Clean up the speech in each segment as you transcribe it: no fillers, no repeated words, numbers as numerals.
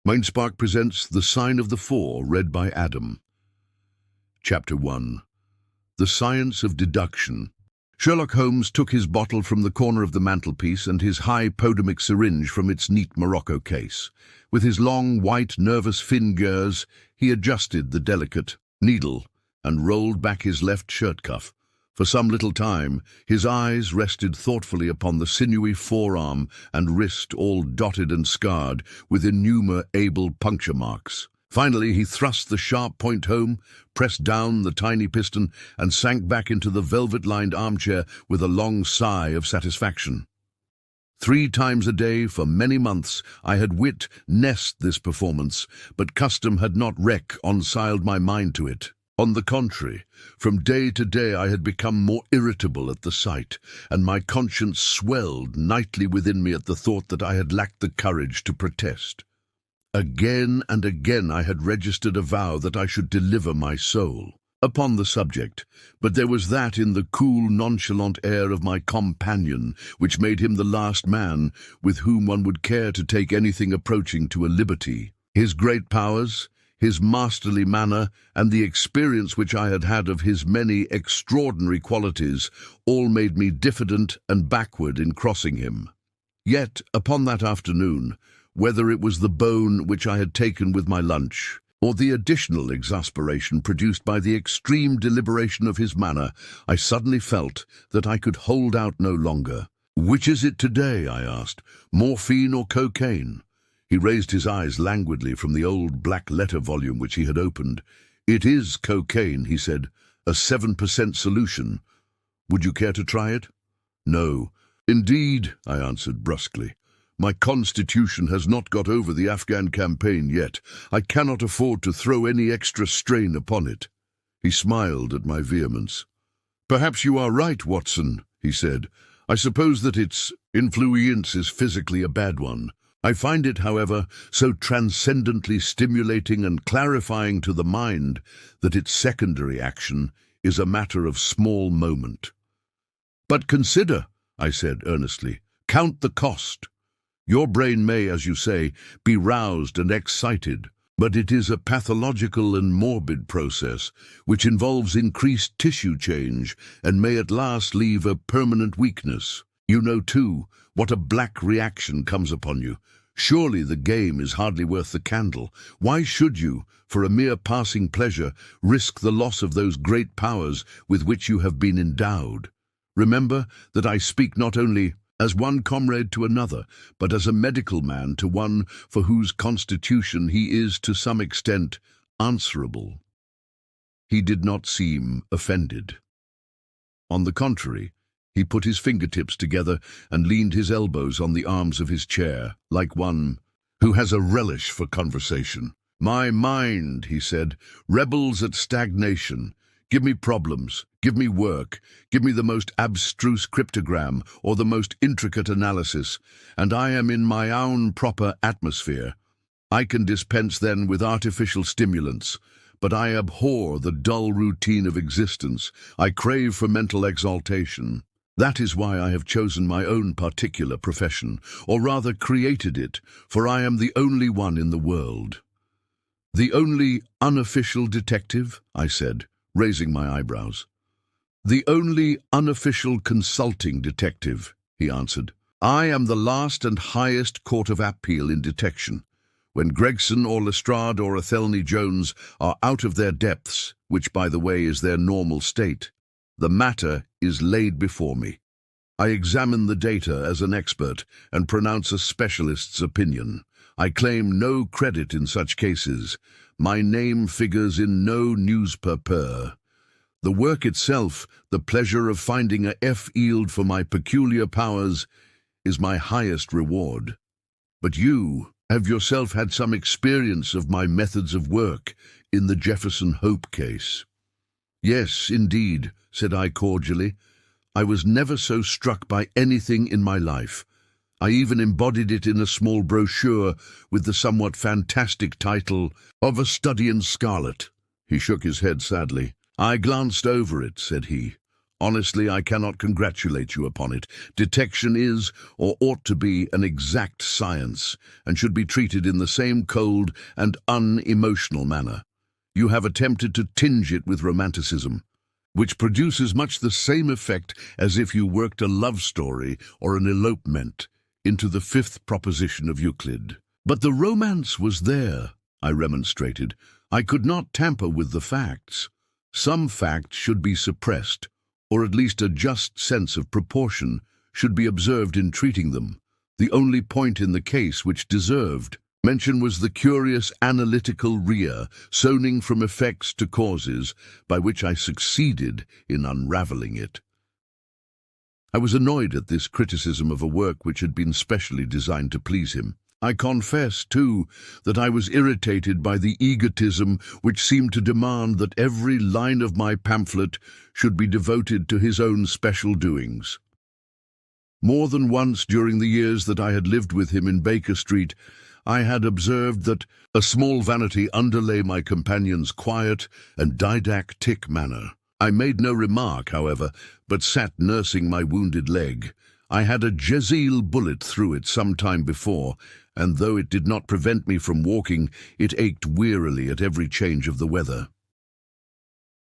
Mindspark presents The Sign of the Four, read by Adam. Chapter 1. The Science of Deduction. Sherlock Holmes took his bottle from the corner of the mantelpiece and his high podemic syringe from its neat morocco case. With his long, white, nervous fingers, he adjusted the delicate needle and rolled back his left shirt cuff. For some little time, his eyes rested thoughtfully upon the sinewy forearm and wrist all dotted and scarred with innumerable puncture marks. Finally, he thrust the sharp point home, pressed down the tiny piston, and sank back into the velvet-lined armchair with a long sigh of satisfaction. 3 times a day for many months I had witnessed this performance, but custom had not reconciled my mind to it. On the contrary, from day to day I had become more irritable at the sight, and my conscience swelled nightly within me at the thought that I had lacked the courage to protest. Again and again I had registered a vow that I should deliver my soul upon the subject, but there was that in the cool, nonchalant air of my companion which made him the last man with whom one would care to take anything approaching to a liberty. His great powers, his masterly manner, and the experience which I had had of his many extraordinary qualities all made me diffident and backward in crossing him. Yet, upon that afternoon, whether it was the bone which I had taken with my lunch, or the additional exasperation produced by the extreme deliberation of his manner, I suddenly felt that I could hold out no longer. "Which is it today?" I asked. "Morphine or cocaine?" He raised his eyes languidly from the old black-letter volume which he had opened. "It is cocaine," he said, "a 7% solution. Would you care to try it?" "No." "Indeed," I answered brusquely. "My constitution has not got over the Afghan campaign yet. I cannot afford to throw any extra strain upon it." He smiled at my vehemence. "Perhaps you are right, Watson," he said. "I suppose that its influence is physically a bad one. I find it, however, so transcendently stimulating and clarifying to the mind that its secondary action is a matter of small moment." "But consider," I said earnestly, "count the cost. Your brain may, as you say, be roused and excited, but it is a pathological and morbid process which involves increased tissue change and may at last leave a permanent weakness. You know, too, what a black reaction comes upon you. Surely the game is hardly worth the candle. Why should you, for a mere passing pleasure, risk the loss of those great powers with which you have been endowed? Remember that I speak not only as one comrade to another, but as a medical man to one for whose constitution he is to some extent answerable." He did not seem offended. On the contrary, he put his fingertips together and leaned his elbows on the arms of his chair, like one who has a relish for conversation. "My mind," he said, "rebels at stagnation. Give me problems, give me work, give me the most abstruse cryptogram or the most intricate analysis, and I am in my own proper atmosphere. I can dispense then with artificial stimulants, but I abhor the dull routine of existence. I crave for mental exaltation. That is why I have chosen my own particular profession, or rather created it, for I am the only one in the world." "The only unofficial detective?" I said, raising my eyebrows. "The only unofficial consulting detective," he answered. "I am the last and highest court of appeal in detection. When Gregson or Lestrade or Athelney Jones are out of their depths, which, by the way, is their normal state, the matter is laid before me. I examine the data as an expert and pronounce a specialist's opinion. I claim no credit in such cases. My name figures in no newspaper. The work itself, the pleasure of finding a field for my peculiar powers, is my highest reward. But you have yourself had some experience of my methods of work in the Jefferson Hope case." "Yes, indeed," said I cordially. "I was never so struck by anything in my life. I even embodied it in a small brochure with the somewhat fantastic title of A Study in Scarlet." He shook his head sadly. "I glanced over it," said he. Honestly, I cannot congratulate you upon it. Detection is, or ought to be, an exact science, and should be treated in the same cold and unemotional manner. You have attempted to tinge it with romanticism, which produces much the same effect as if you worked a love story or an elopement into the fifth proposition of Euclid. But the romance was there, I remonstrated. I could not tamper with the facts. Some facts should be suppressed, or at least a just sense of proportion should be observed in treating them. The only point in the case which deserved mention was the curious analytical rea, soning from effects to causes, by which I succeeded in unraveling it. I was annoyed at this criticism of a work which had been specially designed to please him. I confess, too, that I was irritated by the egotism which seemed to demand that every line of my pamphlet should be devoted to his own special doings. More than once during the years that I had lived with him in Baker Street, I had observed that a small vanity underlay my companion's quiet and didactic manner. I made no remark, however, but sat nursing my wounded leg. I had a Jezeel bullet through it some time before, and though it did not prevent me from walking, it ached wearily at every change of the weather.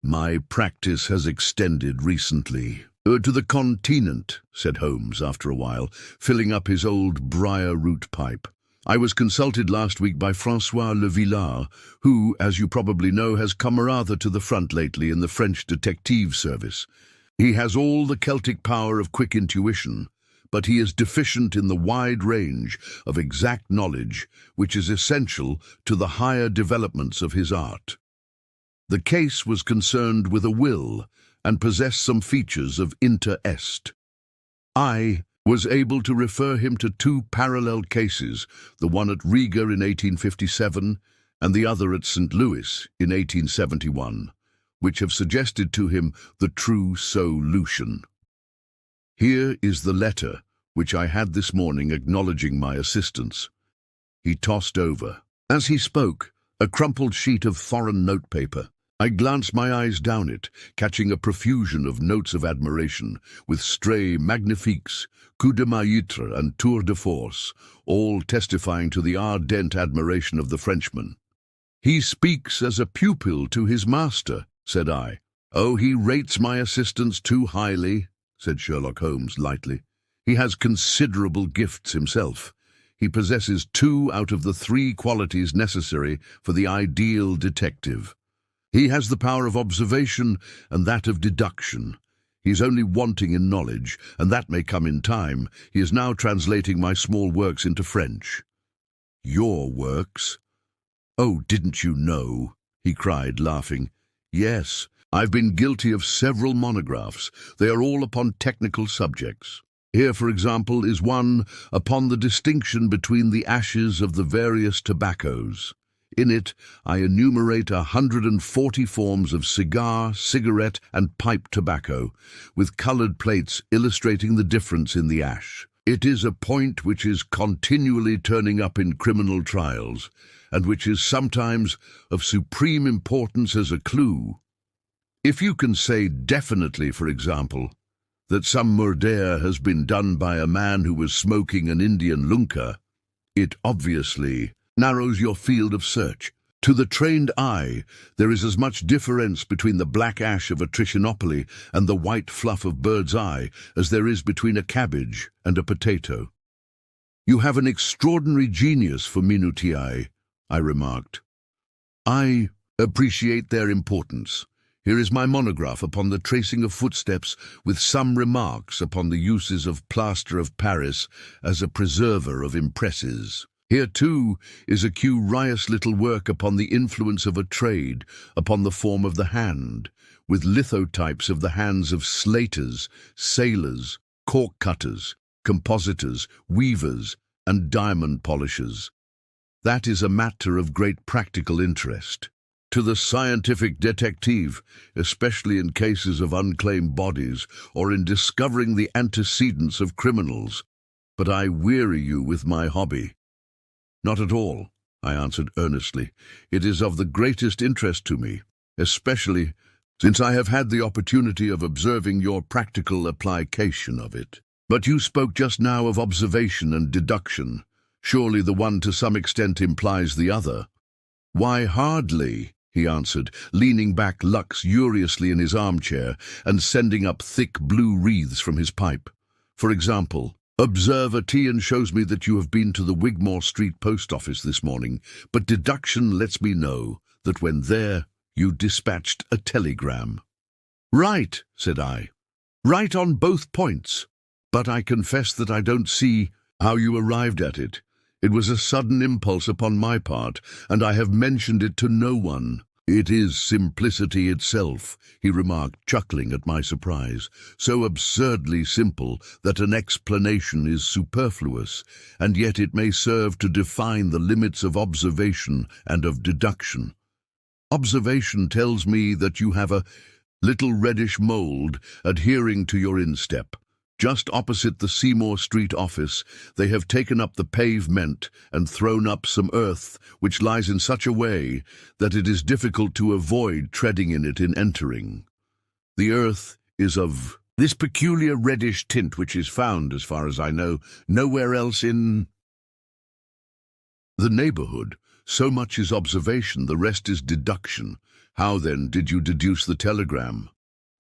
My practice has extended recently. To the continent, said Holmes after a while, filling up his old briar-root pipe. I was consulted last week by François Le Villard, who, as you probably know, has come rather to the front lately in the French detective service. He has all the Celtic power of quick intuition, but he is deficient in the wide range of exact knowledge which is essential to the higher developments of his art. The case was concerned with a will and possessed some features of inter est. I was able to refer him to two parallel cases, the one at Riga in 1857 and the other at St. Louis in 1871, which have suggested to him the true solution. Here is the letter which I had this morning acknowledging my assistance. He tossed over, as he spoke, a crumpled sheet of foreign notepaper. I glanced my eyes down it, catching a profusion of notes of admiration, with stray magnifiques, coups de maître and tours de force, all testifying to the ardent admiration of the Frenchman. He speaks as a pupil to his master, said I. Oh, he rates my assistance too highly, said Sherlock Holmes lightly. He has considerable gifts himself. He possesses 2 out of the 3 qualities necessary for the ideal detective. He has the power of observation and that of deduction. He is only wanting in knowledge, and that may come in time. He is now translating my small works into French. Your works? Oh, didn't you know? He cried, laughing. Yes, I've been guilty of several monographs. They are all upon technical subjects. Here, for example, is one upon the distinction between the ashes of the various tobaccos. In it, I enumerate 140 forms of cigar, cigarette, and pipe tobacco, with coloured plates illustrating the difference in the ash. It is a point which is continually turning up in criminal trials, and which is sometimes of supreme importance as a clue. If you can say definitely, for example, that some murder has been done by a man who was smoking an Indian lunka, it obviously narrows your field of search. To the trained eye, there is as much difference between the black ash of a Trichinopoly and the white fluff of bird's eye as there is between a cabbage and a potato. You have an extraordinary genius for minutiae, I remarked. I appreciate their importance. Here is my monograph upon the tracing of footsteps, with some remarks upon the uses of plaster of Paris as a preserver of impresses. Here, too, is a curious little work upon the influence of a trade upon the form of the hand, with lithotypes of the hands of slaters, sailors, cork cutters, compositors, weavers, and diamond polishers. That is a matter of great practical interest to the scientific detective, especially in cases of unclaimed bodies or in discovering the antecedents of criminals. But I weary you with my hobby. Not at all, I answered earnestly. It is of the greatest interest to me, especially since I have had the opportunity of observing your practical application of it. But you spoke just now of observation and deduction. Surely the one to some extent implies the other. Why, hardly, he answered, leaning back luxuriously in his armchair and sending up thick blue wreaths from his pipe. For example, observer Tian shows me that you have been to the Wigmore Street post office this morning, but deduction lets me know that when there, you dispatched a telegram. Right, said I. Right on both points. But I confess that I don't see how you arrived at it. It was a sudden impulse upon my part, and I have mentioned it to no one. It is simplicity itself, he remarked, chuckling at my surprise. So absurdly simple that an explanation is superfluous, and yet it may serve to define the limits of observation and of deduction. Observation tells me that you have a little reddish mold adhering to your instep. Just opposite the Seymour Street office, they have taken up the pavement and thrown up some earth, which lies in such a way that it is difficult to avoid treading in it in entering. The earth is of this peculiar reddish tint which is found, as far as I know, nowhere else in the neighborhood. So much is observation, the rest is deduction. How, then, did you deduce the telegram?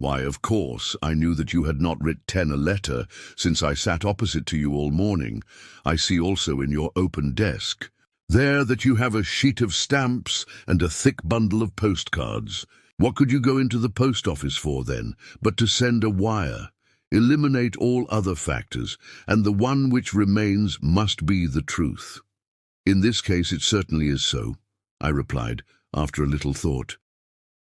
Why, of course, I knew that you had not written a letter, since I sat opposite to you all morning. I see also in your open desk there that you have a sheet of stamps and a thick bundle of postcards. What could you go into the post office for, then, but to send a wire? Eliminate all other factors, and the one which remains must be the truth. In this case it certainly is so, I replied, after a little thought.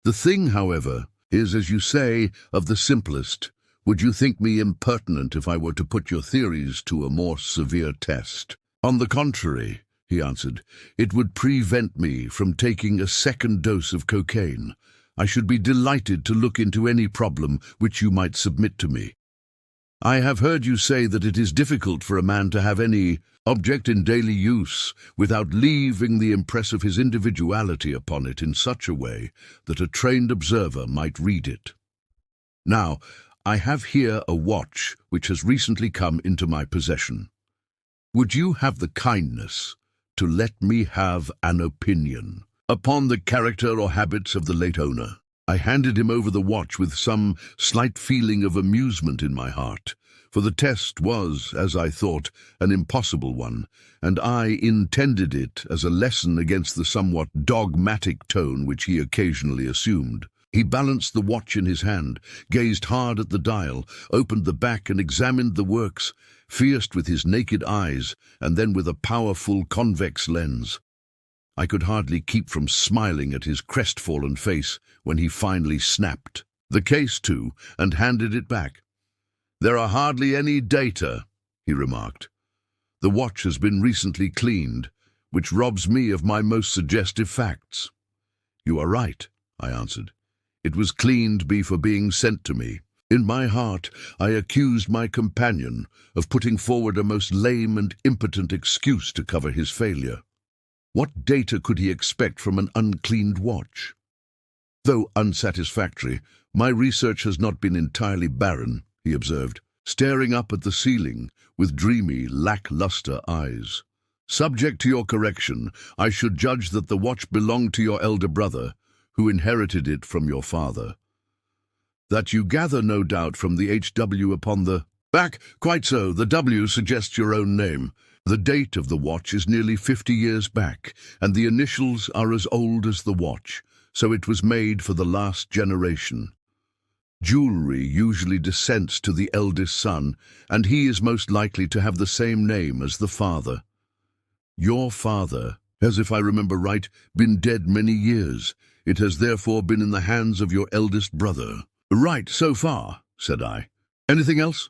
The thing, however, is, as you say, of the simplest. Would you think me impertinent if I were to put your theories to a more severe test? On the contrary, he answered, it would prevent me from taking a second dose of cocaine. I should be delighted to look into any problem which you might submit to me. I have heard you say that it is difficult for a man to have any object in daily use without leaving the impress of his individuality upon it in such a way that a trained observer might read it. Now, I have here a watch which has recently come into my possession. Would you have the kindness to let me have an opinion upon the character or habits of the late owner? I handed him over the watch with some slight feeling of amusement in my heart, for the test was, as I thought, an impossible one, and I intended it as a lesson against the somewhat dogmatic tone which he occasionally assumed. He balanced the watch in his hand, gazed hard at the dial, opened the back and examined the works, fierce with his naked eyes, and then with a powerful convex lens. I could hardly keep from smiling at his crestfallen face when he finally snapped the case to and handed it back. There are hardly any data, he remarked. The watch has been recently cleaned, which robs me of my most suggestive facts. You are right, I answered. It was cleaned before being sent to me. In my heart, I accused my companion of putting forward a most lame and impotent excuse to cover his failure. What data could he expect from an uncleaned watch? Though unsatisfactory, my research has not been entirely barren, he observed, staring up at the ceiling with dreamy, lackluster eyes. Subject to your correction, I should judge that the watch belonged to your elder brother, who inherited it from your father. That you gather, no doubt, from the HW upon the back. Quite so, the W suggests your own name. The date of the watch is nearly 50 years back, and the initials are as old as the watch, so it was made for the last generation. Jewelry usually descends to the eldest son, and he is most likely to have the same name as the father. Your father has, if I remember right, been dead many years. It has therefore been in the hands of your eldest brother. Right, so far, said I. Anything else?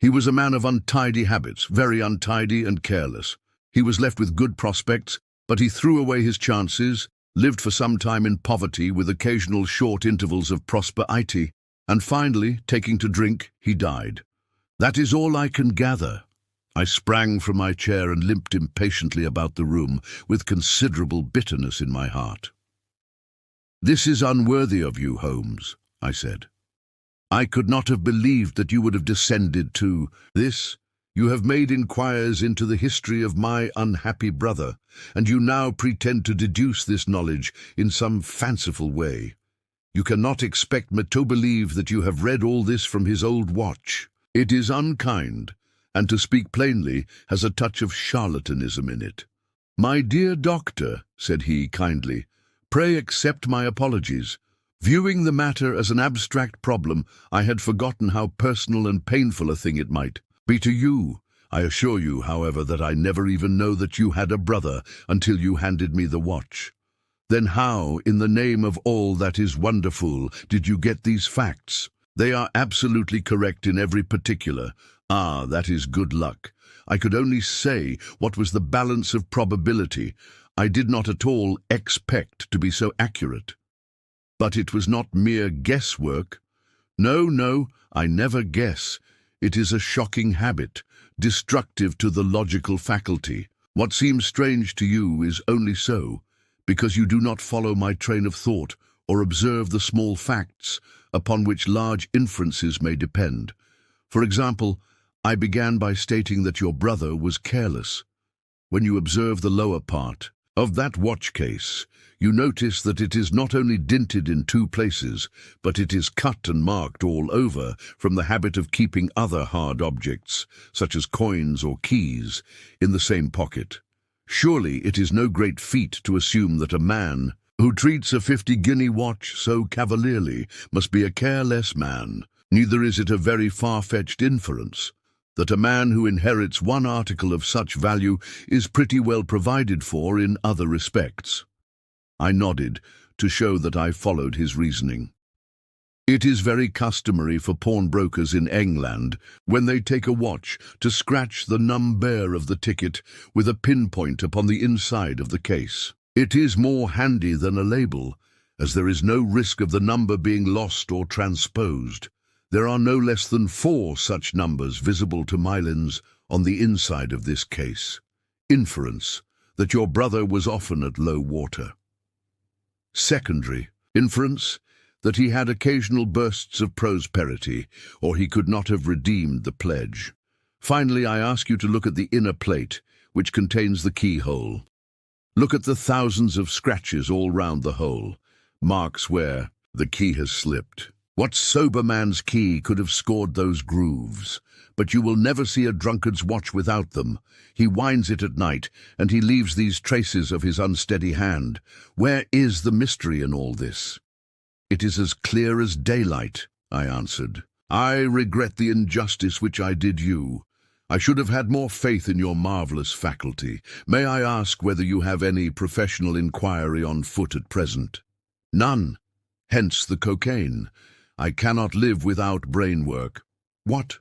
He was a man of untidy habits, very untidy and careless. He was left with good prospects, but he threw away his chances, lived for some time in poverty with occasional short intervals of prosperity, and finally, taking to drink, he died. That is all I can gather. I sprang from my chair and limped impatiently about the room, with considerable bitterness in my heart. "This is unworthy of you, Holmes," I said. "I could not have believed that you would have descended to this. You have made inquiries into the history of my unhappy brother, and you now pretend to deduce this knowledge in some fanciful way. You cannot expect me to believe that you have read all this from his old watch. It is unkind, and to speak plainly, has a touch of charlatanism in it." "My dear doctor," said he kindly, "pray accept my apologies. Viewing the matter as an abstract problem, I had forgotten how personal and painful a thing it might be to you. I assure you, however, that I never even know that you had a brother until you handed me the watch. Then how, in the name of all that is wonderful, did you get these facts? They are absolutely correct in every particular. Ah, that is good luck. I could only say what was the balance of probability. I did not at all expect to be so accurate. But it was not mere guesswork. No, I never guess. It is a shocking habit, destructive to the logical faculty. What seems strange to you is only so, because you do not follow my train of thought or observe the small facts upon which large inferences may depend. For example, I began by stating that your brother was careless. When you observe the lower part of that watch case, you notice that it is not only dinted in 2 places, but it is cut and marked all over from the habit of keeping other hard objects, such as coins or keys, in the same pocket. Surely it is no great feat to assume that a man who treats a 50-guinea watch so cavalierly must be a careless man. Neither is it a very far-fetched inference that a man who inherits one article of such value is pretty well provided for in other respects. I nodded to show that I followed his reasoning. It is very customary for pawnbrokers in England, when they take a watch, to scratch the number of the ticket with a pinpoint upon the inside of the case. It is more handy than a label, as there is no risk of the number being lost or transposed. There are no less than 4 such numbers visible to my lens on the inside of this case. Inference, that your brother was often at low water. Secondary inference, that he had occasional bursts of prosperity, or he could not have redeemed the pledge. Finally, I ask you to look at the inner plate, which contains the keyhole. Look at the thousands of scratches all round the hole, marks where the key has slipped. What sober man's key could have scored those grooves? But you will never see a drunkard's watch without them. He winds it at night, and he leaves these traces of his unsteady hand. Where is the mystery in all this? It is as clear as daylight, I answered. I regret the injustice which I did you. I should have had more faith in your marvelous faculty. May I ask whether you have any professional inquiry on foot at present? None. Hence the cocaine. I cannot live without brain work. What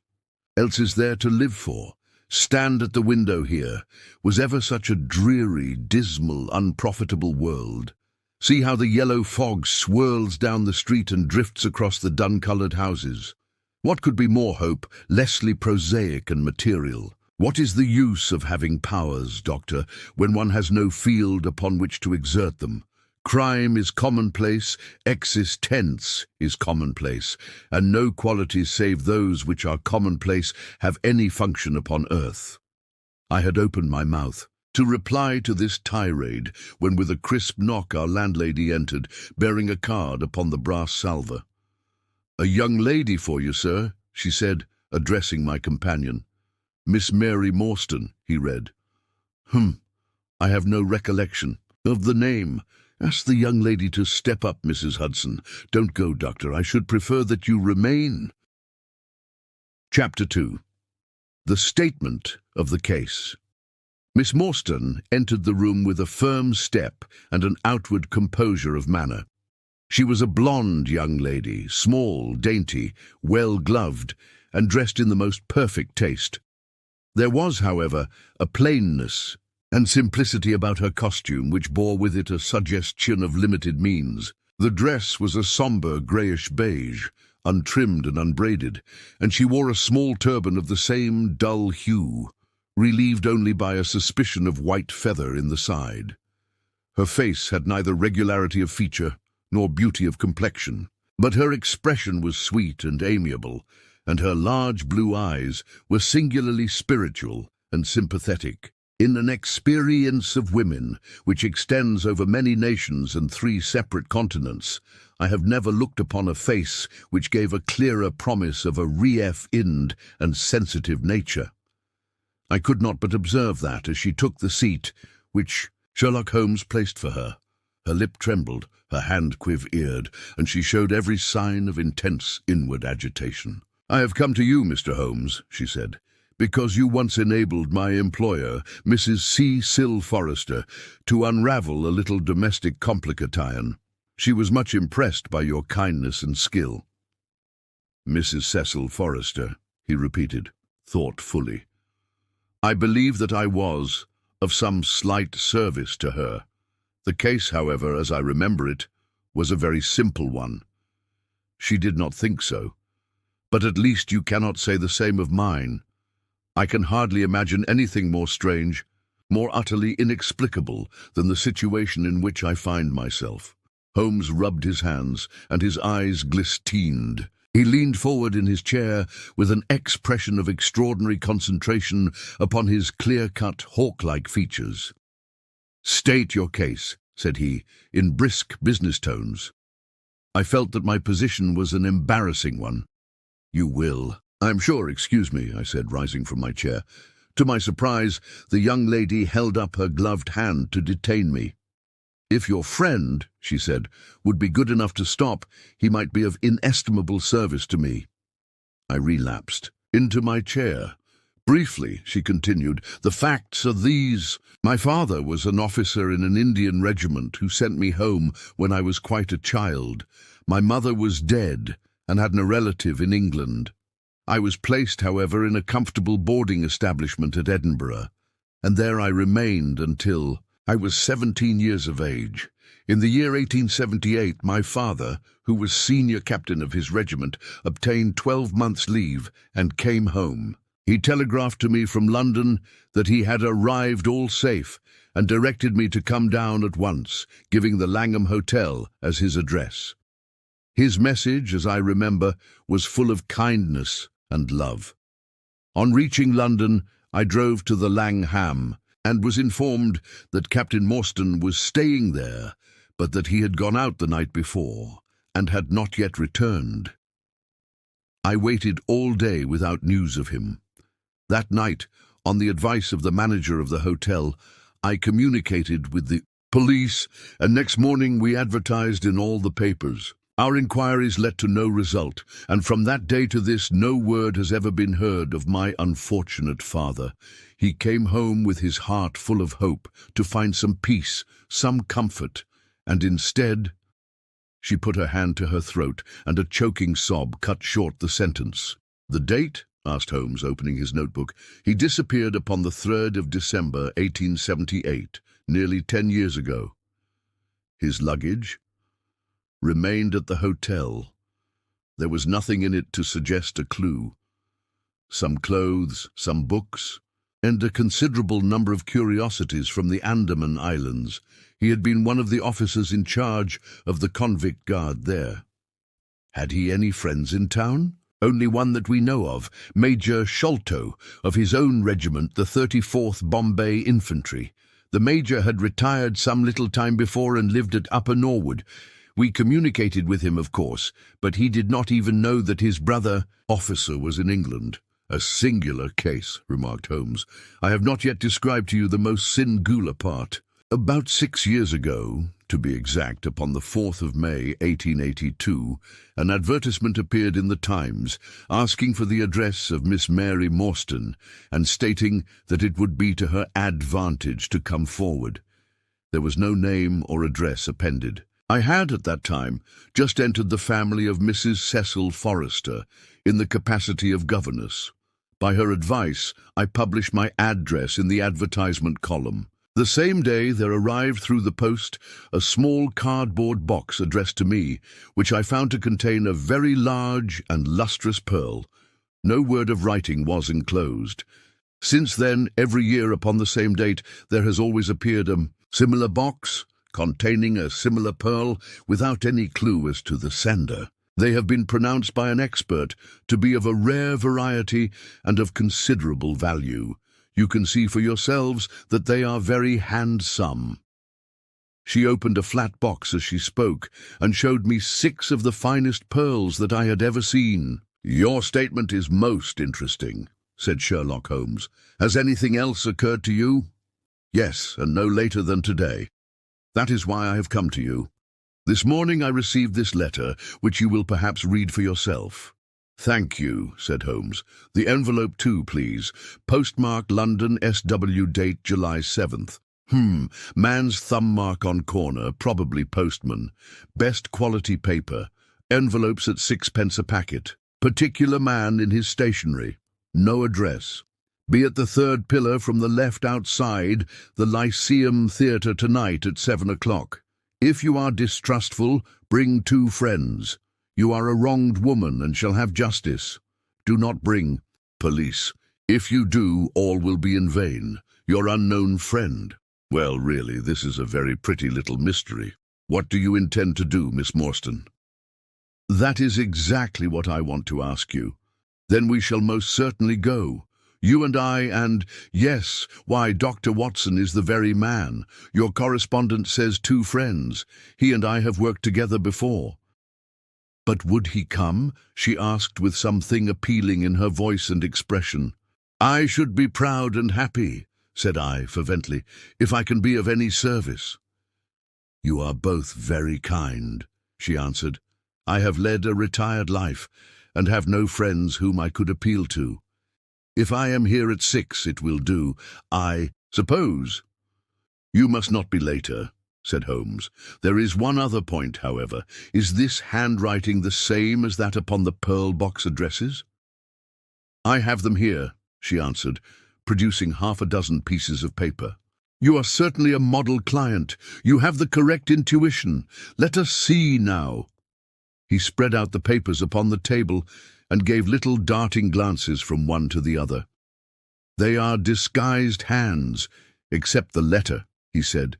else is there to live for? Stand at the window here. Was ever such a dreary, dismal, unprofitable world? See how the yellow fog swirls down the street and drifts across the dun-coloured houses. What could be more hope, lessly prosaic and material? What is the use of having powers, Doctor, when one has no field upon which to exert them? Crime is commonplace, existence is commonplace, and no qualities save those which are commonplace have any function upon earth. I had opened my mouth to reply to this tirade when with a crisp knock our landlady entered, bearing a card upon the brass salver. "A young lady for you, sir," she said, addressing my companion. "Miss Mary Morstan," he read. I have no recollection of the name. Ask the young lady to step up, Mrs. Hudson. Don't go, Doctor. I should prefer that you remain. Chapter 2. The Statement of the Case. Miss Morstan entered the room with a firm step and an outward composure of manner. She was a blonde young lady, small, dainty, well-gloved, and dressed in the most perfect taste. There was, however, a plainness and simplicity about her costume which bore with it a suggestion of limited means. The dress was a sombre greyish beige, untrimmed and unbraided, and she wore a small turban of the same dull hue, relieved only by a suspicion of white feather in the side. Her face had neither regularity of feature nor beauty of complexion, but her expression was sweet and amiable, and her large blue eyes were singularly spiritual and sympathetic. In an experience of women, which extends over many nations and 3 separate continents, I have never looked upon a face which gave a clearer promise of a refined and sensitive nature. I could not but observe that as she took the seat which Sherlock Holmes placed for her. Her lip trembled, her hand quivered, and she showed every sign of intense inward agitation. "I have come to you, Mr. Holmes," she said, "because you once enabled my employer, Mrs. Cecil Forrester, to unravel a little domestic complicatine. She was much impressed by your kindness and skill." "Mrs. Cecil Forrester," he repeated, thoughtfully. "I believe that I was of some slight service to her. The case, however, as I remember it, was a very simple one. She did not think so. But at least you cannot say the same of mine. I can hardly imagine anything more strange, more utterly inexplicable than the situation in which I find myself." Holmes rubbed his hands, and his eyes glistened. He leaned forward in his chair with an expression of extraordinary concentration upon his clear-cut, hawk-like features. "State your case," said he, in brisk business tones. I felt that my position was an embarrassing one. "You will, I'm sure, excuse me," I said, rising from my chair. To my surprise, the young lady held up her gloved hand to detain me. "If your friend," she said, "would be good enough to stop, he might be of inestimable service to me." I relapsed into my chair. "Briefly," she continued, "the facts are these. My father was an officer in an Indian regiment who sent me home when I was quite a child. My mother was dead and had no relative in England. I was placed, however, in a comfortable boarding establishment at Edinburgh, and there I remained until I was 17 years of age. In the year 1878, my father, who was senior captain of his regiment, obtained 12 months' leave and came home. He telegraphed to me from London that he had arrived all safe and directed me to come down at once, giving the Langham Hotel as his address. His message, as I remember, was full of kindness and love. On reaching London, I drove to the Langham and was informed that Captain Morstan was staying there, but that he had gone out the night before and had not yet returned. I waited all day without news of him. That night, on the advice of the manager of the hotel, I communicated with the police, and next morning we advertised in all the papers. Our inquiries led to no result, and from that day to this no word has ever been heard of my unfortunate father. He came home with his heart full of hope to find some peace, some comfort, and instead—" She put her hand to her throat, and a choking sob cut short the sentence. "The date?" asked Holmes, opening his notebook. "He disappeared upon the 3rd of December, 1878, nearly 10 years ago. His luggage remained at the hotel. There was nothing in it to suggest a clue. Some clothes, some books, and a considerable number of curiosities from the Andaman Islands. He had been one of the officers in charge of the convict guard there." "Had he any friends in town?" "Only one that we know of, Major Sholto, of his own regiment, the 34th Bombay Infantry. The major had retired some little time before and lived at Upper Norwood. We communicated with him, of course, but he did not even know that his brother officer was in England." "A singular case," remarked Holmes. "I have not yet described to you the most singular part. About 6 years ago, to be exact, upon the 4th of May, 1882, an advertisement appeared in the Times asking for the address of Miss Mary Morstan and stating that it would be to her advantage to come forward. There was no name or address appended. I had, at that time, just entered the family of Mrs. Cecil Forrester in the capacity of governess. By her advice, I published my address in the advertisement column. The same day there arrived through the post a small cardboard box addressed to me, which I found to contain a very large and lustrous pearl. No word of writing was enclosed. Since then, every year upon the same date, there has always appeared a similar box containing a similar pearl without any clue as to the sender. They have been pronounced by an expert to be of a rare variety and of considerable value. You can see for yourselves that they are very handsome." She opened a flat box as she spoke and showed me 6 of the finest pearls that I had ever seen. "Your statement is most interesting," said Sherlock Holmes. "Has anything else occurred to you?" "Yes, and no later than today. That is why I have come to you. This morning I received this letter, which you will perhaps read for yourself." "Thank you," said Holmes. "The envelope too, please. Postmark London, SW, date July 7th. Man's thumb mark on corner, probably postman. Best quality paper. Envelopes at 6p a packet. Particular man in his stationery. No address. Be at the 3rd pillar from the left outside the Lyceum Theatre tonight at 7 o'clock. If you are distrustful, bring 2 friends. You are a wronged woman and shall have justice. Do not bring police. If you do, all will be in vain. Your unknown friend." "Well, really, this is a very pretty little mystery. What do you intend to do, Miss Morstan?" "That is exactly what I want to ask you. Then we shall most certainly go. You and I and, yes, why, Dr. Watson is the very man. Your correspondent says 2 friends. He and I have worked together before." "But would he come?" she asked with something appealing in her voice and expression. "I should be proud and happy," said I fervently, "if I can be of any service." "You are both very kind," she answered. "I have led a retired life and have no friends whom I could appeal to. If I am here at 6, it will do. I suppose." "You must not be later," said Holmes. "There is one other point, however. Is this handwriting the same as that upon the pearl box addresses?" "I have them here," she answered, producing 6 pieces of paper. "You are certainly a model client. You have the correct intuition. Let us see now." He spread out the papers upon the table and gave little darting glances from one to the other. "They are disguised hands, except the letter," he said.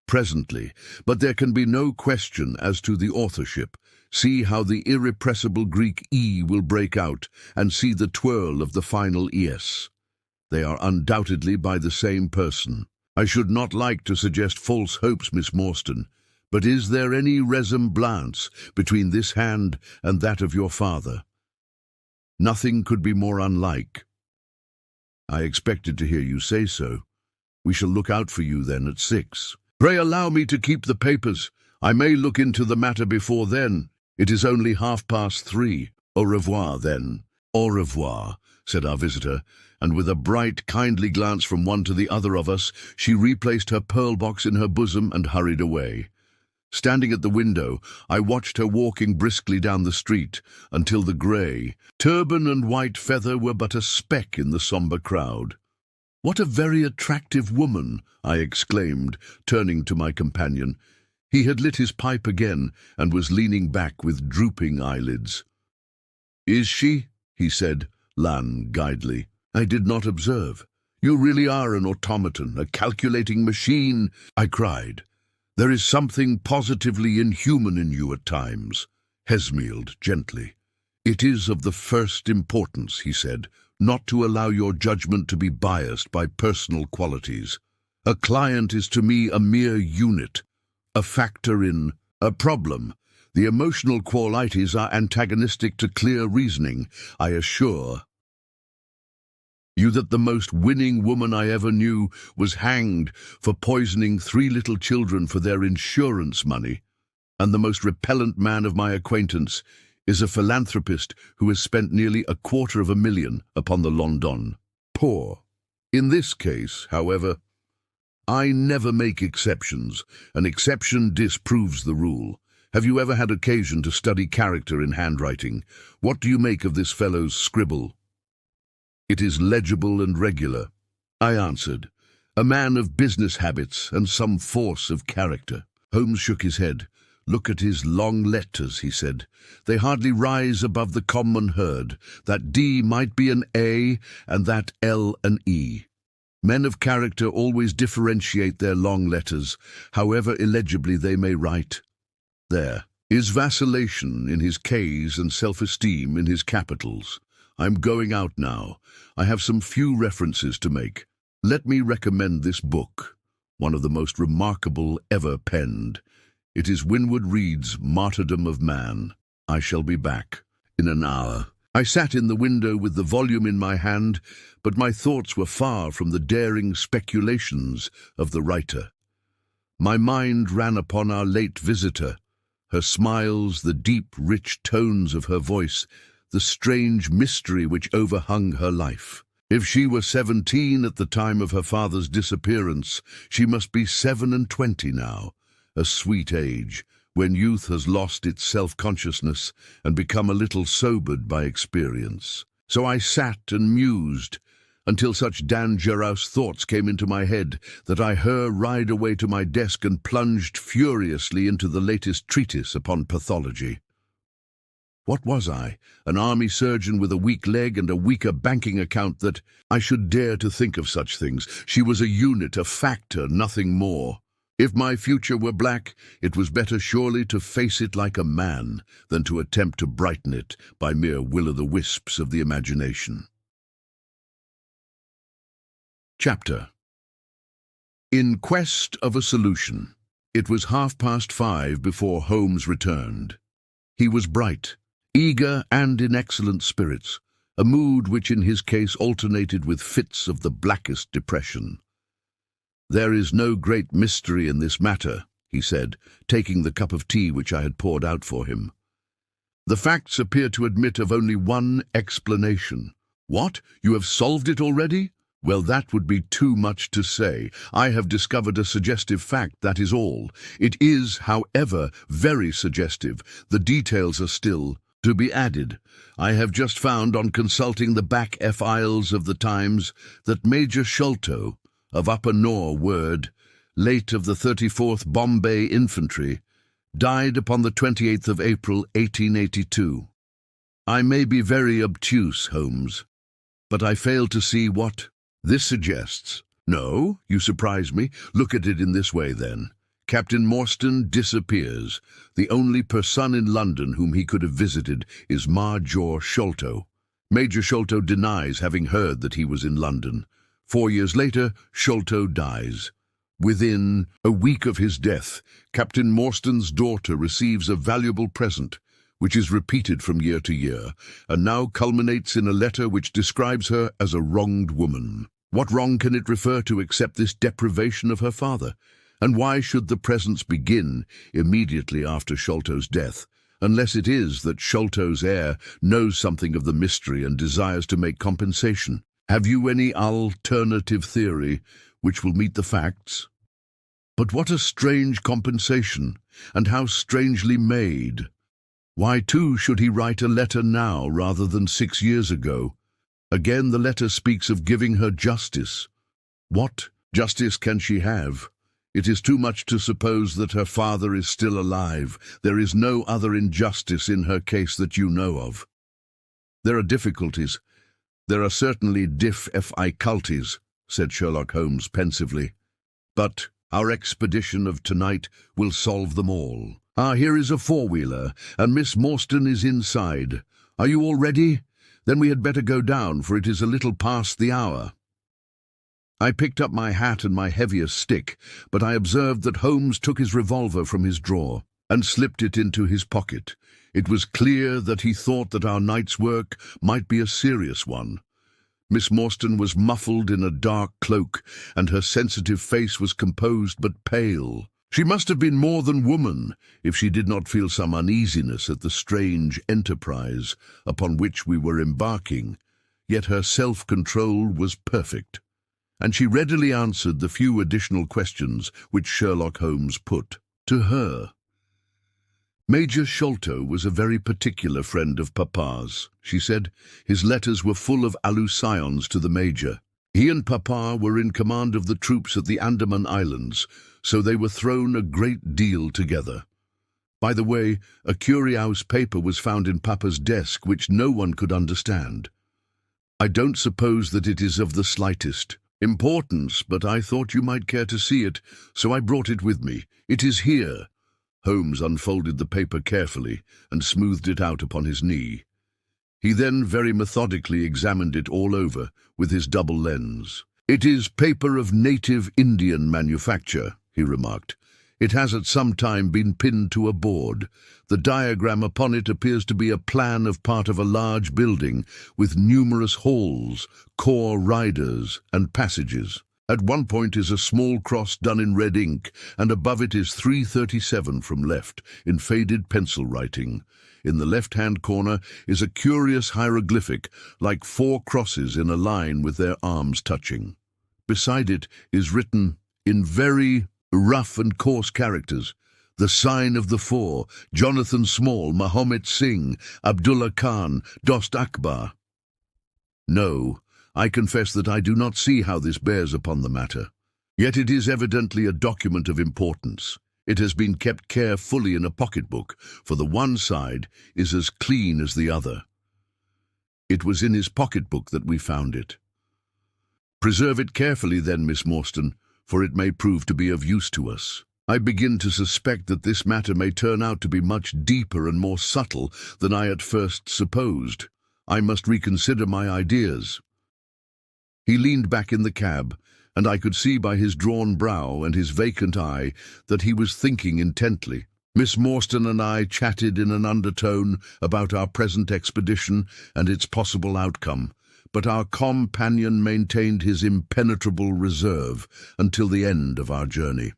"Presently, but there can be no question as to the authorship. See how the irrepressible Greek E will break out, and see the twirl of the final ES. They are undoubtedly by the same person. I should not like to suggest false hopes, Miss Morstan, but is there any resemblance between this hand and that of your father? Nothing could be more unlike." "I expected to hear you say so. We shall look out for you then at 6. "Pray allow me to keep the papers. I may look into the matter before then. It is only 3:30. Au revoir, then." "Au revoir," said our visitor, and with a bright, kindly glance from one to the other of us, she replaced her pearl box in her bosom and hurried away. Standing at the window, I watched her walking briskly down the street until the grey turban and white feather were but a speck in the sombre crowd. "What a very attractive woman!" I exclaimed, turning to my companion. He had lit his pipe again and was leaning back with drooping eyelids. "Is she?" he said, languidly. "I did not observe. You really are an automaton, a calculating machine," I cried. "There is something positively inhuman in you at times." Hesmealed gently. "It is of the first importance," he said, "not to allow your judgment to be biased by personal qualities. A client is to me a mere unit, a factor in a problem. The emotional qualities are antagonistic to clear reasoning. I assure you that the most winning woman I ever knew was hanged for poisoning 3 little children for their insurance money, and the most repellent man of my acquaintance is a philanthropist who has spent nearly 250,000 upon the London poor. In this case, however, I never make exceptions. An exception disproves the rule. Have you ever had occasion to study character in handwriting? What do you make of this fellow's scribble?" "It is legible and regular," I answered. "A man of business habits and some force of character." Holmes shook his head. "Look at his long letters," he said. "They hardly rise above the common herd. That D might be an A and that L an E. Men of character always differentiate their long letters, however illegibly they may write. There is vacillation in his K's and self-esteem in his capitals. I'm going out now. I have some few references to make. Let me recommend this book, one of the most remarkable ever penned. It is Winwood Reade's Martyrdom of Man. I shall be back in an hour. I sat in the window with the volume in my hand, but my thoughts were far from the daring speculations of the writer. My mind ran upon our late visitor, her smiles, the deep, rich tones of her voice, the strange mystery which overhung her life. If she were 17 at the time of her father's disappearance, she must be 27 now, a sweet age, when youth has lost its self-consciousness and become a little sobered by experience. So I sat and mused, until such dangerous thoughts came into my head that I ride away to my desk and plunged furiously into the latest treatise upon pathology. What was I, an army surgeon with a weak leg and a weaker banking account, that I should dare to think of such things? She was a unit, a factor, nothing more. If my future were black, it was better surely to face it like a man than to attempt to brighten it by mere will-o'-the-wisps of the imagination. Chapter. In quest of a solution. It was 5:30 before Holmes returned. He was bright, eager and in excellent spirits, a mood which in his case alternated with fits of the blackest depression. "There is no great mystery in this matter," he said, taking the cup of tea which I had poured out for him. "The facts appear to admit of only one explanation." "What? You have solved it already?" "Well, that would be too much to say. I have discovered a suggestive fact, that is all. It is, however, very suggestive. The details are still to be added. I have just found, on consulting the back files of the Times, that Major Sholto, of Upper Nor Ward, late of the 34th Bombay Infantry, died upon the 28th of April, 1882. I may be very obtuse, Holmes, but I fail to see what this suggests. No, you surprise me. Look at it in this way, then. Captain Morstan disappears. The only person in London whom he could have visited is Major Sholto. Major Sholto denies having heard that he was in London. 4 years later, Sholto dies. Within a week of his death, Captain Morstan's daughter receives a valuable present, which is repeated from year to year, and now culminates in a letter which describes her as a wronged woman. What wrong can it refer to except this deprivation of her father? And why should the presents begin immediately after Sholto's death, unless it is that Sholto's heir knows something of the mystery and desires to make compensation? Have you any alternative theory which will meet the facts? But what a strange compensation, and how strangely made. Why, too, should he write a letter now rather than 6 years ago? Again, the letter speaks of giving her justice. What justice can she have? It is too much to suppose that her father is still alive. There is no other injustice in her case that you know of. There are difficulties. There are certainly difficulties, said Sherlock Holmes pensively. But our expedition of tonight will solve them all. Ah, here is a four-wheeler, and Miss Morstan is inside. Are you all ready? Then we had better go down, for it is a little past the hour. I picked up my hat and my heaviest stick, but I observed that Holmes took his revolver from his drawer and slipped it into his pocket. It was clear that he thought that our night's work might be a serious one. Miss Morstan was muffled in a dark cloak, and her sensitive face was composed but pale. She must have been more than woman if she did not feel some uneasiness at the strange enterprise upon which we were embarking, yet her self-control was perfect, and she readily answered the few additional questions which Sherlock Holmes put to her. Major Sholto was a very particular friend of Papa's, she said. His letters were full of allusions to the Major. He and Papa were in command of the troops at the Andaman Islands, so they were thrown a great deal together. By the way, a curious paper was found in Papa's desk which no one could understand. I don't suppose that it is of the slightest Importance, but I thought you might care to see it, so I brought it with me. It is here." Holmes unfolded the paper carefully and smoothed it out upon his knee. He then very methodically examined it all over with his double lens. "It is paper of native Indian manufacture," he remarked. "It has at some time been pinned to a board. The diagram upon it appears to be a plan of part of a large building with numerous halls, core riders, and passages. At one point is a small cross done in red ink, and above it is 337 from left, in faded pencil writing. In the left-hand corner is a curious hieroglyphic, like 4 crosses in a line with their arms touching. Beside it is written, in very rough and coarse characters, 'The Sign of the Four, Jonathan Small, Mahomet Singh, Abdullah Khan, Dost Akbar.' No, I confess that I do not see how this bears upon the matter. Yet it is evidently a document of importance. It has been kept carefully in a pocketbook, for the one side is as clean as the other. It was in his pocketbook that we found it. Preserve it carefully then, Miss Morstan, for it may prove to be of use to us. I begin to suspect that this matter may turn out to be much deeper and more subtle than I at first supposed. I must reconsider my ideas." He leaned back in the cab, and I could see by his drawn brow and his vacant eye that he was thinking intently. Miss Morstan and I chatted in an undertone about our present expedition and its possible outcome, but our companion maintained his impenetrable reserve until the end of our journey.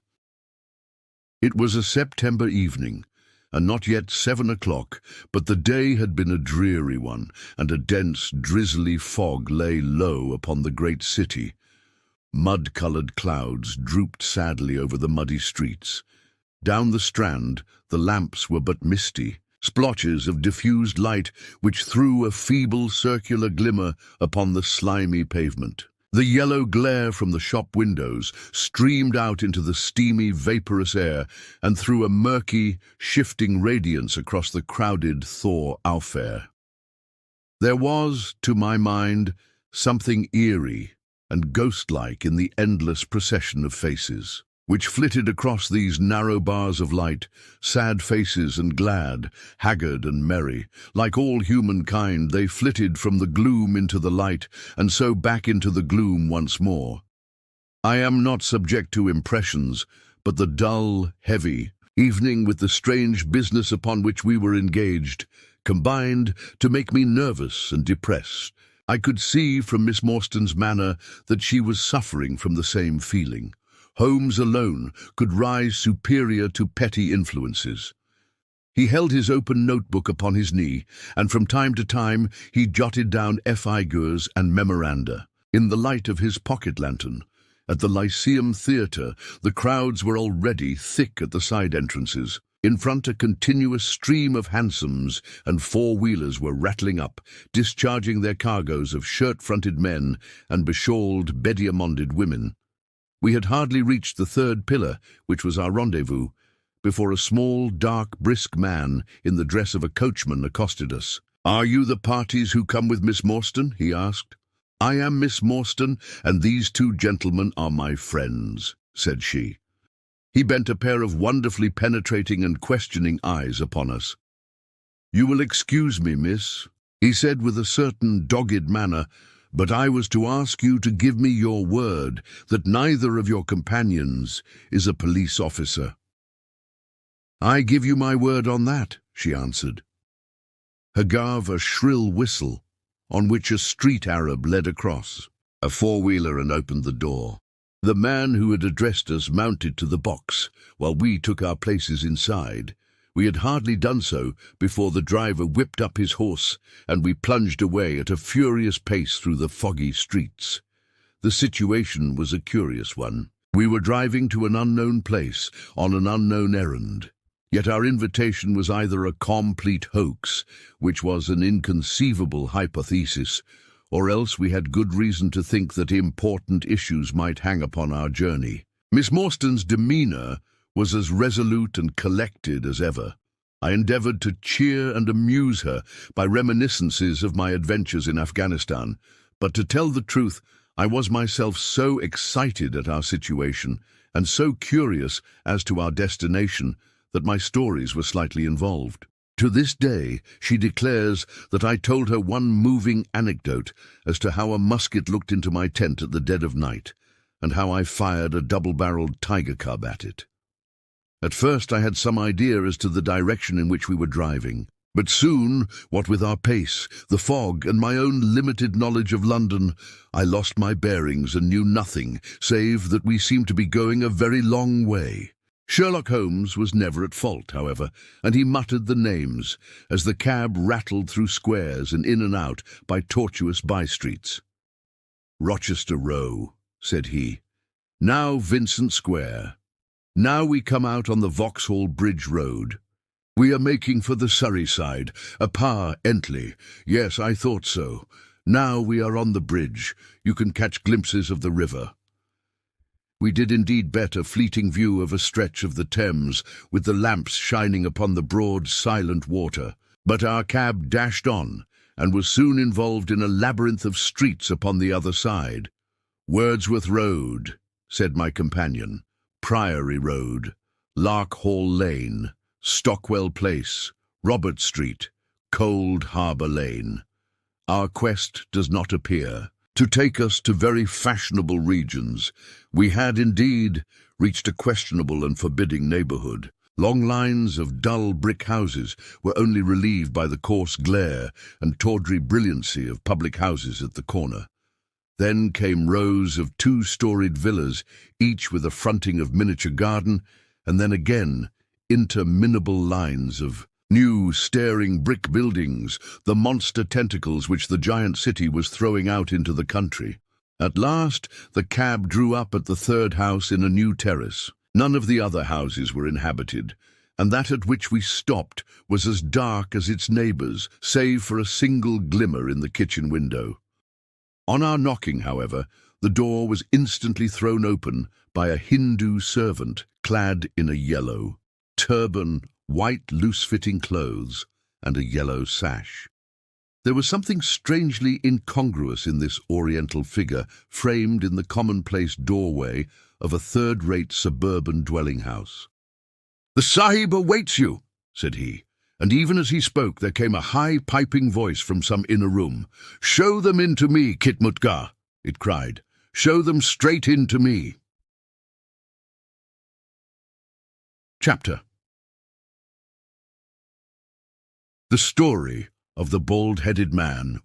It was a September evening, and not yet 7 o'clock, but the day had been a dreary one, and a dense, drizzly fog lay low upon the great city. Mud-coloured clouds drooped sadly over the muddy streets. Down the Strand, the lamps were but misty, splotches of diffused light which threw a feeble circular glimmer upon the slimy pavement. The yellow glare from the shop windows streamed out into the steamy, vaporous air and threw a murky, shifting radiance across the crowded Thor Auffair. There was, to my mind, something eerie and ghost-like in the endless procession of faces, which flitted across these narrow bars of light, sad faces and glad, haggard and merry. Like all humankind, they flitted from the gloom into the light, and so back into the gloom once more. I am not subject to impressions, but the dull, heavy evening with the strange business upon which we were engaged combined to make me nervous and depressed. I could see from Miss Morstan's manner that she was suffering from the same feeling. Holmes alone could rise superior to petty influences. He held his open notebook upon his knee, and from time to time he jotted down figures and memoranda. In the light of his pocket lantern, at the Lyceum Theatre, the crowds were already thick at the side entrances. In front, a continuous stream of hansoms and four-wheelers were rattling up, discharging their cargoes of shirt-fronted men and beshawled, bediamonded women. We had hardly reached the third pillar, which was our rendezvous, before a small, dark, brisk man in the dress of a coachman accosted us. "Are you the parties who come with Miss Morstan?" he asked. "I am Miss Morstan, and these 2 gentlemen are my friends," said she. He bent a pair of wonderfully penetrating and questioning eyes upon us. "You will excuse me, miss," he said with a certain dogged manner, "but I was to ask you to give me your word that neither of your companions is a police officer." "I give you my word on that," she answered. Her gave a shrill whistle, on which a street Arab led across a four-wheeler and opened the door. The man who had addressed us mounted to the box, while we took our places inside. We had hardly done so before the driver whipped up his horse, and we plunged away at a furious pace through the foggy streets. The situation was a curious one. We were driving to an unknown place on an unknown errand, yet our invitation was either a complete hoax, which was an inconceivable hypothesis, or else we had good reason to think that important issues might hang upon our journey. Miss Morstan's demeanour was as resolute and collected as ever. I endeavoured to cheer and amuse her by reminiscences of my adventures in Afghanistan, but to tell the truth, I was myself so excited at our situation and so curious as to our destination that my stories were slightly involved. To this day, she declares that I told her one moving anecdote as to how a musket looked into my tent at the dead of night, and how I fired a double-barreled tiger cub at it. At first I had some idea as to the direction in which we were driving, but soon, what with our pace, the fog, and my own limited knowledge of London, I lost my bearings and knew nothing, save that we seemed to be going a very long way. Sherlock Holmes was never at fault, however, and he muttered the names as the cab rattled through squares and in and out by tortuous by-streets. "Rochester Row," said he. "Now Vincent Square. Now we come out on the Vauxhall Bridge Road. We are making for the Surrey side, a pas Entley. Yes, I thought so. Now we are on the bridge. You can catch glimpses of the river." We did indeed bet a fleeting view of a stretch of the Thames, with the lamps shining upon the broad, silent water. But our cab dashed on, and was soon involved in a labyrinth of streets upon the other side. "Wordsworth Road," said my companion, "Priory Road, Lark Hall Lane, Stockwell Place, Robert Street, Cold Harbour Lane. Our quest does not appear to take us to very fashionable regions. We had indeed reached a questionable and forbidding neighbourhood. Long lines of dull brick houses were only relieved by the coarse glare and tawdry brilliancy of public houses at the corner. Then came rows of two-storied villas, each with a fronting of miniature garden, and then again interminable lines of new, staring brick buildings, the monster tentacles which the giant city was throwing out into the country. At last, the cab drew up at the third house in a new terrace. None of the other houses were inhabited, and that at which we stopped was as dark as its neighbours, save for a single glimmer in the kitchen window. On our knocking, however, the door was instantly thrown open by a Hindu servant clad in a yellow turban, white loose-fitting clothes, and a yellow sash. There was something strangely incongruous in this oriental figure framed in the commonplace doorway of a third-rate suburban dwelling-house. "The Sahib awaits you," said he, and even as he spoke there came a high piping voice from some inner room. "Show them in to me, Kitmutgar," it cried. "Show them straight in to me." Chapter. The story of the bald-headed man,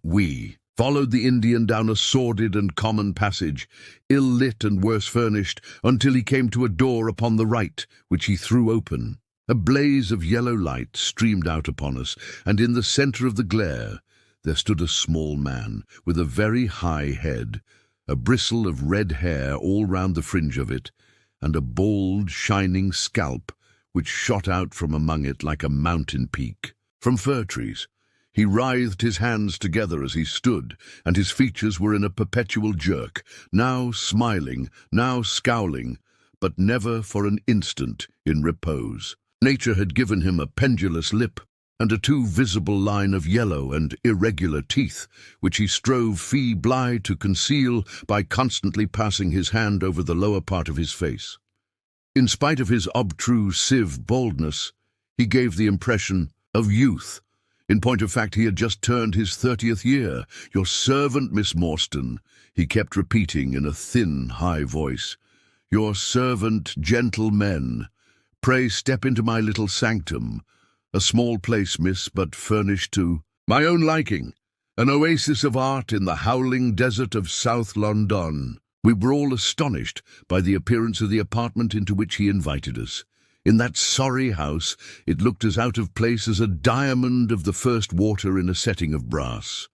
followed the Indian down a sordid and common passage, ill-lit and worse-furnished, until he came to a door upon the right, which he threw open. A blaze of yellow light streamed out upon us, and in the centre of the glare there stood a small man, with a very high head, a bristle of red hair all round the fringe of it, and a bald, shining scalp, which shot out from among it like a mountain peak from fir trees. He writhed his hands together as he stood, and his features were in a perpetual jerk, now smiling, now scowling, but never for an instant in repose. Nature had given him a pendulous lip, and a too visible line of yellow and irregular teeth, which he strove feebly to conceal by constantly passing his hand over the lower part of his face. In spite of his obtrusive baldness, he gave the impression of youth. In point of fact, he had just turned his 30th year. "Your servant, Miss Morstan," he kept repeating in a thin, high voice. "Your servant, gentlemen. Pray step into my little sanctum. A small place, miss, but furnished to my own liking. An oasis of art in the howling desert of South London." We were all astonished by the appearance of the apartment into which he invited us. In that sorry house, it looked as out of place as a diamond of the first water in a setting of brass.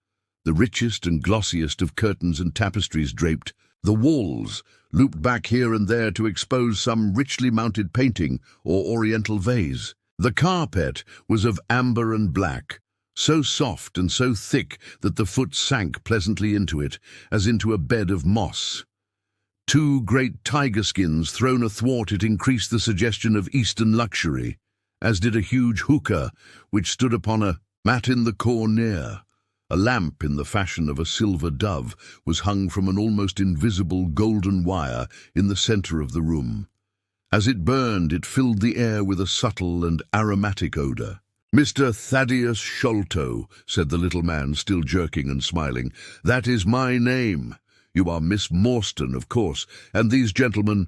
The richest and glossiest of curtains and tapestries draped the walls, looped back here and there to expose some richly mounted painting or oriental vase. The carpet was of amber and black, so soft and so thick that the foot sank pleasantly into it, as into a bed of moss. Two great tiger skins thrown athwart it increased the suggestion of Eastern luxury, as did a huge hookah which stood upon a mat in the corner. A lamp in the fashion of a silver dove was hung from an almost invisible golden wire in the center of the room. As it burned, it filled the air with a subtle and aromatic odor. "Mr. Thaddeus Sholto," said the little man, still jerking and smiling. "That is my name. You are Miss Morstan, of course, and these gentlemen,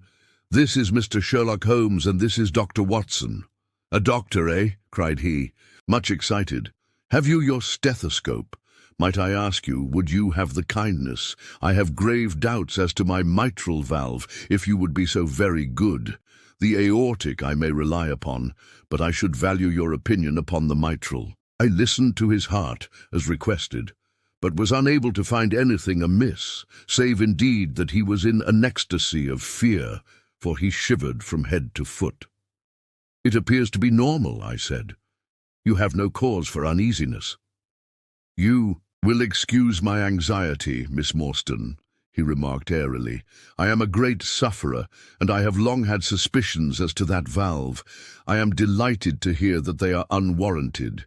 this is Mr. Sherlock Holmes and this is Dr. Watson." "A doctor, eh?" cried he, much excited. "Have you your stethoscope? Might I ask you, would you have the kindness? I have grave doubts as to my mitral valve, if you would be so very good. The aortic I may rely upon, but I should value your opinion upon the mitral." I listened to his heart, as requested, but was unable to find anything amiss, save indeed that he was in an ecstasy of fear, for he shivered from head to foot. "It appears to be normal," I said. "You have no cause for uneasiness." "You will excuse my anxiety, Miss Morstan," he remarked airily. "I am a great sufferer, and I have long had suspicions as to that valve. I am delighted to hear that they are unwarranted.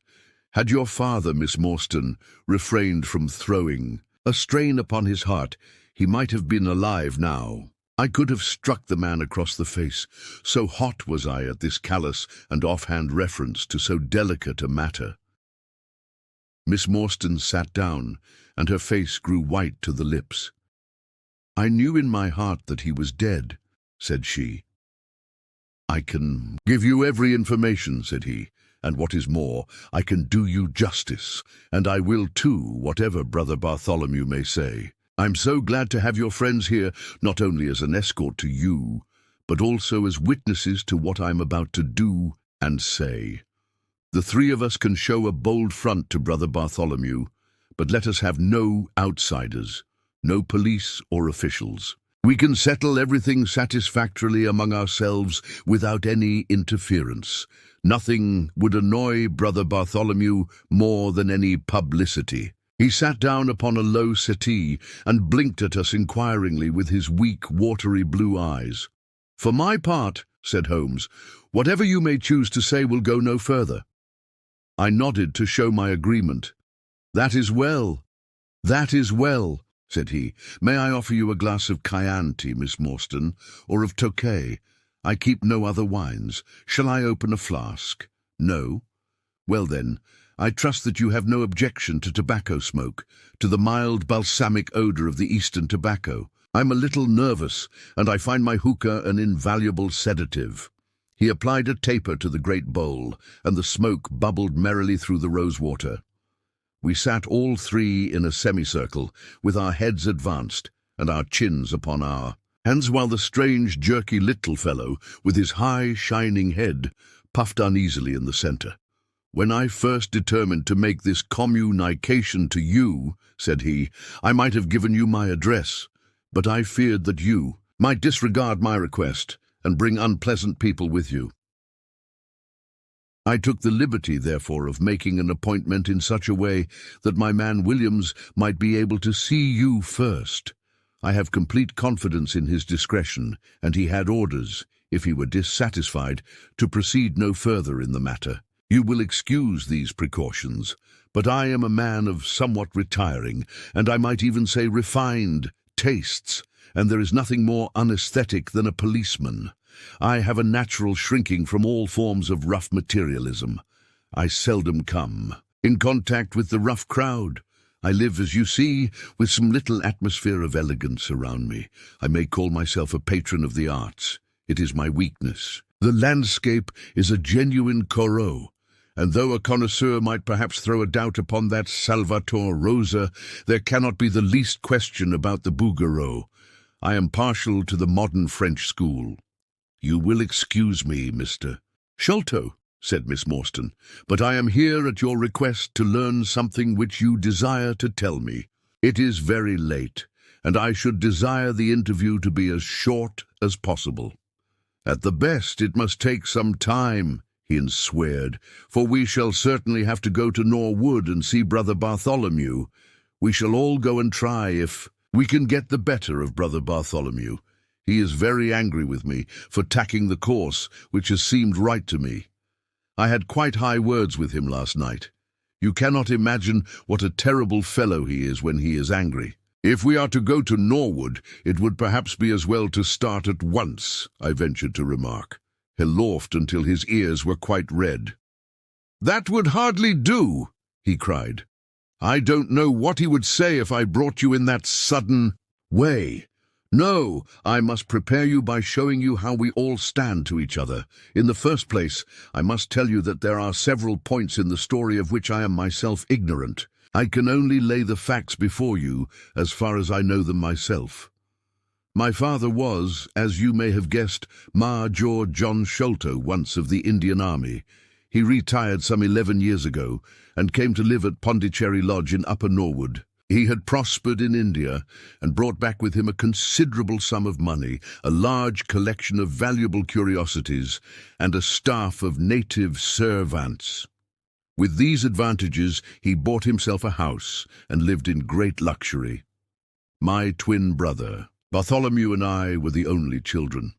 Had your father, Miss Morstan, refrained from throwing a strain upon his heart, he might have been alive now." I could have struck the man across the face, so hot was I at this callous and offhand reference to so delicate a matter. Miss Morstan sat down, and her face grew white to the lips. "I knew in my heart that he was dead," said she. "I can give you every information," said he, "and what is more, I can do you justice, and I will too, whatever Brother Bartholomew may say. I'm so glad to have your friends here, not only as an escort to you, but also as witnesses to what I'm about to do and say. The three of us can show a bold front to Brother Bartholomew, but let us have no outsiders, no police or officials. We can settle everything satisfactorily among ourselves without any interference. Nothing would annoy Brother Bartholomew more than any publicity." He sat down upon a low settee and blinked at us inquiringly with his weak, watery blue eyes. "For my part," said Holmes, "whatever you may choose to say will go no further." I nodded to show my agreement. "That is well, said he. "May I offer you a glass of Chianti, Miss Morstan, or of Tokay? I keep no other wines. Shall I open a flask? No? Well then, I trust that you have no objection to tobacco smoke, to the mild balsamic odor of the Eastern tobacco. I'm a little nervous, and I find my hookah an invaluable sedative." He applied a taper to the great bowl, and the smoke bubbled merrily through the rosewater. We sat all three in a semicircle, with our heads advanced, and our chins upon our hands, while the strange, jerky little fellow, with his high, shining head, puffed uneasily in the center. "When I first determined to make this communication to you," said he, "I might have given you my address, but I feared that you might disregard my request and bring unpleasant people with you. I took the liberty, therefore, of making an appointment in such a way that my man Williams might be able to see you first. I have complete confidence in his discretion, and he had orders, if he were dissatisfied, to proceed no further in the matter. You will excuse these precautions, but I am a man of somewhat retiring, and I might even say refined, tastes, and there is nothing more unaesthetic than a policeman. I have a natural shrinking from all forms of rough materialism. I seldom come in contact with the rough crowd. I live, as you see, with some little atmosphere of elegance around me. I may call myself a patron of the arts. It is my weakness. The landscape is a genuine Corot, and though a connoisseur might perhaps throw a doubt upon that Salvator Rosa, there cannot be the least question about the Bouguereau. I am partial to the modern French school. You will excuse me, Mr. Sholto, said Miss Morstan, but I am here at your request to learn something which you desire to tell me. It is very late, and I should desire the interview to be as short as possible. At the best, it must take some time, he sweared, for we shall certainly have to go to Norwood and see Brother Bartholomew. We shall all go and try if we can get the better of Brother Bartholomew. He is very angry with me for tacking the course which has seemed right to me. I had quite high words with him last night. You cannot imagine what a terrible fellow he is when he is angry. If we are to go to Norwood, it would perhaps be as well to start at once, I ventured to remark. He laughed until his ears were quite red. That would hardly do, he cried. I don't know what he would say if I brought you in that sudden way. No, I must prepare you by showing you how we all stand to each other. In the first place, I must tell you that there are several points in the story of which I am myself ignorant. I can only lay the facts before you as far as I know them myself. My father was, as you may have guessed, Major John Sholto, once of the Indian Army. He retired some 11 years ago and came to live at Pondicherry Lodge in Upper Norwood. He had prospered in India and brought back with him a considerable sum of money, a large collection of valuable curiosities, and a staff of native servants. With these advantages, he bought himself a house and lived in great luxury. My twin brother, Bartholomew, and I were the only children.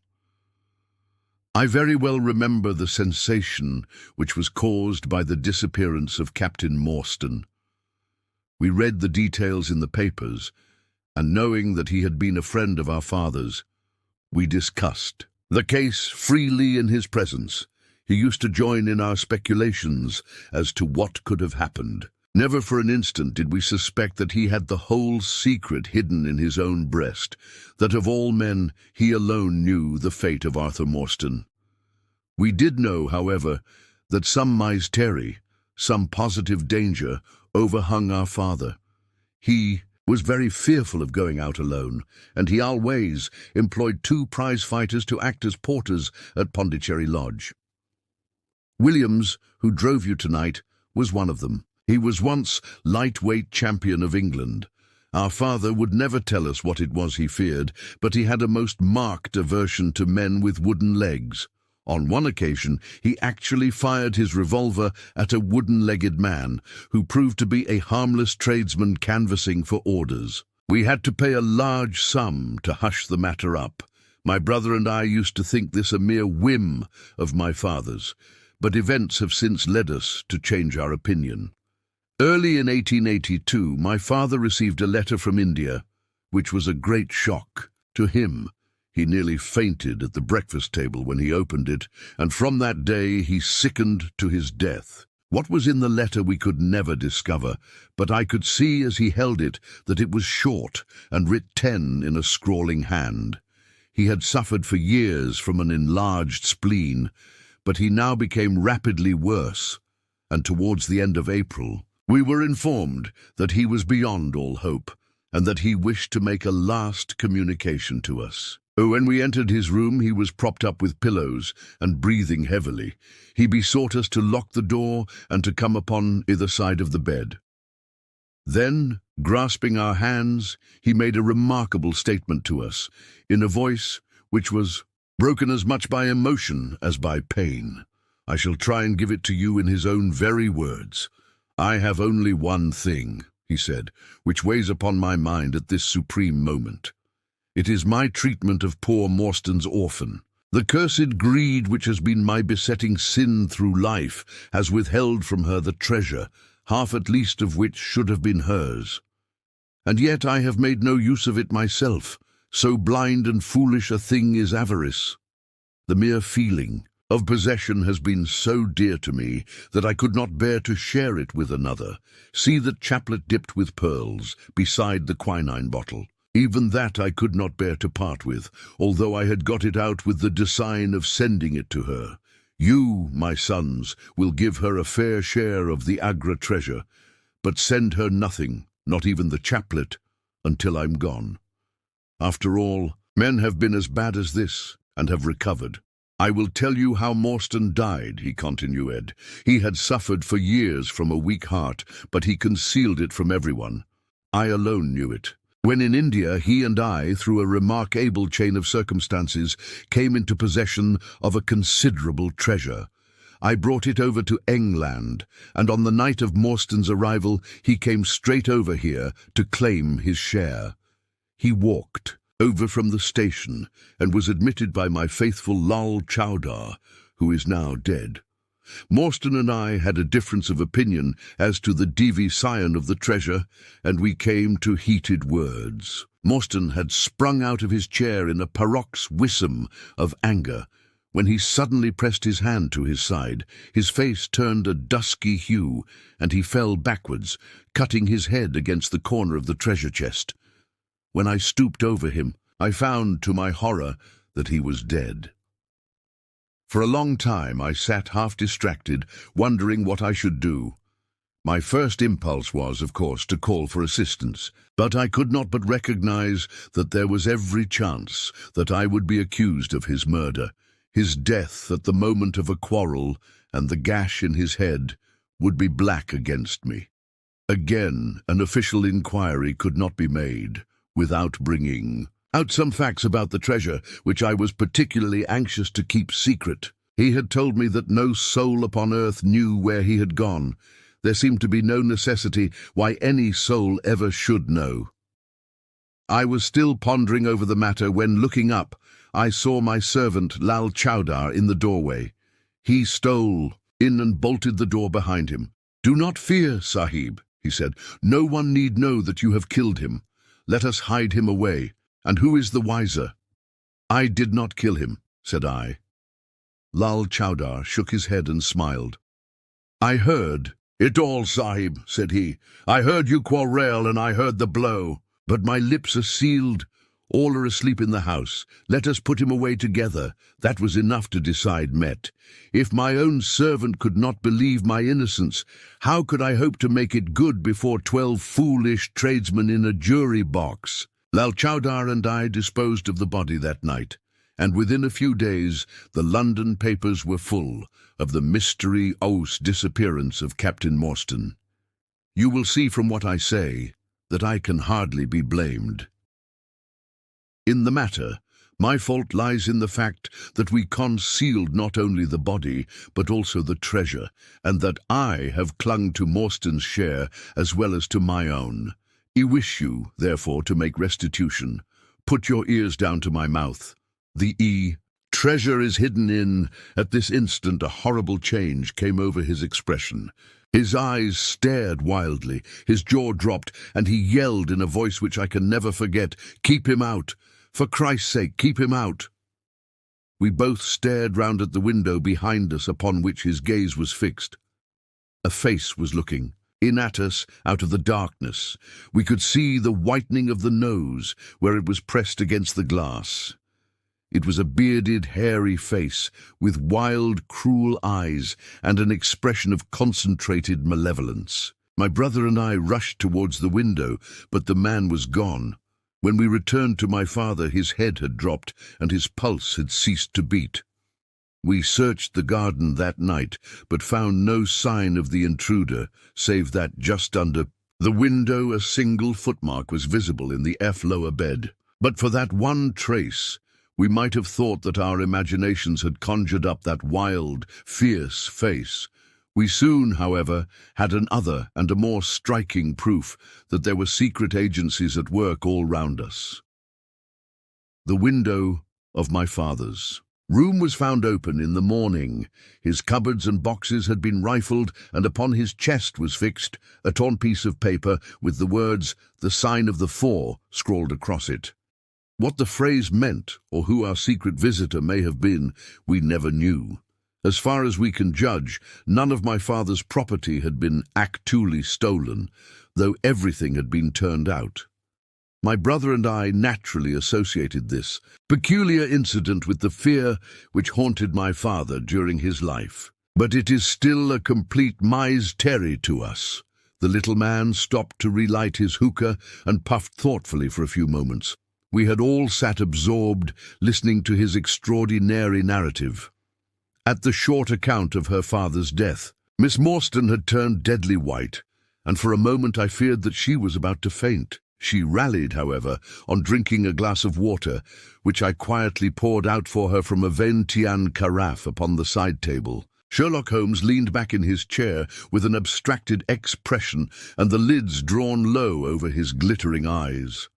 I very well remember the sensation which was caused by the disappearance of Captain Morstan. We read the details in the papers, and knowing that he had been a friend of our father's, we discussed the case freely in his presence. He used to join in our speculations as to what could have happened. Never for an instant did we suspect that he had the whole secret hidden in his own breast, that of all men he alone knew the fate of Arthur Morstan. We did know, however, that some mystery, some positive danger, overhung our father. He was very fearful of going out alone, and he always employed 2 prize fighters to act as porters at Pondicherry Lodge. Williams, who drove you tonight, was one of them. He was once lightweight champion of England. Our father would never tell us what it was he feared, but he had a most marked aversion to men with wooden legs. On one occasion, he actually fired his revolver at a wooden-legged man, who proved to be a harmless tradesman canvassing for orders. We had to pay a large sum to hush the matter up. My brother and I used to think this a mere whim of my father's, but events have since led us to change our opinion. Early in 1882, my father received a letter from India, which was a great shock to him. He nearly fainted at the breakfast table when he opened it, and from that day he sickened to his death. What was in the letter we could never discover, but I could see as he held it that it was short and writ 10 in a scrawling hand. He had suffered for years from an enlarged spleen, but he now became rapidly worse, and towards the end of April, we were informed that he was beyond all hope, and that he wished to make a last communication to us. When we entered his room, he was propped up with pillows and breathing heavily. He besought us to lock the door and to come upon either side of the bed. Then, grasping our hands, he made a remarkable statement to us, in a voice which was broken as much by emotion as by pain. I shall try and give it to you in his own very words. I have only one thing, he said, which weighs upon my mind at this supreme moment. It is my treatment of poor Morstan's orphan. The cursed greed which has been my besetting sin through life has withheld from her the treasure, half at least of which should have been hers. And yet I have made no use of it myself. So blind and foolish a thing is avarice. The mere feeling of possession has been so dear to me that I could not bear to share it with another. See that chaplet dipped with pearls beside the quinine bottle. Even that I could not bear to part with, although I had got it out with the design of sending it to her. You, my sons, will give her a fair share of the Agra treasure, but send her nothing, not even the chaplet, until I'm gone. After all, men have been as bad as this, and have recovered. I will tell you how Morstan died, he continued. He had suffered for years from a weak heart, but he concealed it from everyone. I alone knew it. When in India, he and I, through a remarkable chain of circumstances, came into possession of a considerable treasure. I brought it over to England, and on the night of Morstan's arrival, he came straight over here to claim his share. He walked over from the station and was admitted by my faithful Lal Chowdar, who is now dead. Morstan and I had a difference of opinion as to the divi scion of the treasure, and we came to heated words. Morstan had sprung out of his chair in a paroxysm of anger, when he suddenly pressed his hand to his side. His face turned a dusky hue, and he fell backwards, cutting his head against the corner of the treasure chest. When I stooped over him, I found, to my horror, that he was dead. For a long time I sat half distracted, wondering what I should do. My first impulse was, of course, to call for assistance, but I could not but recognize that there was every chance that I would be accused of his murder. His death at the moment of a quarrel, and the gash in his head, would be black against me. Again, an official inquiry could not be made without bringing out some facts about the treasure, which I was particularly anxious to keep secret. He had told me that no soul upon earth knew where he had gone. There seemed to be no necessity why any soul ever should know. I was still pondering over the matter when, looking up, I saw my servant Lal Chowdar in the doorway. He stole in and bolted the door behind him. "Do not fear, Sahib," he said. "No one need know that you have killed him. Let us hide him away. And who is the wiser?" "I did not kill him," said I. Lal Chowdar shook his head and smiled. "I heard it all, Sahib," said he. "I heard you quarrel, and I heard the blow. But my lips are sealed. All are asleep in the house. Let us put him away together." That was enough to decide Met. If my own servant could not believe my innocence, how could I hope to make it good before 12 foolish tradesmen in a jury box? Lal Chowdar and I disposed of the body that night, and within a few days the London papers were full of the mysterious disappearance of Captain Morstan. You will see from what I say that I can hardly be blamed. In the matter, my fault lies in the fact that we concealed not only the body, but also the treasure, and that I have clung to Morstan's share as well as to my own. I wish you, therefore, to make restitution. Put your ears down to my mouth. The treasure is hidden in. At this instant a horrible change came over his expression. His eyes stared wildly, his jaw dropped, and he yelled in a voice which I can never forget, "Keep him out! For Christ's sake, keep him out!" We both stared round at the window behind us upon which his gaze was fixed. A face was looking in at us out of the darkness. We could see the whitening of the nose where it was pressed against the glass. It was a bearded, hairy face with wild, cruel eyes and an expression of concentrated malevolence. My brother and I rushed towards the window, but the man was gone. When we returned to my father, his head had dropped and his pulse had ceased to beat. We searched the garden that night, but found no sign of the intruder, save that just under the window a single footmark was visible in the lower bed. But for that one trace, we might have thought that our imaginations had conjured up that wild, fierce face. We soon, however, had another and a more striking proof that there were secret agencies at work all round us. The window of my father's room was found open in the morning. His cupboards and boxes had been rifled, and upon his chest was fixed a torn piece of paper with the words, "The sign of the four," scrawled across it. What the phrase meant, or who our secret visitor may have been, we never knew. As far as we can judge, none of my father's property had been actually stolen, though everything had been turned out. My brother and I naturally associated this peculiar incident with the fear which haunted my father during his life. But it is still a complete mystery to us. The little man stopped to relight his hookah and puffed thoughtfully for a few moments. We had all sat absorbed, listening to his extraordinary narrative. At the short account of her father's death, Miss Morstan had turned deadly white, and for a moment I feared that she was about to faint. She rallied, however, on drinking a glass of water, which I quietly poured out for her from a Ventian carafe upon the side table. Sherlock Holmes leaned back in his chair with an abstracted expression and the lids drawn low over his glittering eyes.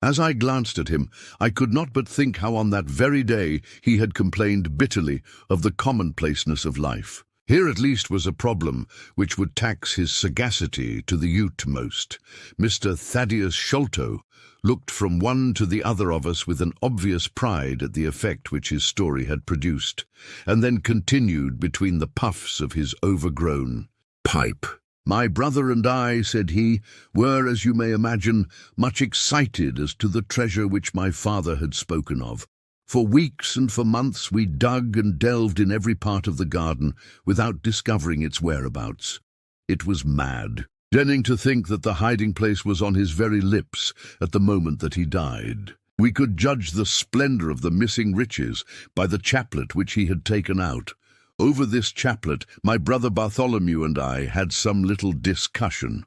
As I glanced at him, I could not but think how on that very day he had complained bitterly of the commonplaceness of life. Here at least was a problem which would tax his sagacity to the utmost. Mr. Thaddeus Sholto looked from one to the other of us with an obvious pride at the effect which his story had produced, and then continued between the puffs of his overgrown pipe. "My brother and I," said he, "were, as you may imagine, much excited as to the treasure which my father had spoken of. For weeks and for months we dug and delved in every part of the garden without discovering its whereabouts. It was mad, dreading to think that the hiding place was on his very lips at the moment that he died. We could judge the splendor of the missing riches by the chaplet which he had taken out. Over this chaplet my brother Bartholomew and I had some little discussion.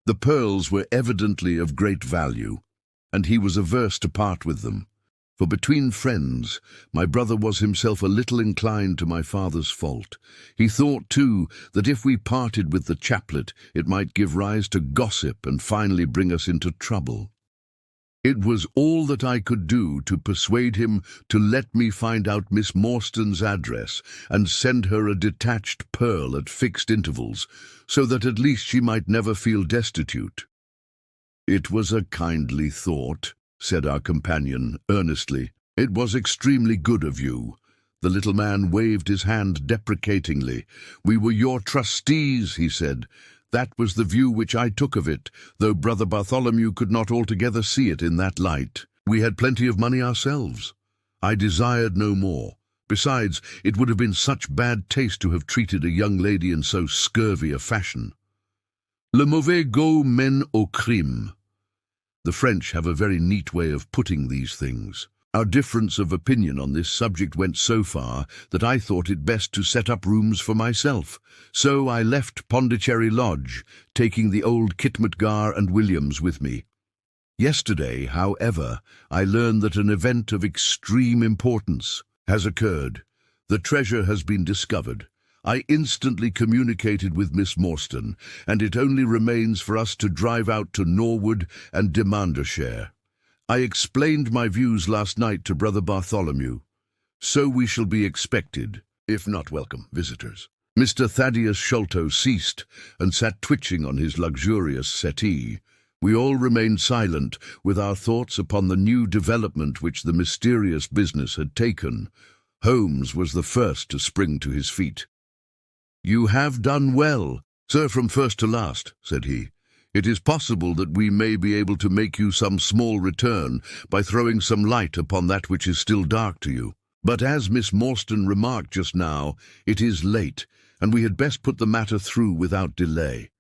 The pearls were evidently of great value, and he was averse to part with them. For between friends, my brother was himself a little inclined to my father's fault. He thought, too, that if we parted with the chaplet, it might give rise to gossip and finally bring us into trouble. It was all that I could do to persuade him to let me find out Miss Morstan's address and send her a detached pearl at fixed intervals, so that at least she might never feel destitute." "It was a kindly thought," said our companion earnestly. "It was extremely good of you." The little man waved his hand deprecatingly. "We were your trustees," he said. "That was the view which I took of it, though Brother Bartholomew could not altogether see it in that light. We had plenty of money ourselves. I desired no more. Besides, it would have been such bad taste to have treated a young lady in so scurvy a fashion. Le mauvais goût mène au crime. The French have a very neat way of putting these things. Our difference of opinion on this subject went so far that I thought it best to set up rooms for myself. So I left Pondicherry Lodge, taking the old Khitmatgar and Williams with me. Yesterday, however, I learned that an event of extreme importance has occurred. The treasure has been discovered. I instantly communicated with Miss Morstan, and it only remains for us to drive out to Norwood and demand a share. I explained my views last night to Brother Bartholomew. So we shall be expected, if not welcome, visitors." Mr. Thaddeus Sholto ceased and sat twitching on his luxurious settee. We all remained silent, with our thoughts upon the new development which the mysterious business had taken. Holmes was the first to spring to his feet. "You have done well, sir, from first to last," said he. "It is possible that we may be able to make you some small return by throwing some light upon that which is still dark to you. But as Miss Morstan remarked just now, it is late, and we had best put the matter through without delay."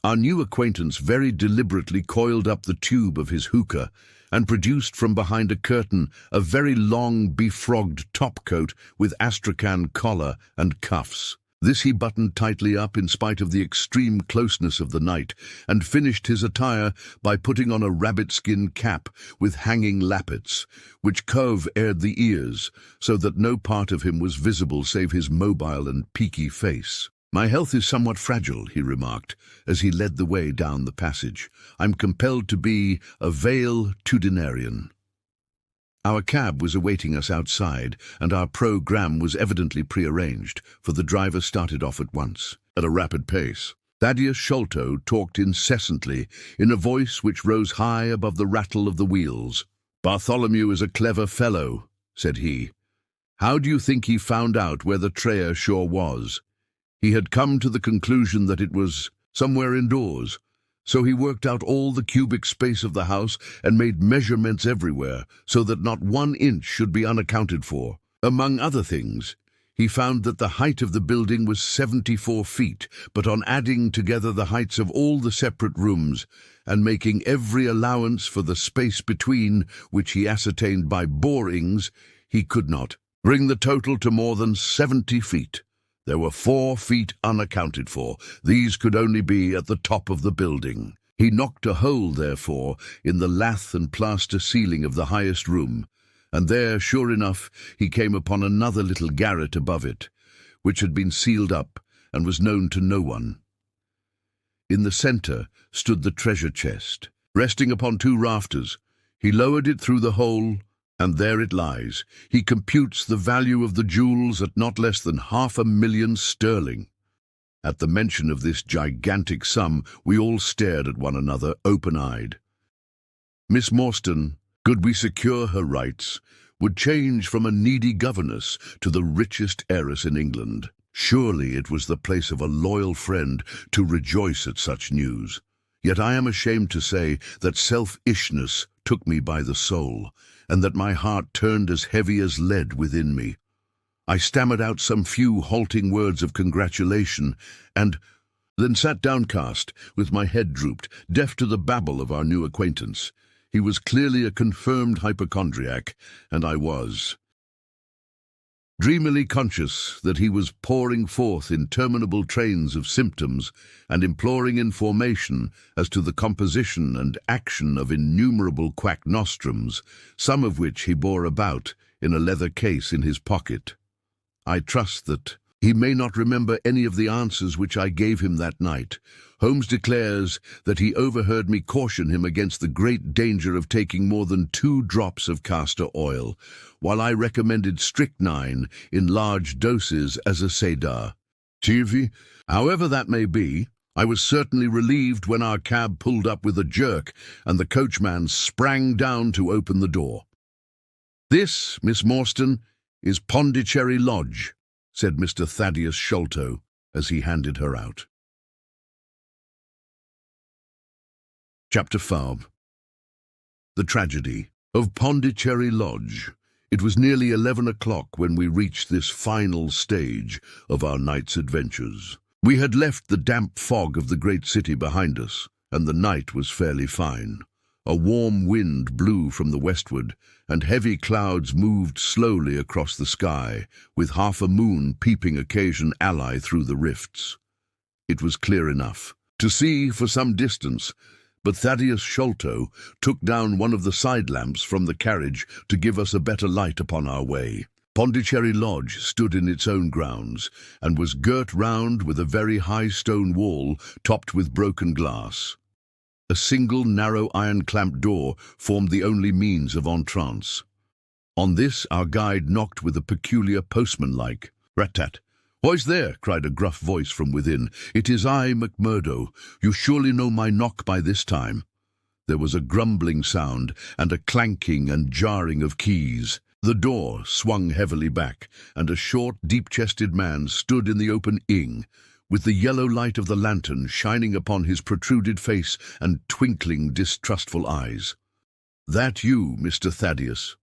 Our new acquaintance very deliberately coiled up the tube of his hookah and produced from behind a curtain a very long befrogged topcoat with astrakhan collar and cuffs. This he buttoned tightly up in spite of the extreme closeness of the night, and finished his attire by putting on a rabbit-skin cap with hanging lappets, which cove-aired the ears, so that no part of him was visible save his mobile and peaky face. "My health is somewhat fragile," he remarked, as he led the way down the passage. "I'm compelled to be a valetudinarian." Our cab was awaiting us outside, and our programme was evidently prearranged, for the driver started off at once, at a rapid pace. Thaddeus Sholto talked incessantly, in a voice which rose high above the rattle of the wheels. "Bartholomew is a clever fellow," said he. "How do you think he found out where the treasure sure was? He had come to the conclusion that it was somewhere indoors. So he worked out all the cubic space of the house and made measurements everywhere, so that not 1 inch should be unaccounted for. Among other things, he found that the height of the building was 74 feet, but on adding together the heights of all the separate rooms, and making every allowance for the space between, which he ascertained by borings, he could not bring the total to more than 70 feet. There were 4 feet unaccounted for. These could only be at the top of the building. He knocked a hole, therefore, in the lath and plaster ceiling of the highest room, and there, sure enough, he came upon another little garret above it, which had been sealed up and was known to no one. In the centre stood the treasure chest, resting upon 2 rafters. He lowered it through the hole, and there it lies. He computes the value of the jewels at not less than £500,000. At the mention of this gigantic sum, we all stared at one another, open-eyed. Miss Morstan, could we secure her rights, would change from a needy governess to the richest heiress in England. Surely it was the place of a loyal friend to rejoice at such news. Yet I am ashamed to say that selfishness took me by the soul, and that my heart turned as heavy as lead within me. I stammered out some few halting words of congratulation, and then sat downcast, with my head drooped, deaf to the babble of our new acquaintance. He was clearly a confirmed hypochondriac, and I was dreamily conscious that he was pouring forth interminable trains of symptoms and imploring information as to the composition and action of innumerable quack nostrums, some of which he bore about in a leather case in his pocket. I trust that he may not remember any of the answers which I gave him that night. Holmes declares that he overheard me caution him against the great danger of taking more than 2 drops of castor oil, while I recommended strychnine in large doses as a sedaar. However that may be, I was certainly relieved when our cab pulled up with a jerk and the coachman sprang down to open the door. "This, Miss Morstan, is Pondicherry Lodge," said Mr. Thaddeus Sholto as he handed her out. Chapter 5. The Tragedy of Pondicherry Lodge. It was nearly 11 o'clock when we reached this final stage of our night's adventures. We had left the damp fog of the great city behind us, and the night was fairly fine. A warm wind blew from the westward, and heavy clouds moved slowly across the sky, with half a moon peeping occasion ally through the rifts. It was clear enough to see for some distance, but Thaddeus Sholto took down one of the side lamps from the carriage to give us a better light upon our way. Pondicherry Lodge stood in its own grounds, and was girt round with a very high stone wall topped with broken glass. A single narrow iron-clamped door formed the only means of entrance. On this our guide knocked with a peculiar postman-like rat-tat. "Who's there?" cried a gruff voice from within. "It is I, McMurdo. You surely know my knock by this time." There was a grumbling sound and a clanking and jarring of keys. The door swung heavily back, and a short, deep-chested man stood in the open ing, with the yellow light of the lantern shining upon his protruded face and twinkling, distrustful eyes. "That you, Mr. Thaddeus?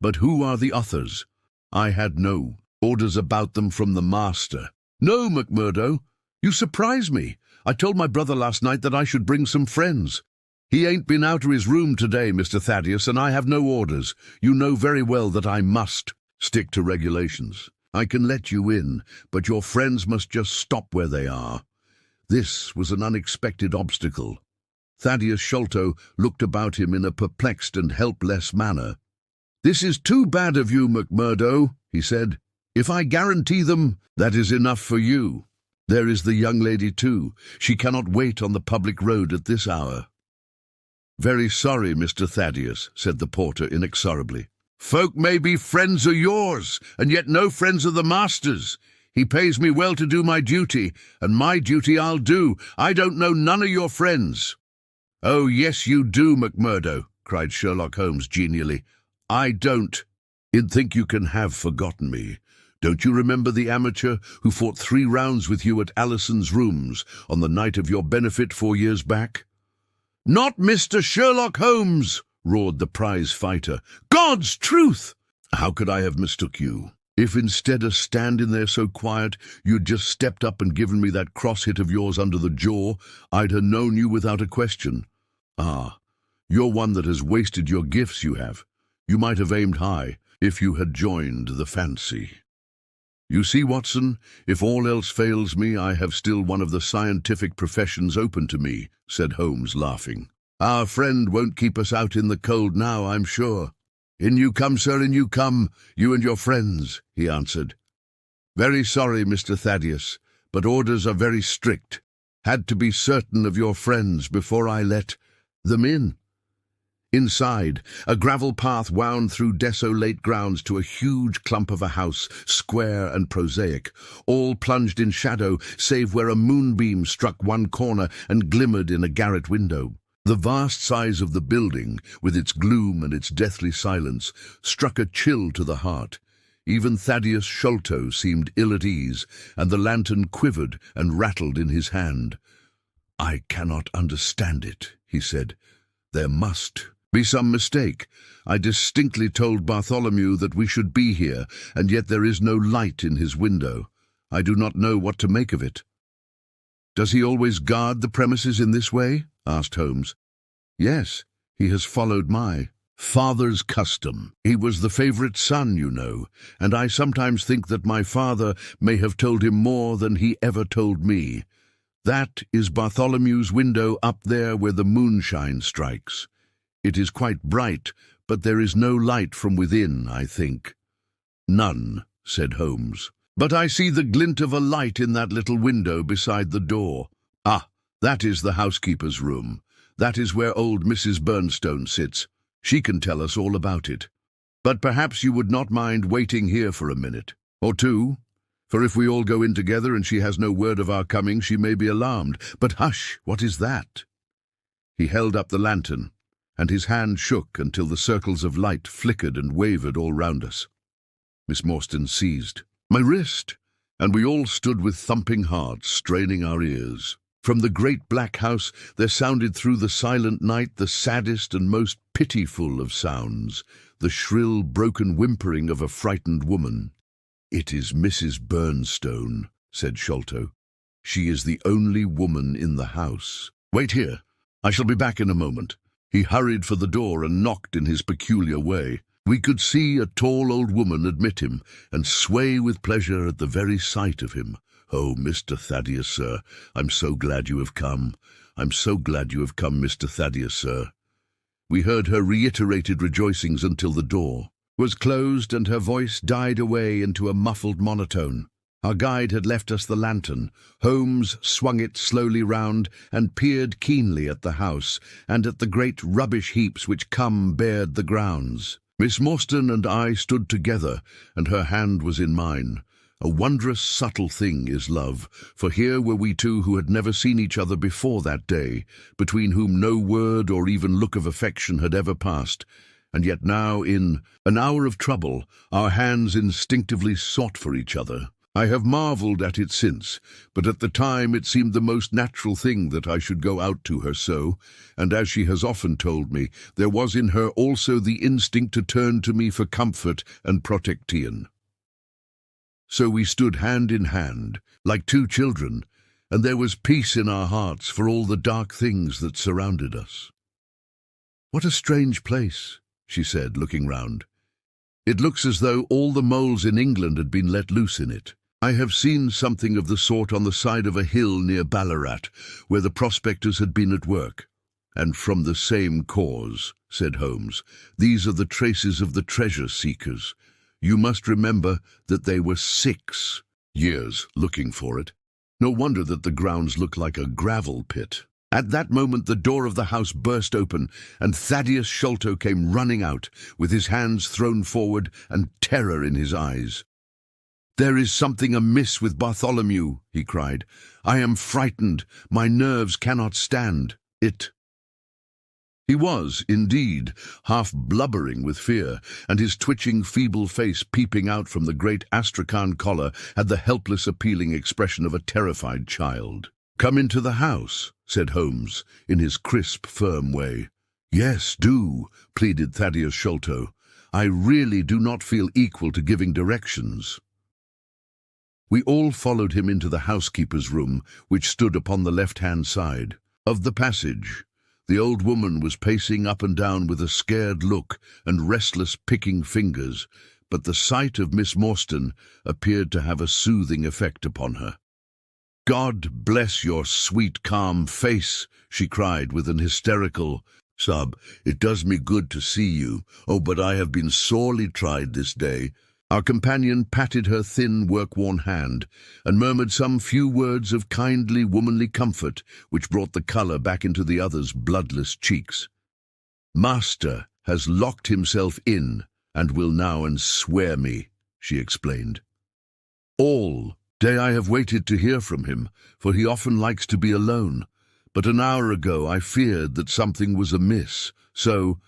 But who are the others? I had no orders about them from the master." "No, McMurdo. You surprise me. I told my brother last night that I should bring some friends. He ain't been out of his room today, Mr. Thaddeus, and I have no orders. You know very well that I must stick to regulations. I can let you in, but your friends must just stop where they are." This was an unexpected obstacle. Thaddeus Sholto looked about him in a perplexed and helpless manner. "This is too bad of you, McMurdo," he said. "If I guarantee them, that is enough for you. There is the young lady too. She cannot wait on the public road at this hour." "Very sorry, Mr. Thaddeus," said the porter inexorably. "Folk may be friends of yours, and yet no friends of the master's. He pays me well to do my duty, and my duty I'll do. I don't know none of your friends." "Oh, yes, you do, McMurdo," cried Sherlock Holmes genially. "I don't. You'd think you can have forgotten me. Don't you remember the amateur who fought 3 rounds with you at Allison's rooms on the night of your benefit 4 years back?" "Not Mr. Sherlock Holmes!" roared the prize fighter. "God's truth!" "How could I have mistook you? If instead of standing there so quiet, you'd just stepped up and given me that cross hit of yours under the jaw, I'd have known you without a question. Ah, you're one that has wasted your gifts, you have. You might have aimed high if you had joined the fancy. You see, Watson, if all else fails me, I have still one of the scientific professions open to me," said Holmes, laughing. "Our friend won't keep us out in the cold now, I'm sure." "In you come, sir, in you come, you and your friends," he answered. "Very sorry, Mr. Thaddeus, but orders are very strict. Had to be certain of your friends before I let them in." Inside, a gravel path wound through desolate grounds to a huge clump of a house, square and prosaic, all plunged in shadow, save where a moonbeam struck one corner and glimmered in a garret window. The vast size of the building, with its gloom and its deathly silence, struck a chill to the heart. Even Thaddeus Sholto seemed ill at ease, and the lantern quivered and rattled in his hand. "I cannot understand it," he said. "There must be some mistake. I distinctly told Bartholomew that we should be here, and yet there is no light in his window. I do not know what to make of it." "Does he always guard the premises in this way?" asked Holmes. "Yes, he has followed my father's custom. He was the favourite son, you know, and I sometimes think that my father may have told him more than he ever told me. That is Bartholomew's window up there where the moonshine strikes. It is quite bright, but there is no light from within, I think." "None," said Holmes. "But I see the glint of a light in that little window beside the door. Ah, that is the housekeeper's room. That is where old Mrs. Bernstone sits. She can tell us all about it. But perhaps you would not mind waiting here for a minute or two, for if we all go in together and she has no word of our coming, she may be alarmed. But hush, what is that?" He held up the lantern, and his hand shook until the circles of light flickered and wavered all round us. Miss Morstan seized my wrist, and we all stood with thumping hearts, straining our ears. From the great black house there sounded through the silent night the saddest and most pitiful of sounds, the shrill, broken whimpering of a frightened woman. "It is Mrs. Bernstone," said Sholto. "She is the only woman in the house. Wait here. I shall be back in a moment." He hurried for the door and knocked in his peculiar way. We could see a tall old woman admit him, and sway with pleasure at the very sight of him. "Oh, Mr. Thaddeus, sir, I'm so glad you have come. I'm so glad you have come, Mr. Thaddeus, sir." We heard her reiterated rejoicings until the door was closed and her voice died away into a muffled monotone. Our guide had left us the lantern. Holmes swung it slowly round and peered keenly at the house and at the great rubbish heaps which bared the grounds. Miss Morstan and I stood together, and her hand was in mine. A wondrous subtle thing is love, for here were we two who had never seen each other before that day, between whom no word or even look of affection had ever passed, and yet now, in an hour of trouble, our hands instinctively sought for each other. I have marvelled at it since, but at the time it seemed the most natural thing that I should go out to her so, and as she has often told me, there was in her also the instinct to turn to me for comfort and protection. So we stood hand in hand, like two children, and there was peace in our hearts for all the dark things that surrounded us. "What a strange place," she said, looking round. "It looks as though all the moles in England had been let loose in it. I have seen something of the sort on the side of a hill near Ballarat, where the prospectors had been at work." "And from the same cause," said Holmes. "These are the traces of the treasure-seekers. You must remember that they were 6 years looking for it. No wonder that the grounds look like a gravel pit." At that moment the door of the house burst open, and Thaddeus Sholto came running out, with his hands thrown forward and terror in his eyes. "There is something amiss with Bartholomew," he cried. "I am frightened. My nerves cannot stand it." He was, indeed, half blubbering with fear, and his twitching, feeble face peeping out from the great astrakhan collar had the helpless, appealing expression of a terrified child. "Come into the house," said Holmes, in his crisp, firm way. "Yes, do," pleaded Thaddeus Sholto. "I really do not feel equal to giving directions." We all followed him into the housekeeper's room, which stood upon the left-hand side of the passage. The old woman was pacing up and down with a scared look and restless picking fingers, but the sight of Miss Morstan appeared to have a soothing effect upon her. "God bless your sweet, calm face," she cried with an hysterical sob. "It does me good to see you. Oh, but I have been sorely tried this day." Our companion patted her thin, work-worn hand and murmured some few words of kindly, womanly comfort, which brought the colour back into the other's bloodless cheeks. "Master has locked himself in and will now enswear me," she explained. "All day I have waited to hear from him, for he often likes to be alone. But an hour ago I feared that something was amiss, so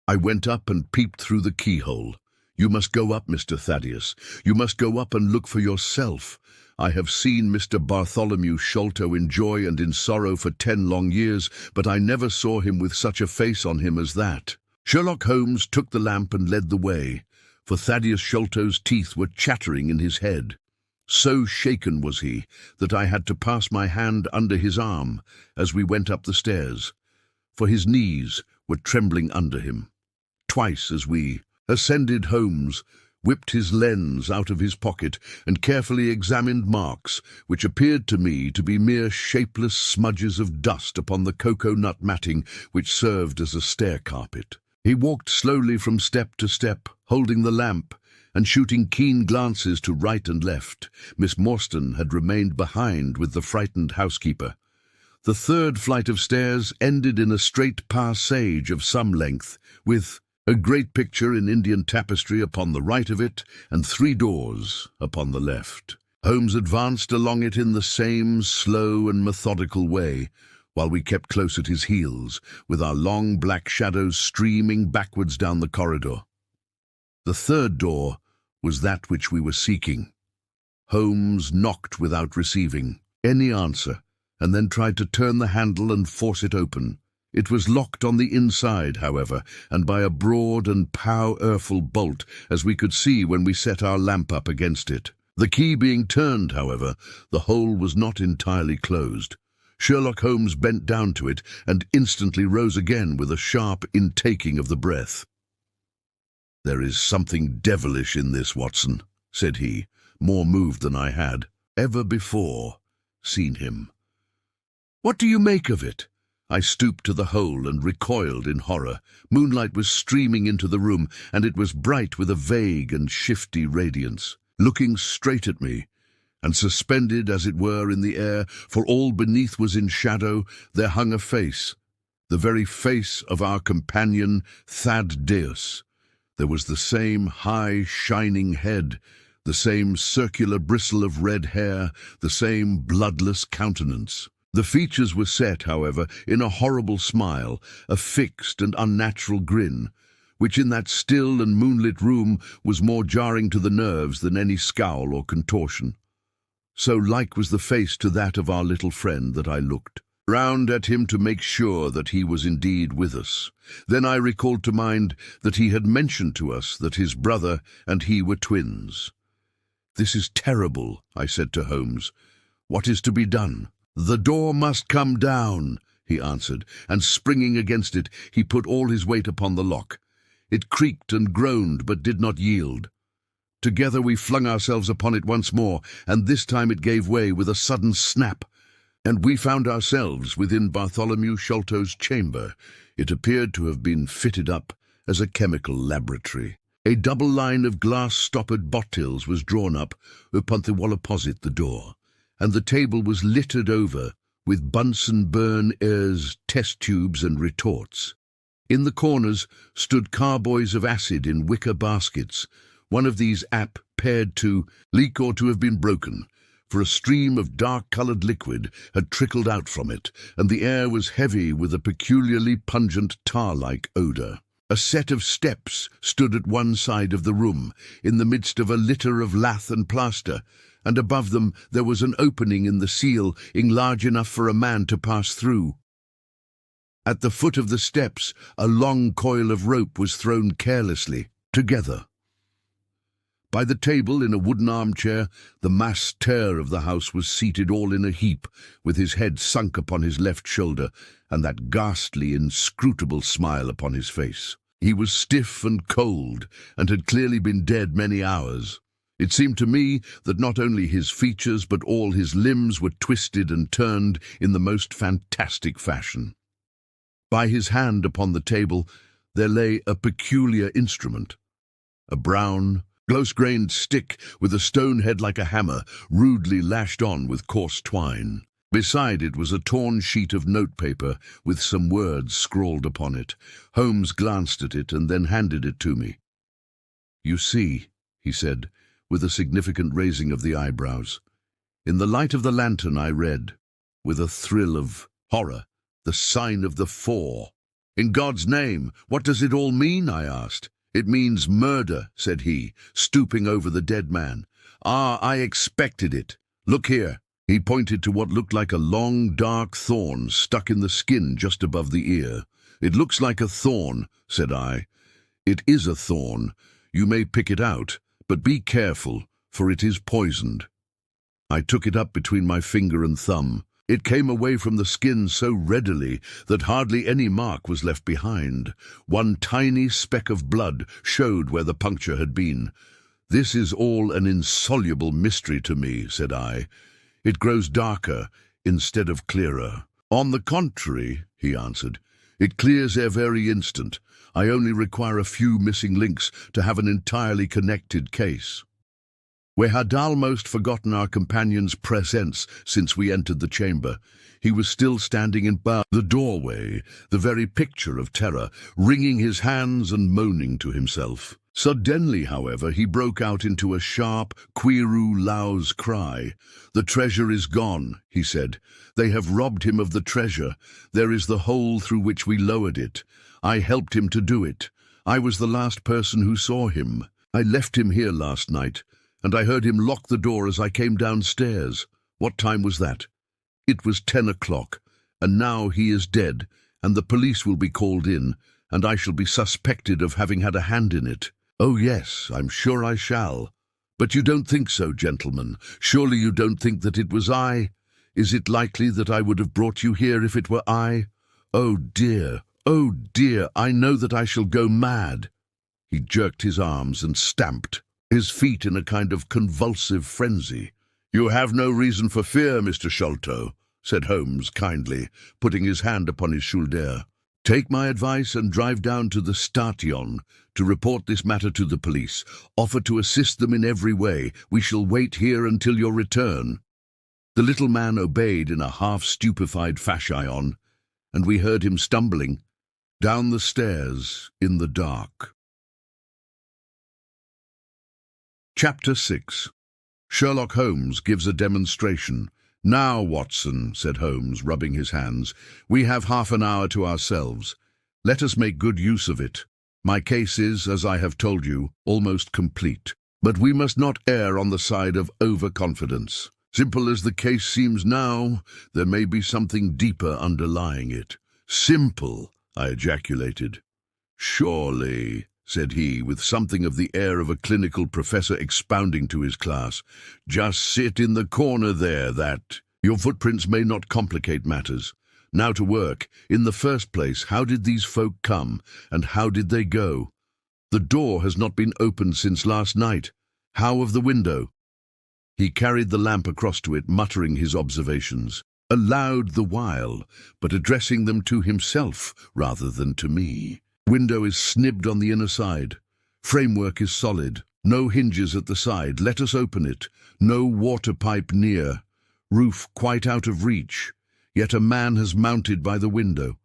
I went up and peeped through the keyhole. You must go up, Mr. Thaddeus. You must go up and look for yourself. I have seen Mr. Bartholomew Sholto in joy and in sorrow for 10 long years, but I never saw him with such a face on him as that." Sherlock Holmes took the lamp and led the way, for Thaddeus Sholto's teeth were chattering in his head. So shaken was he that I had to pass my hand under his arm as we went up the stairs, for his knees were trembling under him. Twice as we ascended, Holmes whipped his lens out of his pocket and carefully examined marks which appeared to me to be mere shapeless smudges of dust upon the cocoa-nut matting which served as a stair carpet. He walked slowly from step to step, holding the lamp and shooting keen glances to right and left. Miss Morstan had remained behind with the frightened housekeeper. The third flight of stairs ended in a straight passage of some length, with a great picture in Indian tapestry upon the right of it, and 3 doors upon the left. Holmes advanced along it in the same slow and methodical way, while we kept close at his heels, with our long black shadows streaming backwards down the corridor. The third door was that which we were seeking. Holmes knocked without receiving any answer, and then tried to turn the handle and force it open. It was locked on the inside, however, and by a broad and powerful bolt, as we could see when we set our lamp up against it. The key being turned, however, the hole was not entirely closed. Sherlock Holmes bent down to it and instantly rose again with a sharp intaking of the breath. "There is something devilish in this, Watson," said he, more moved than I had ever before seen him. "What do you make of it?" I stooped to the hole and recoiled in horror. Moonlight was streaming into the room, and it was bright with a vague and shifty radiance. Looking straight at me, and suspended as it were in the air, for all beneath was in shadow, there hung a face, the very face of our companion Thaddeus. There was the same high, shining head, the same circular bristle of red hair, the same bloodless countenance. The features were set, however, in a horrible smile, a fixed and unnatural grin, which in that still and moonlit room was more jarring to the nerves than any scowl or contortion. So like was the face to that of our little friend that I looked round at him to make sure that he was indeed with us. Then I recalled to mind that he had mentioned to us that his brother and he were twins. "This is terrible," I said to Holmes. "What is to be done?" "The door must come down," he answered, and springing against it, he put all his weight upon the lock. It creaked and groaned, but did not yield. Together we flung ourselves upon it once more, and this time it gave way with a sudden snap, and we found ourselves within Bartholomew Sholto's chamber. It appeared to have been fitted up as a chemical laboratory. A double line of glass-stoppered bottles was drawn up upon the wall opposite the door, and the table was littered over with Bunsen Burn-Air's test tubes and retorts. In the corners stood carboys of acid in wicker baskets. One of these appeared to leak or to have been broken, for a stream of dark-coloured liquid had trickled out from it, and the air was heavy with a peculiarly pungent tar-like odour. A set of steps stood at one side of the room, in the midst of a litter of lath and plaster, and above them there was an opening in the ceiling large enough for a man to pass through. At the foot of the steps, a long coil of rope was thrown carelessly together. By the table, in a wooden armchair, the master of the house was seated all in a heap, with his head sunk upon his left shoulder, and that ghastly, inscrutable smile upon his face. He was stiff and cold, and had clearly been dead many hours. It seemed to me that not only his features but all his limbs were twisted and turned in the most fantastic fashion. By his hand upon the table there lay a peculiar instrument, a brown, close-grained stick with a stone head like a hammer, rudely lashed on with coarse twine. Beside it was a torn sheet of notepaper with some words scrawled upon it. Holmes glanced at it and then handed it to me. "You see," he said, with a significant raising of the eyebrows. In the light of the lantern I read, with a thrill of horror, "The sign of the four." "In God's name, what does it all mean?" I asked. "It means murder," said he, stooping over the dead man. "Ah, I expected it. Look here." He pointed to what looked like a long, dark thorn stuck in the skin just above the ear. "It looks like a thorn," said I. "It is a thorn. You may pick it out, but be careful, for it is poisoned." I took it up between my finger and thumb. It came away from the skin so readily that hardly any mark was left behind. One tiny speck of blood showed where the puncture had been. "This is all an insoluble mystery to me," said I. "It grows darker instead of clearer." "On the contrary," he answered, "it clears every instant. I only require a few missing links to have an entirely connected case." We had almost forgotten our companion's presence since we entered the chamber. He was still standing in the doorway, the very picture of terror, wringing his hands and moaning to himself. Suddenly, however, he broke out into a sharp, Quiru-Lao's cry. "The treasure is gone," he said. "They have robbed him of the treasure. There is the hole through which we lowered it. I helped him to do it. I was the last person who saw him. I left him here last night, and I heard him lock the door as I came downstairs." "What time was that?" "It was 10 o'clock, and now he is dead, and the police will be called in, and I shall be suspected of having had a hand in it." "Oh yes, I'm sure I shall. But you don't think so, gentlemen? Surely you don't think that it was I? Is it likely that I would have brought you here if it were I? Oh dear, I know that I shall go mad." He jerked his arms and stamped, his feet in a kind of convulsive frenzy. "You have no reason for fear, Mr. Sholto," said Holmes kindly, putting his hand upon his shoulder. "Take my advice and drive down to the station to report this matter to the police. Offer to assist them in every way. We shall wait here until your return." The little man obeyed in a half-stupefied fashion, and we heard him stumbling down the stairs in the dark. Chapter 6. Sherlock Holmes gives a demonstration. "Now, Watson," said Holmes, rubbing his hands, "we have half an hour to ourselves. Let us make good use of it. My case is, as I have told you, almost complete. But we must not err on the side of overconfidence. Simple as the case seems now, there may be something deeper underlying it." "Simple!" I ejaculated. "Surely," said he, with something of the air of a clinical professor expounding to his class. "Just sit in the corner there, that. Your footprints may not complicate matters. Now to work. In the first place, how did these folk come, and how did they go? The door has not been opened since last night. How of the window?" He carried the lamp across to it, muttering his observations, aloud the while, but addressing them to himself rather than to me. "Window is snibbed on the inner side. Framework is solid. No hinges at the side. Let us open it. No water pipe near. Roof quite out of reach. Yet a man has mounted by the window.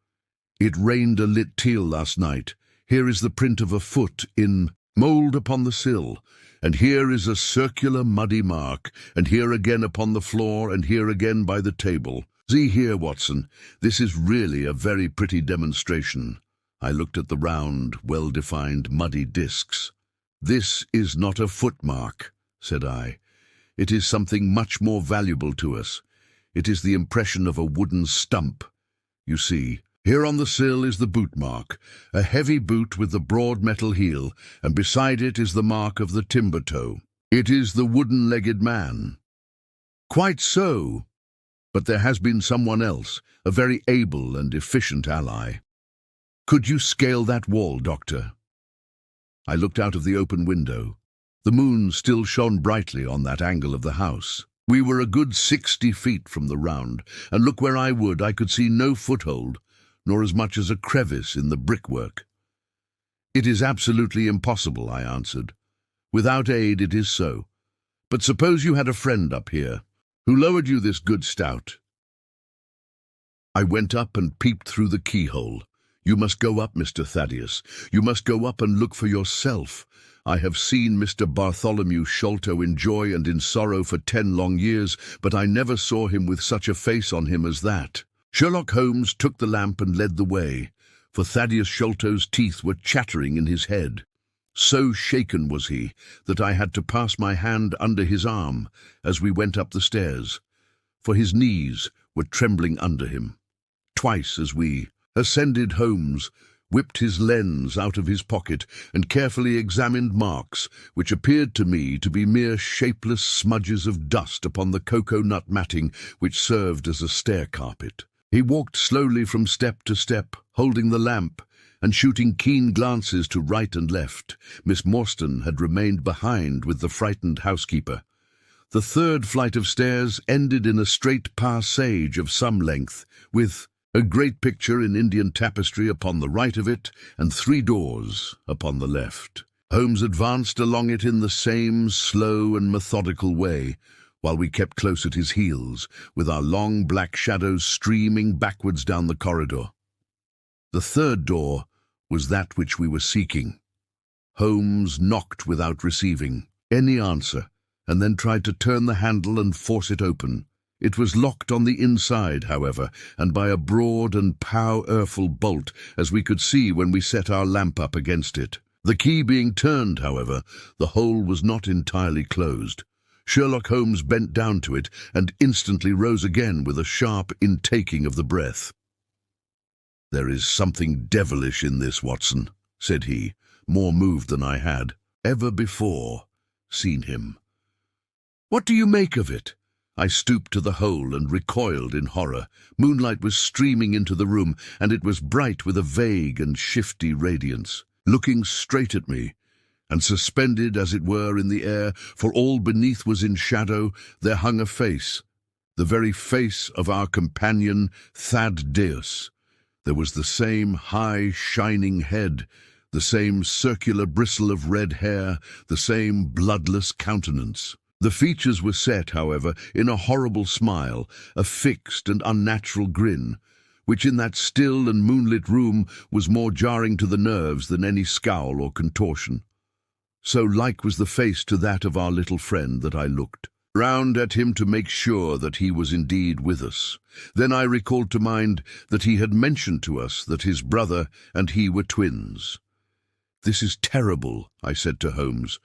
It rained a lit teal last night. Here is the print of a foot in mould upon the sill. And here is a circular muddy mark, and here again upon the floor, and here again by the table. See here, Watson, this is really a very pretty demonstration." I looked at the round, well-defined, muddy discs. "This is not a footmark," said I. "It is something much more valuable to us. It is the impression of a wooden stump. You see, here on the sill is the boot mark, a heavy boot with the broad metal heel, and beside it is the mark of the timber toe. It is the wooden-legged man." "Quite so. But there has been someone else, a very able and efficient ally. Could you scale that wall, Doctor?" I looked out of the open window. The moon still shone brightly on that angle of the house. We were a good 60 feet from the round, and look where I would, I could see no foothold, nor as much as a crevice in the brickwork. "It is absolutely impossible," I answered. "Without aid it is so. But suppose you had a friend up here, who lowered you this good stout. I went up and peeped through the keyhole. "You must go up, Mr. Thaddeus. You must go up and look for yourself. I have seen Mr. Bartholomew Sholto in joy and in sorrow for 10 long years, but I never saw him with such a face on him as that." Sherlock Holmes took the lamp and led the way, for Thaddeus Sholto's teeth were chattering in his head. So shaken was he that I had to pass my hand under his arm as we went up the stairs, for his knees were trembling under him. Twice as we ascended, Holmes whipped his lens out of his pocket and carefully examined marks which appeared to me to be mere shapeless smudges of dust upon the cocoa-nut matting which served as a stair carpet. He walked slowly from step to step, holding the lamp and shooting keen glances to right and left. Miss Morstan had remained behind with the frightened housekeeper. The third flight of stairs ended in a straight passage of some length, with a great picture in Indian tapestry upon the right of it, and 3 doors upon the left. Holmes advanced along it in the same slow and methodical way, while we kept close at his heels, with our long black shadows streaming backwards down the corridor. The third door was that which we were seeking. Holmes knocked without receiving any answer, and then tried to turn the handle and force it open. It was locked on the inside, however, and by a broad and powerful bolt, as we could see when we set our lamp up against it. The key being turned, however, the hole was not entirely closed. Sherlock Holmes bent down to it and instantly rose again with a sharp intaking of the breath. "There is something devilish in this, Watson," said he, more moved than I had ever before seen him. "What do you make of it?" I stooped to the hole and recoiled in horror. Moonlight was streaming into the room, and it was bright with a vague and shifty radiance. Looking straight at me, and suspended as it were in the air, for all beneath was in shadow, there hung a face, the very face of our companion Thaddeus. There was the same high, shining head, the same circular bristle of red hair, the same bloodless countenance. The features were set, however, in a horrible smile, a fixed and unnatural grin, which in that still and moonlit room was more jarring to the nerves than any scowl or contortion. So like was the face to that of our little friend that I looked round at him to make sure that he was indeed with us. Then I recalled to mind that he had mentioned to us that his brother and he were twins. "This is terrible," I said to Holmes.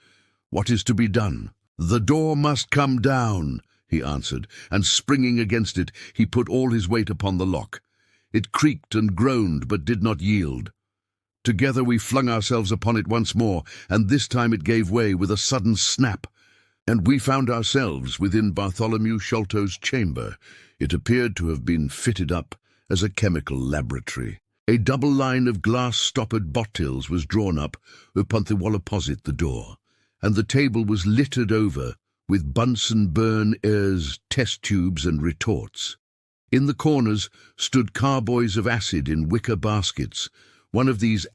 "What is to be done?" "The door must come down," he answered, and springing against it, he put all his weight upon the lock. It creaked and groaned, but did not yield. Together we flung ourselves upon it once more, and this time it gave way with a sudden snap, and we found ourselves within Bartholomew Sholto's chamber. It appeared to have been fitted up as a chemical laboratory. A double line of glass-stoppered bottles was drawn up upon the wall opposite the door, and the table was littered over with Bunsen Burn-Air's test tubes and retorts. In the corners stood carboys of acid in wicker baskets, one of these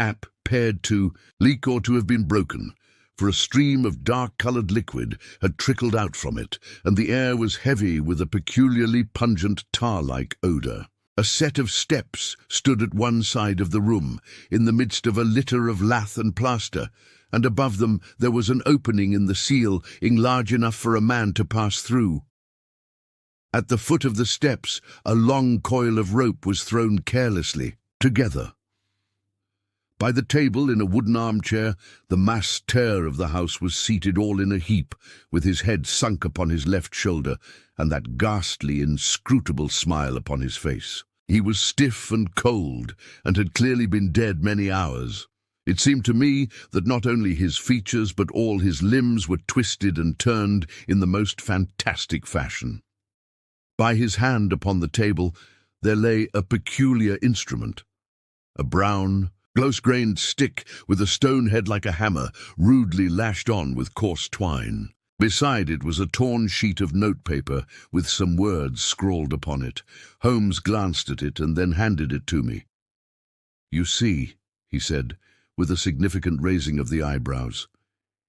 paired to leak or to have been broken, for a stream of dark-coloured liquid had trickled out from it, and the air was heavy with a peculiarly pungent tar-like odour. A set of steps stood at one side of the room, in the midst of a litter of lath and plaster, and above them there was an opening in the ceiling large enough for a man to pass through. At the foot of the steps, a long coil of rope was thrown carelessly together. By the table, in a wooden armchair, the master of the house was seated all in a heap, with his head sunk upon his left shoulder, and that ghastly, inscrutable smile upon his face. He was stiff and cold, and had clearly been dead many hours. It seemed to me that not only his features but all his limbs were twisted and turned in the most fantastic fashion. By his hand upon the table there lay a peculiar instrument, a brown, close-grained stick with a stone head like a hammer, rudely lashed on with coarse twine. Beside it was a torn sheet of notepaper with some words scrawled upon it. Holmes glanced at it and then handed it to me. "You see," he said, with a significant raising of the eyebrows.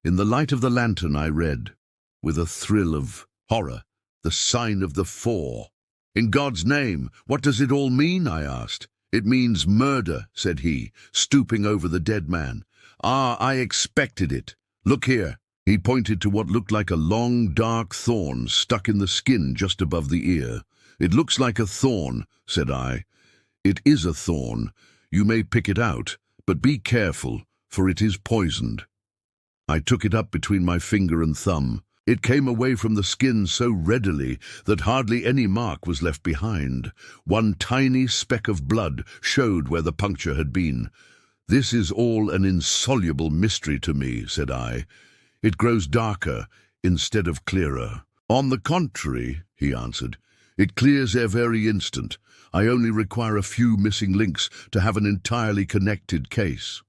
In the light of the lantern I read, with a thrill of horror, the sign of the 4. "In God's name, what does it all mean?" I asked. "It means murder," said he, stooping over the dead man. "Ah, I expected it. Look here." He pointed to what looked like a long, dark thorn stuck in the skin just above the ear. "It looks like a thorn," said I. "It is a thorn. You may pick it out, but be careful, for it is poisoned." I took it up between my finger and thumb. It came away from the skin so readily that hardly any mark was left behind. One tiny speck of blood showed where the puncture had been. "This is all an insoluble mystery to me," said I. "It grows darker instead of clearer." "On the contrary," he answered, "it clears every instant. I only require a few missing links to have an entirely connected case."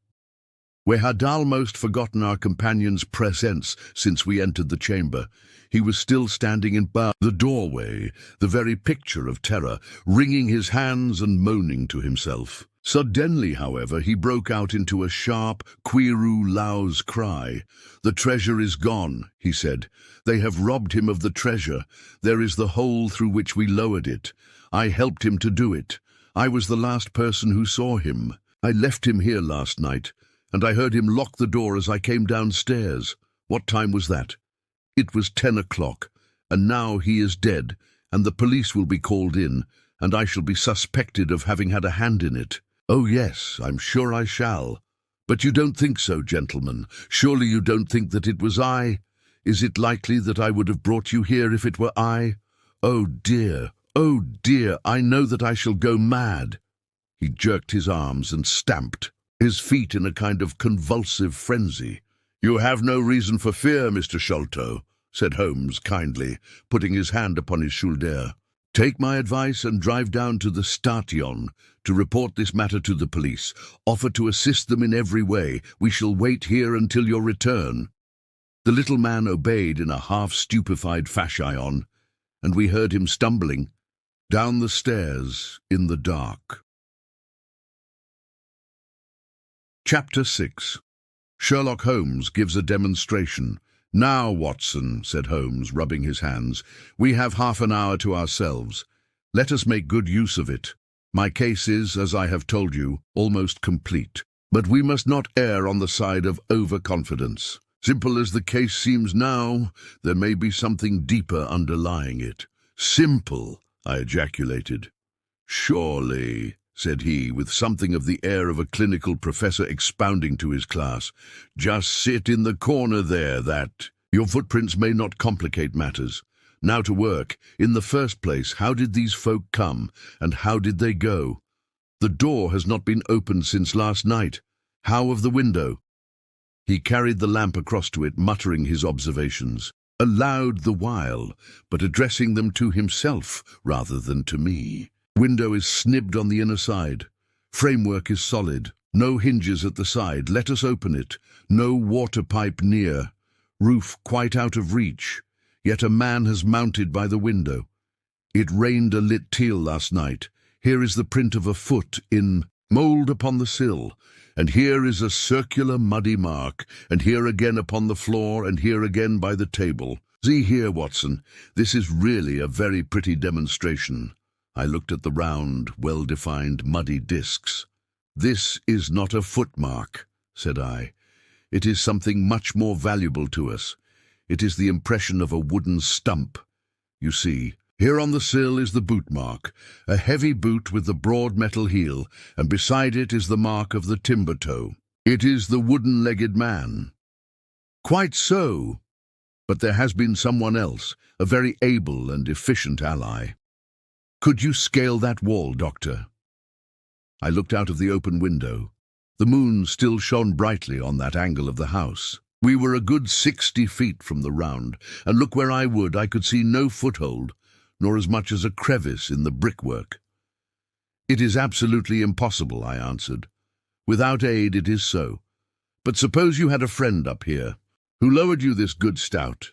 We had almost forgotten our companion's presence since we entered the chamber. He was still standing in the doorway, the very picture of terror, wringing his hands and moaning to himself. Suddenly, however, he broke out into a sharp, queeroo-louse cry. "The treasure is gone," he said. "They have robbed him of the treasure. There is the hole through which we lowered it. I helped him to do it. I was the last person who saw him. I left him here last night, and I heard him lock the door as I came downstairs." "What time was that?" "It was 10 o'clock, and now he is dead, and the police will be called in, and I shall be suspected of having had a hand in it." "Oh yes, I'm sure I shall. But you don't think so, gentlemen? Surely you don't think that it was I? Is it likely that I would have brought you here if it were I? Oh dear, I know that I shall go mad." He jerked his arms and stamped, his feet in a kind of convulsive frenzy. "You have no reason for fear, Mr. Sholto," said Holmes kindly, putting his hand upon his shoulder. "Take my advice and drive down to the station to report this matter to the police. Offer to assist them in every way. We shall wait here until your return." The little man obeyed in a half-stupefied fashion, and we heard him stumbling down the stairs in the dark. Chapter 6. Sherlock Holmes gives a demonstration. "Now, Watson," said Holmes, rubbing his hands, "we have half an hour to ourselves. Let us make good use of it. My case is, as I have told you, almost complete. But we must not err on the side of overconfidence. Simple as the case seems now, there may be something deeper underlying it." "Simple!" I ejaculated. "Surely," said he, with something of the air of a clinical professor expounding to his class. "Just sit in the corner there, that. Your footprints may not complicate matters. Now to work. In the first place, how did these folk come, and how did they go? The door has not been opened since last night. How of the window?" He carried the lamp across to it, muttering his observations, aloud the while, but addressing them to himself rather than to me. "Window is snibbed on the inner side. Framework is solid. No hinges at the side. Let us open it. No water pipe near. Roof quite out of reach. Yet a man has mounted by the window. It rained a lit teal last night. Here is the print of a foot in mould upon the sill. And here is a circular muddy mark, and here again upon the floor, and here again by the table. See here, Watson, this is really a very pretty demonstration." I looked at the round, well-defined, muddy discs. "This is not a footmark," said I. "It is something much more valuable to us. It is the impression of a wooden stump. You see, here on the sill is the boot mark, a heavy boot with the broad metal heel, and beside it is the mark of the timber toe. It is the wooden-legged man." "Quite so. But there has been someone else, a very able and efficient ally. Could you scale that wall, Doctor?" I looked out of the open window. The moon still shone brightly on that angle of the house. We were a good 60 feet from the round, and look where I would, I could see no foothold, nor as much as a crevice in the brickwork. "It is absolutely impossible," I answered. "Without aid it is so. But suppose you had a friend up here, who lowered you this good stout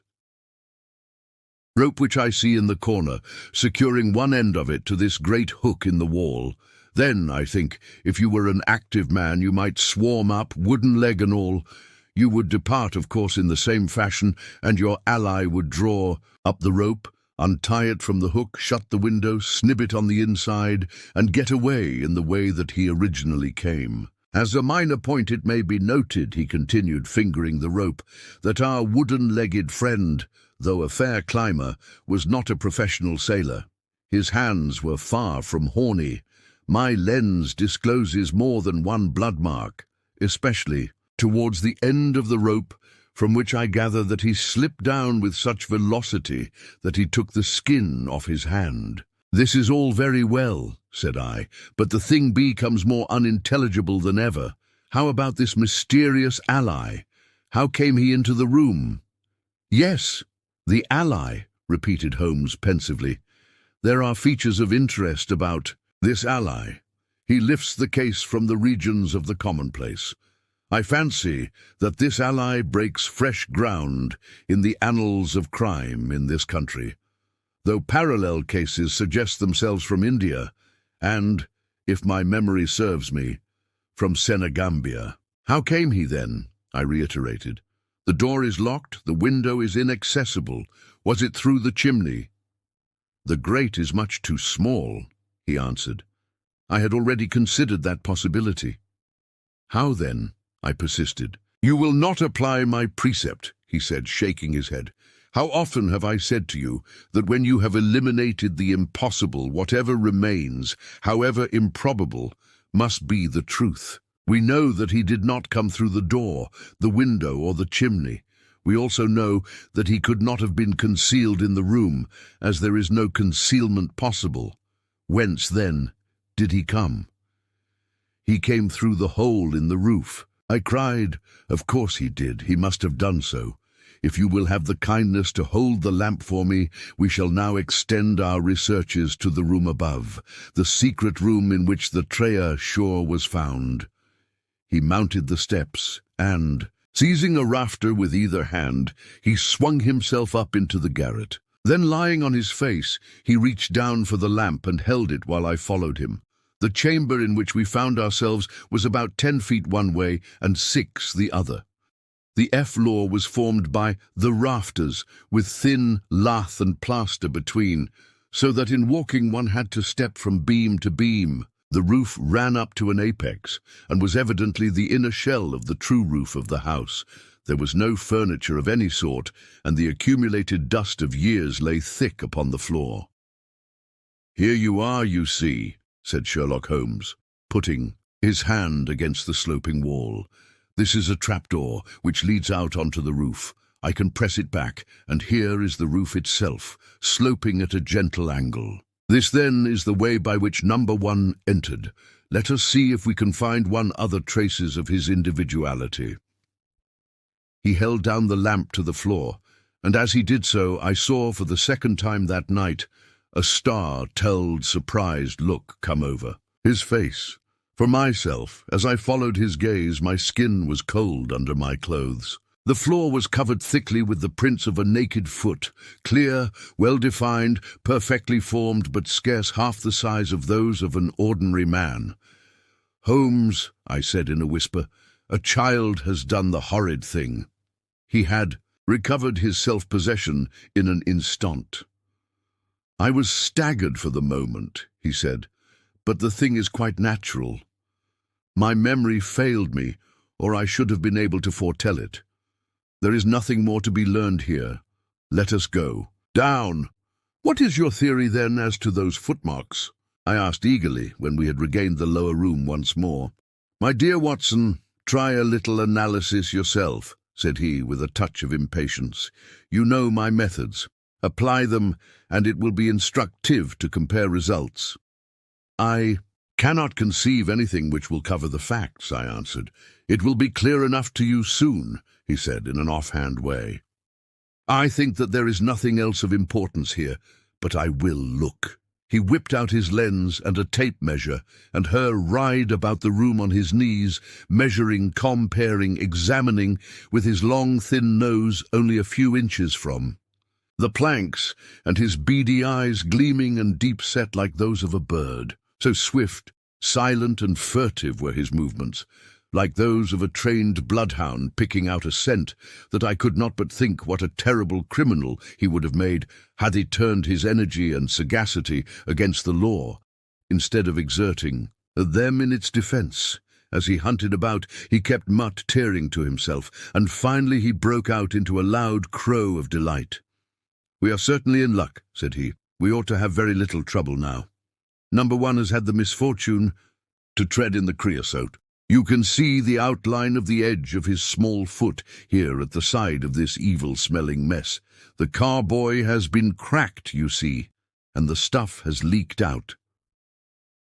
rope which I see in the corner, securing one end of it to this great hook in the wall. Then, I think, if you were an active man, you might swarm up, wooden leg and all. You would depart, of course, in the same fashion, and your ally would draw up the rope. untie it from the hook, shut the window, snip it on the inside, and get away in the way that he originally came. As a minor point it may be noted, he continued, fingering the rope, that our wooden-legged friend, though a fair climber, was not a professional sailor. His hands were far from horny. My lens discloses more than one blood mark, especially towards the end of the rope, from which I gather that he slipped down with such velocity that he took the skin off his hand. "This is all very well," said I, "but the thing becomes more unintelligible than ever. How about this mysterious ally? How came he into the room?" "Yes, the ally," repeated Holmes pensively. "There are features of interest about this ally. He lifts the case from the regions of the commonplace. I fancy that this ally breaks fresh ground in the annals of crime in this country, though parallel cases suggest themselves from India and, if my memory serves me, from Senegambia." "How came he then?" I reiterated. "The door is locked, the window is inaccessible. Was it through the chimney?" "The grate is much too small," he answered. "I had already considered that possibility." "How then?" I persisted. "You will not apply my precept," he said, shaking his head. "How often have I said to you that when you have eliminated the impossible, whatever remains, however improbable, must be the truth? We know that he did not come through the door, the window, or the chimney. We also know that he could not have been concealed in the room, as there is no concealment possible. Whence, then, did he come?" "He came through the hole in the roof," I cried. "Of course he did. He must have done so. If you will have the kindness to hold the lamp for me, we shall now extend our researches to the room above, the secret room in which the treasure sure was found." He mounted the steps and, seizing a rafter with either hand, he swung himself up into the garret. Then, lying on his face, he reached down for the lamp and held it while I followed him. The chamber in which we found ourselves was about 10 feet one way and 6 the other. The floor was formed by the rafters, with thin lath and plaster between, so that in walking one had to step from beam to beam. The roof ran up to an apex, and was evidently the inner shell of the true roof of the house. There was no furniture of any sort, and the accumulated dust of years lay thick upon the floor. "Here you are, you see," said Sherlock Holmes, putting his hand against the sloping wall. "This is a trapdoor which leads out onto the roof. I can press it back, and here is the roof itself, sloping at a gentle angle. This, then, is the way by which number 1 entered. Let us see if we can find one other traces of his individuality." He held down the lamp to the floor, and as he did so, I saw for the second time that night a star-telled, surprised look come over his face. For myself, as I followed his gaze, my skin was cold under my clothes. The floor was covered thickly with the prints of a naked foot, clear, well-defined, perfectly formed, but scarce half the size of those of an ordinary man. "Holmes," I said in a whisper, "a child has done the horrid thing." He had recovered his self-possession in an instant. "I was staggered for the moment," he said, "but the thing is quite natural. My memory failed me, or I should have been able to foretell it. There is nothing more to be learned here. Let us go. Down!" "What is your theory, then, as to those footmarks?" I asked eagerly when we had regained the lower room once more. "My dear Watson, try a little analysis yourself," said he with a touch of impatience. "You know my methods. Apply them, and it will be instructive to compare results." "I cannot conceive anything which will cover the facts," I answered. "It will be clear enough to you soon," he said in an offhand way. "I think that there is nothing else of importance here, but I will look." He whipped out his lens and a tape measure, and ride about the room on his knees, measuring, comparing, examining, with his long, thin nose only a few inches from the planks, and his beady eyes gleaming and deep-set like those of a bird. So swift, silent, and furtive were his movements, like those of a trained bloodhound picking out a scent, that I could not but think what a terrible criminal he would have made had he turned his energy and sagacity against the law, instead of exerting them in its defence. As he hunted about, he kept muttering to himself, and finally he broke out into a loud crow of delight. "We are certainly in luck," said he. "We ought to have very little trouble now. Number one has had the misfortune to tread in the creosote. You can see the outline of the edge of his small foot here at the side of this evil-smelling mess. The carboy has been cracked, you see, and the stuff has leaked out."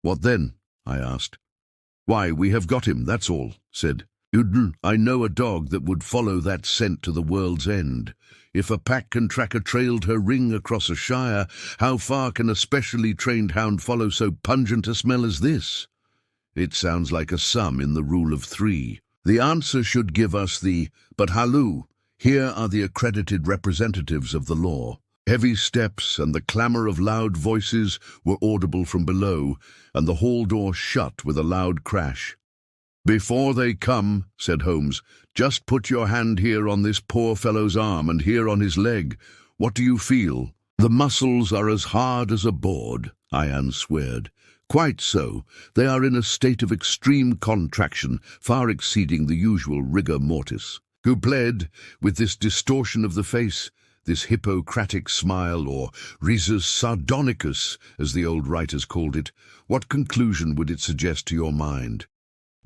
"What then?" I asked. "Why, we have got him, that's all," said Uden. "I know a dog that would follow that scent to the world's end. If a pack can track a trailed her ring across a shire, how far can a specially trained hound follow so pungent a smell as this? It sounds like a sum in the rule of 3. The answer should give us but halloo, here are the accredited representatives of the law." Heavy steps and the clamour of loud voices were audible from below, and the hall door shut with a loud crash. "Before they come," said Holmes, "just put your hand here on this poor fellow's arm and here on his leg. What do you feel?" "The muscles are as hard as a board," I answered. "Quite so. They are in a state of extreme contraction, far exceeding the usual rigor mortis." "Who pled with this distortion of the face, this Hippocratic smile, or risus sardonicus, as the old writers called it? What conclusion would it suggest to your mind?"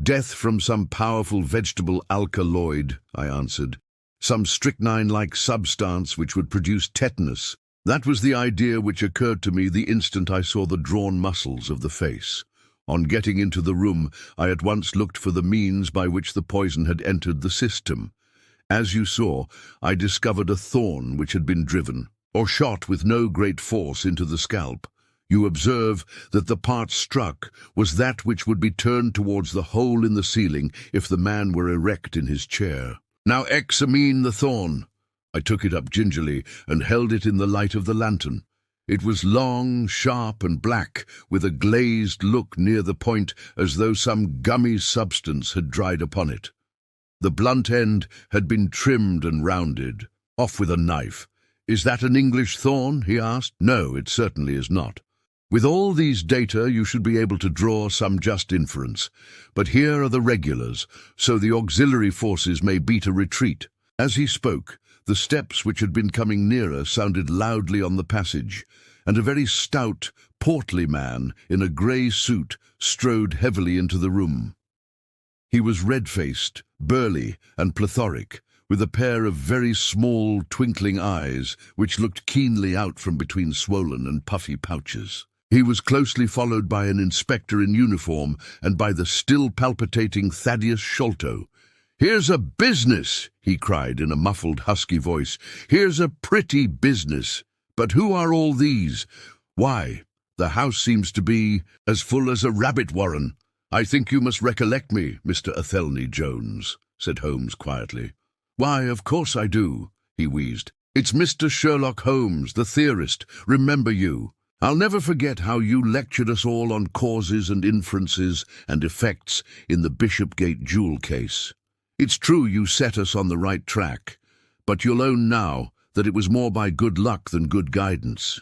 "Death from some powerful vegetable alkaloid," I answered. "Some strychnine-like substance which would produce tetanus." That was the idea which occurred to me the instant I saw the drawn muscles of the face. On getting into the room, I at once looked for the means by which the poison had entered the system. As you saw, I discovered a thorn which had been driven, or shot with no great force, into the scalp. You observe that the part struck was that which would be turned towards the hole in the ceiling if the man were erect in his chair. "Now examine the thorn." I took it up gingerly and held it in the light of the lantern. It was long, sharp, and black, with a glazed look near the point, as though some gummy substance had dried upon it. The blunt end had been trimmed and rounded. "Off with a knife." "Is that an English thorn?" he asked. "No, it certainly is not." With all these data you should be able to draw some just inference. But here are the regulars, so the auxiliary forces may beat a retreat. As he spoke, the steps which had been coming nearer sounded loudly on the passage, and a very stout, portly man in a grey suit strode heavily into the room. He was red-faced, burly, and plethoric, with a pair of very small, twinkling eyes which looked keenly out from between swollen and puffy pouches. He was closely followed by an inspector in uniform and by the still palpitating Thaddeus Sholto. "Here's a business!" he cried in a muffled, husky voice. "Here's a pretty business! But who are all these? Why, the house seems to be as full as a rabbit warren." "I think you must recollect me, Mr. Athelney Jones," said Holmes quietly. "Why, of course I do," he wheezed. "It's Mr. Sherlock Holmes, the theorist. Remember you? I'll never forget how you lectured us all on causes and inferences and effects in the Bishopgate jewel case. It's true you set us on the right track, but you'll own now that it was more by good luck than good guidance."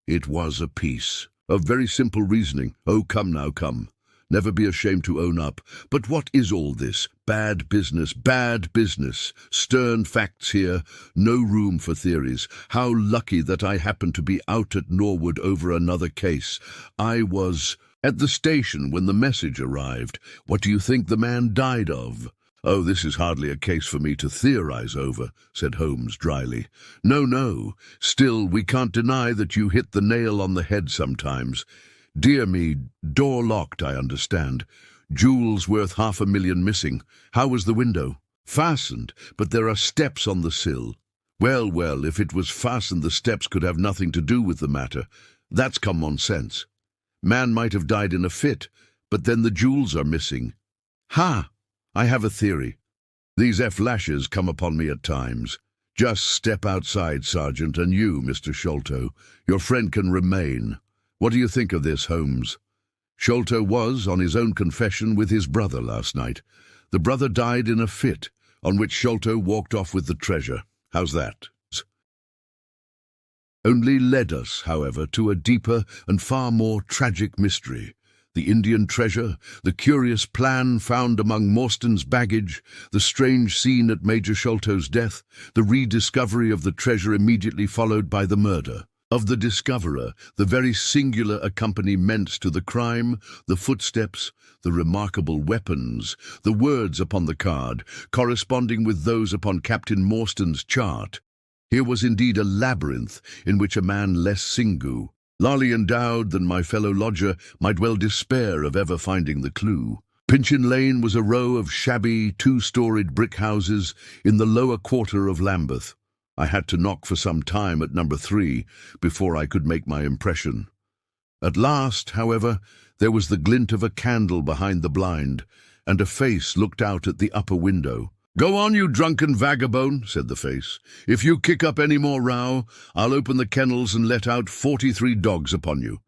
"It was a piece of very simple reasoning." "Oh, come now, come. Never be ashamed to own up. But what is all this? Bad business, bad business. Stern facts here, no room for theories. How lucky that I happened to be out at Norwood over another case. I was at the station when the message arrived. What do you think the man died of?" "Oh, this is hardly a case for me to theorize over," said Holmes dryly. "No, no. Still, we can't deny that you hit the nail on the head sometimes. Dear me, door locked, I understand. Jewels worth $500,000 missing. How was the window?" "Fastened, but there are steps on the sill." Well, well, if it was fastened, the steps could have nothing to do with the matter. That's common sense. Man might have died in a fit, but then the jewels are missing." "Ha! I have a theory. These flashes come upon me at times. Just step outside, Sergeant, and you, Mr. Sholto, your friend can remain. What do you think of this, Holmes?" Sholto was, on his own confession, with his brother last night. The brother died in a fit, on which Sholto walked off with the treasure. How's that? Only led us, however, to a deeper and far more tragic mystery. The Indian treasure, the curious plan found among Morstan's baggage, the strange scene at Major Sholto's death, the rediscovery of the treasure immediately followed by the murder. Of the discoverer, the very singular accompaniments to the crime, the footsteps, the remarkable weapons, the words upon the card, corresponding with those upon Captain Morstan's chart. Here was indeed a labyrinth in which a man less singu, largely endowed than my fellow lodger, might well despair of ever finding the clue. Pinchin Lane was a row of shabby, two-storied brick houses in the lower quarter of Lambeth. I had to knock for some time at number 3 before I could make my impression. At last, however, there was the glint of a candle behind the blind, and a face looked out at the upper window. "Go on, you drunken vagabond," said the face. "If you kick up any more row, I'll open the kennels and let out 43 dogs upon you."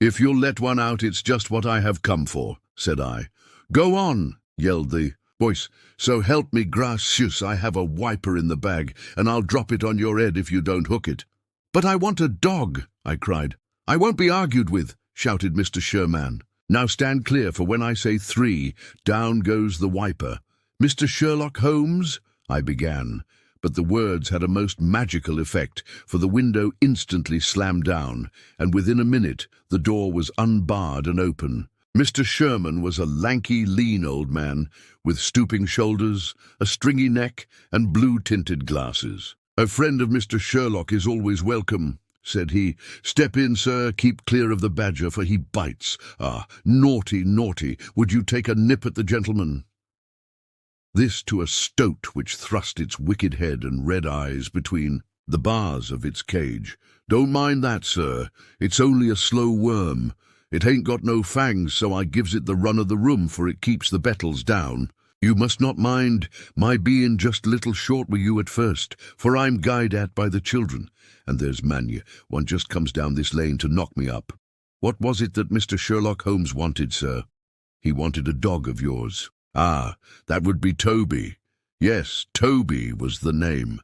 "If you'll let one out, it's just what I have come for," said I. "Go on," yelled the voice. "So help me gracious, I have a wiper in the bag, and I'll drop it on your head if you don't hook it." "But I want a dog," I cried. "I won't be argued with," shouted Mr. Sherman. "Now stand clear, for when I say 3, down goes the wiper." "Mr. Sherlock Holmes," I began, but the words had a most magical effect, for the window instantly slammed down, and within a minute the door was unbarred and open. Mr. Sherman was a lanky, lean old man, with stooping shoulders, a stringy neck, and blue-tinted glasses. "A friend of Mr. Sherlock is always welcome," said he. "Step in, sir. Keep clear of the badger, for he bites. Ah, naughty, naughty. Would you take a nip at the gentleman?" This to a stoat which thrust its wicked head and red eyes between the bars of its cage. "Don't mind that, sir. It's only a slow worm. It ain't got no fangs, so I gives it the run of the room, for it keeps the bettles down. You must not mind my being just a little short with you at first, for I'm guyed at by the children, and there's Manya, one just comes down this lane to knock me up. What was it that Mr. Sherlock Holmes wanted, sir?" "He wanted a dog of yours." "Ah, that would be Toby." "Yes, Toby was the name.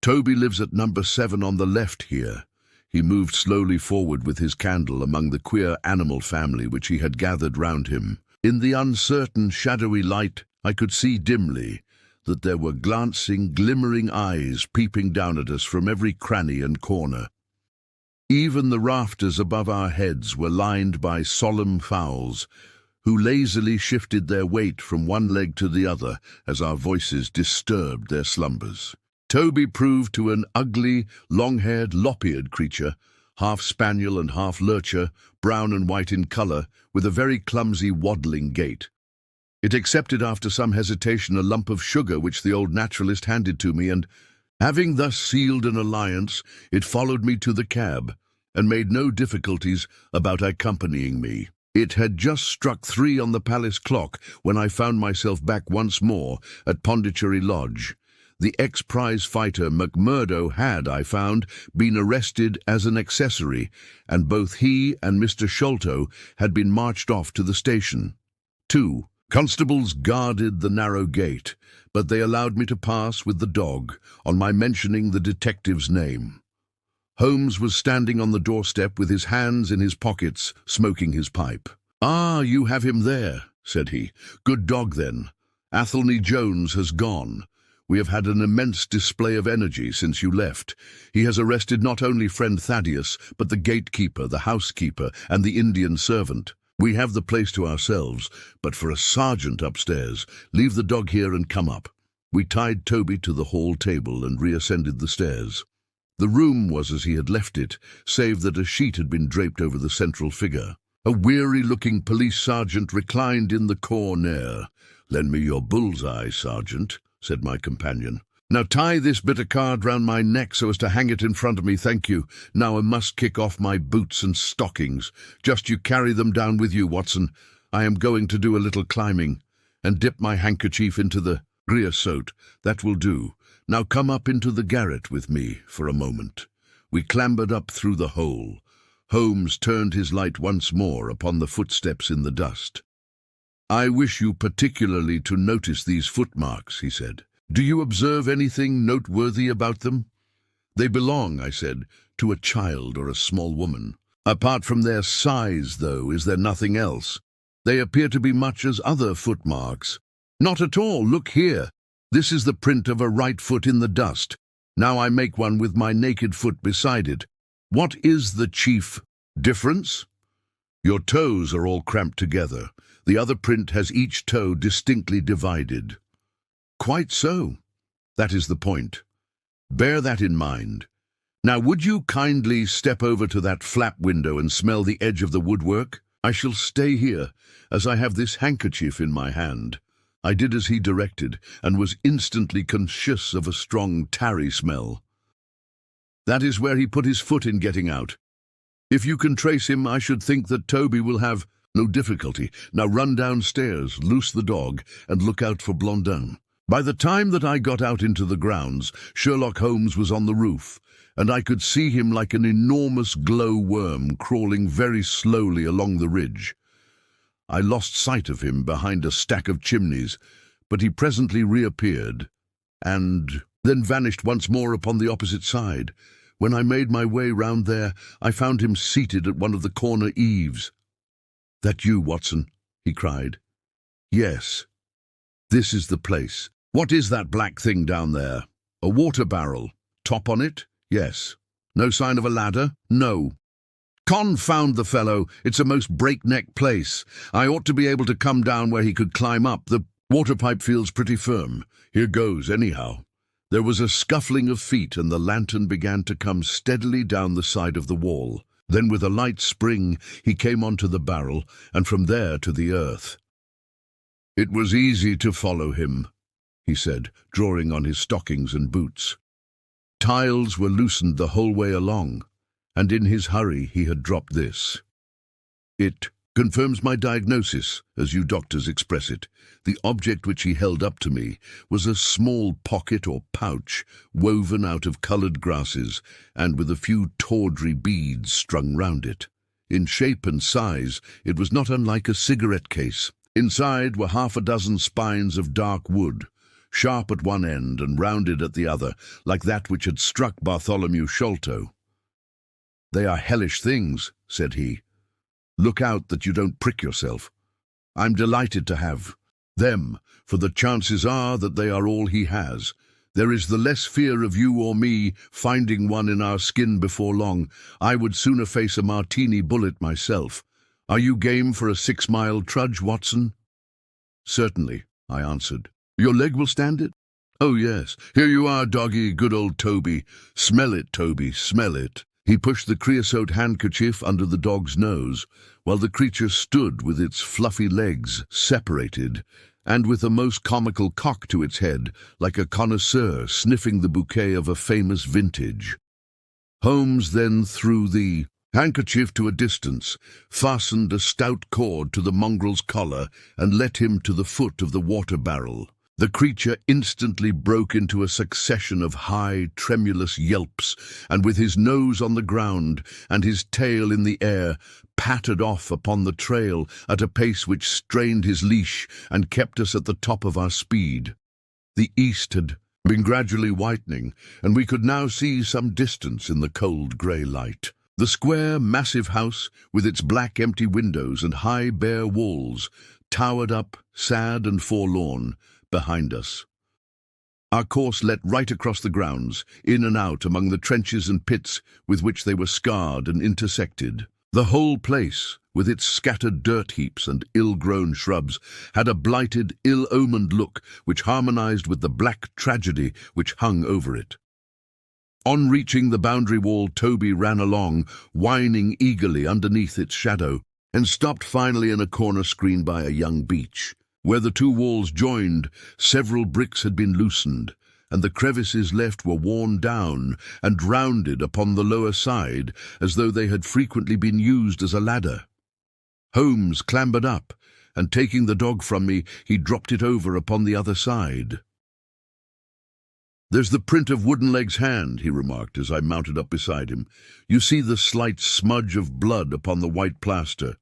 Toby lives at number 7 on the left here." He moved slowly forward with his candle among the queer animal family which he had gathered round him. In the uncertain, shadowy light, I could see dimly that there were glancing, glimmering eyes peeping down at us from every cranny and corner. Even the rafters above our heads were lined by solemn fowls, who lazily shifted their weight from one leg to the other as our voices disturbed their slumbers. Toby proved to an ugly, long-haired, lop-eared creature, half spaniel and half lurcher, brown and white in colour, with a very clumsy, waddling gait. It accepted after some hesitation a lump of sugar which the old naturalist handed to me, and, having thus sealed an alliance, it followed me to the cab, and made no difficulties about accompanying me. It had just struck 3 on the palace clock when I found myself back once more at Pondicherry Lodge. The ex-prize fighter McMurdo had, I found, been arrested as an accessory, and both he and Mr. Sholto had been marched off to the station. 2. Constables guarded the narrow gate, but they allowed me to pass with the dog on my mentioning the detective's name. Holmes was standing on the doorstep with his hands in his pockets, smoking his pipe. "Ah, you have him there," said he. "Good dog, then. Athelney Jones has gone. We have had an immense display of energy since you left. He has arrested not only friend Thaddeus, but the gatekeeper, the housekeeper, and the Indian servant. We have the place to ourselves, but for a sergeant upstairs, leave the dog here and come up." We tied Toby to the hall table and reascended the stairs. The room was as he had left it, save that a sheet had been draped over the central figure. A weary-looking police sergeant reclined in the corner. "Lend me your bull's-eye, sergeant," said my companion. "Now tie this bit of card round my neck so as to hang it in front of me, thank you. Now I must kick off my boots and stockings. Just you carry them down with you, Watson. I am going to do a little climbing, and dip my handkerchief into the creosote. That will do. Now come up into the garret with me for a moment." We clambered up through the hole. Holmes turned his light once more upon the footsteps in the dust. "I wish you particularly to notice these footmarks," he said. "Do you observe anything noteworthy about them?" "They belong," I said, "to a child or a small woman. Apart from their size, though, is there nothing else? They appear to be much as other footmarks." "Not at all. Look here. This is the print of a right foot in the dust. Now I make one with my naked foot beside it. What is the chief difference? Your toes are all cramped together. The other print has each toe distinctly divided." "Quite so. That is the point. Bear that in mind. Now, would you kindly step over to that flap window and smell the edge of the woodwork? I shall stay here, as I have this handkerchief in my hand." I did as he directed, and was instantly conscious of a strong tarry smell. "That is where he put his foot in getting out. If you can trace him, I should think that Toby will have no difficulty. Now run downstairs, loose the dog, and look out for Blondin." By the time that I got out into the grounds, Sherlock Holmes was on the roof, and I could see him like an enormous glow-worm crawling very slowly along the ridge. I lost sight of him behind a stack of chimneys, but he presently reappeared, and then vanished once more upon the opposite side. When I made my way round there, I found him seated at one of the corner eaves. "That you, Watson?" he cried. "Yes. This is the place. What is that black thing down there?" "A water barrel. Top on it?" "Yes." "No sign of a ladder?" "No." "Confound the fellow! It's a most breakneck place. I ought to be able to come down where he could climb up. The water pipe feels pretty firm. Here goes, anyhow." There was a scuffling of feet, and the lantern began to come steadily down the side of the wall. Then with a light spring he came onto the barrel, and from there to the earth. "It was easy to follow him," he said, drawing on his stockings and boots. "Tiles were loosened the whole way along, and in his hurry he had dropped this. It confirms my diagnosis, as you doctors express it. The object which he held up to me was a small pocket or pouch woven out of coloured grasses and with a few tawdry beads strung round it. In shape and size it was not unlike a cigarette case. Inside were half a dozen spines of dark wood, sharp at one end and rounded at the other, like that which had struck Bartholomew Sholto. "They are hellish things," said he. "Look out that you don't prick yourself. I'm delighted to have them, for the chances are that they are all he has. There is the less fear of you or me finding one in our skin before long. I would sooner face a martini bullet myself. Are you game for a 6-mile trudge, Watson?" "Certainly," I answered. "Your leg will stand it?" "Oh, yes. Here you are, doggy, good old Toby. Smell it, Toby, smell it." He pushed the creosote handkerchief under the dog's nose, while the creature stood with its fluffy legs separated, and with a most comical cock to its head, like a connoisseur sniffing the bouquet of a famous vintage. Holmes then threw the handkerchief to a distance, fastened a stout cord to the mongrel's collar, and let him to the foot of the water barrel. The creature instantly broke into a succession of high, tremulous yelps, and with his nose on the ground and his tail in the air, pattered off upon the trail at a pace which strained his leash and kept us at the top of our speed. The east had been gradually whitening, and we could now see some distance in the cold grey light. The square, massive house, with its black empty windows and high bare walls, towered up, sad and forlorn, behind us. Our course led right across the grounds, in and out among the trenches and pits with which they were scarred and intersected. The whole place, with its scattered dirt heaps and ill-grown shrubs, had a blighted, ill-omened look which harmonized with the black tragedy which hung over it. On reaching the boundary wall, Toby ran along, whining eagerly underneath its shadow, and stopped finally in a corner screened by a young beech. Where the two walls joined, several bricks had been loosened, and the crevices left were worn down and rounded upon the lower side, as though they had frequently been used as a ladder. Holmes clambered up, and taking the dog from me, he dropped it over upon the other side. "There's the print of Woodenleg's hand," he remarked as I mounted up beside him. "You see the slight smudge of blood upon the white plaster.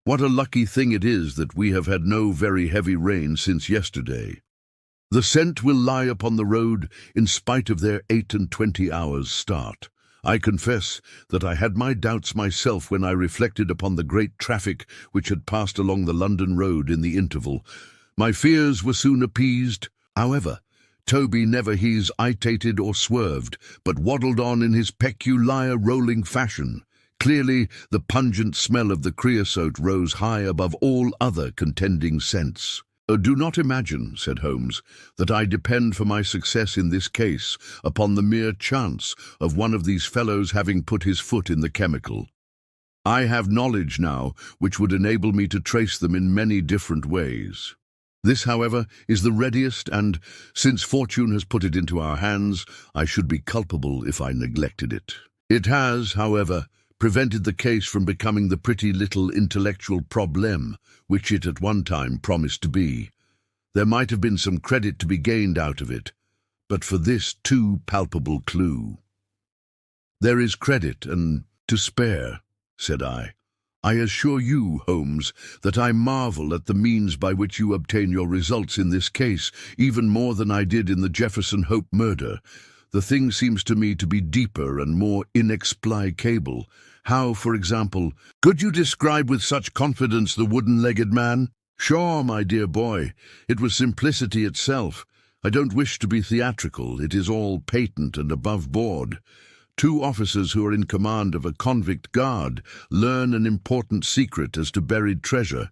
What a lucky thing it is that we have had no very heavy rain since yesterday. The scent will lie upon the road in spite of their 28 hours' start. I confess that I had my doubts myself when I reflected upon the great traffic which had passed along the London road in the interval. My fears were soon appeased. However, Toby never hesitated or swerved, but waddled on in his peculiar rolling fashion. Clearly, the pungent smell of the creosote rose high above all other contending scents. "Do not imagine," said Holmes, "that I depend for my success in this case upon the mere chance of one of these fellows having put his foot in the chemical. I have knowledge now which would enable me to trace them in many different ways. This, however, is the readiest, and, since fortune has put it into our hands, I should be culpable if I neglected it. It has, however, prevented the case from becoming the pretty little intellectual problème which it at one time promised to be. There might have been some credit to be gained out of it, but for this too palpable clue." "There is credit and to spare," said I. "I assure you, Holmes, that I marvel at the means by which you obtain your results in this case, even more than I did in the Jefferson Hope murder. The thing seems to me to be deeper and more inexplicable. How, for example, could you describe with such confidence the wooden-legged man?" "Sure, my dear boy, it was simplicity itself. I don't wish to be theatrical. It is all patent and above board. 2 officers who are in command of a convict guard learn an important secret as to buried treasure.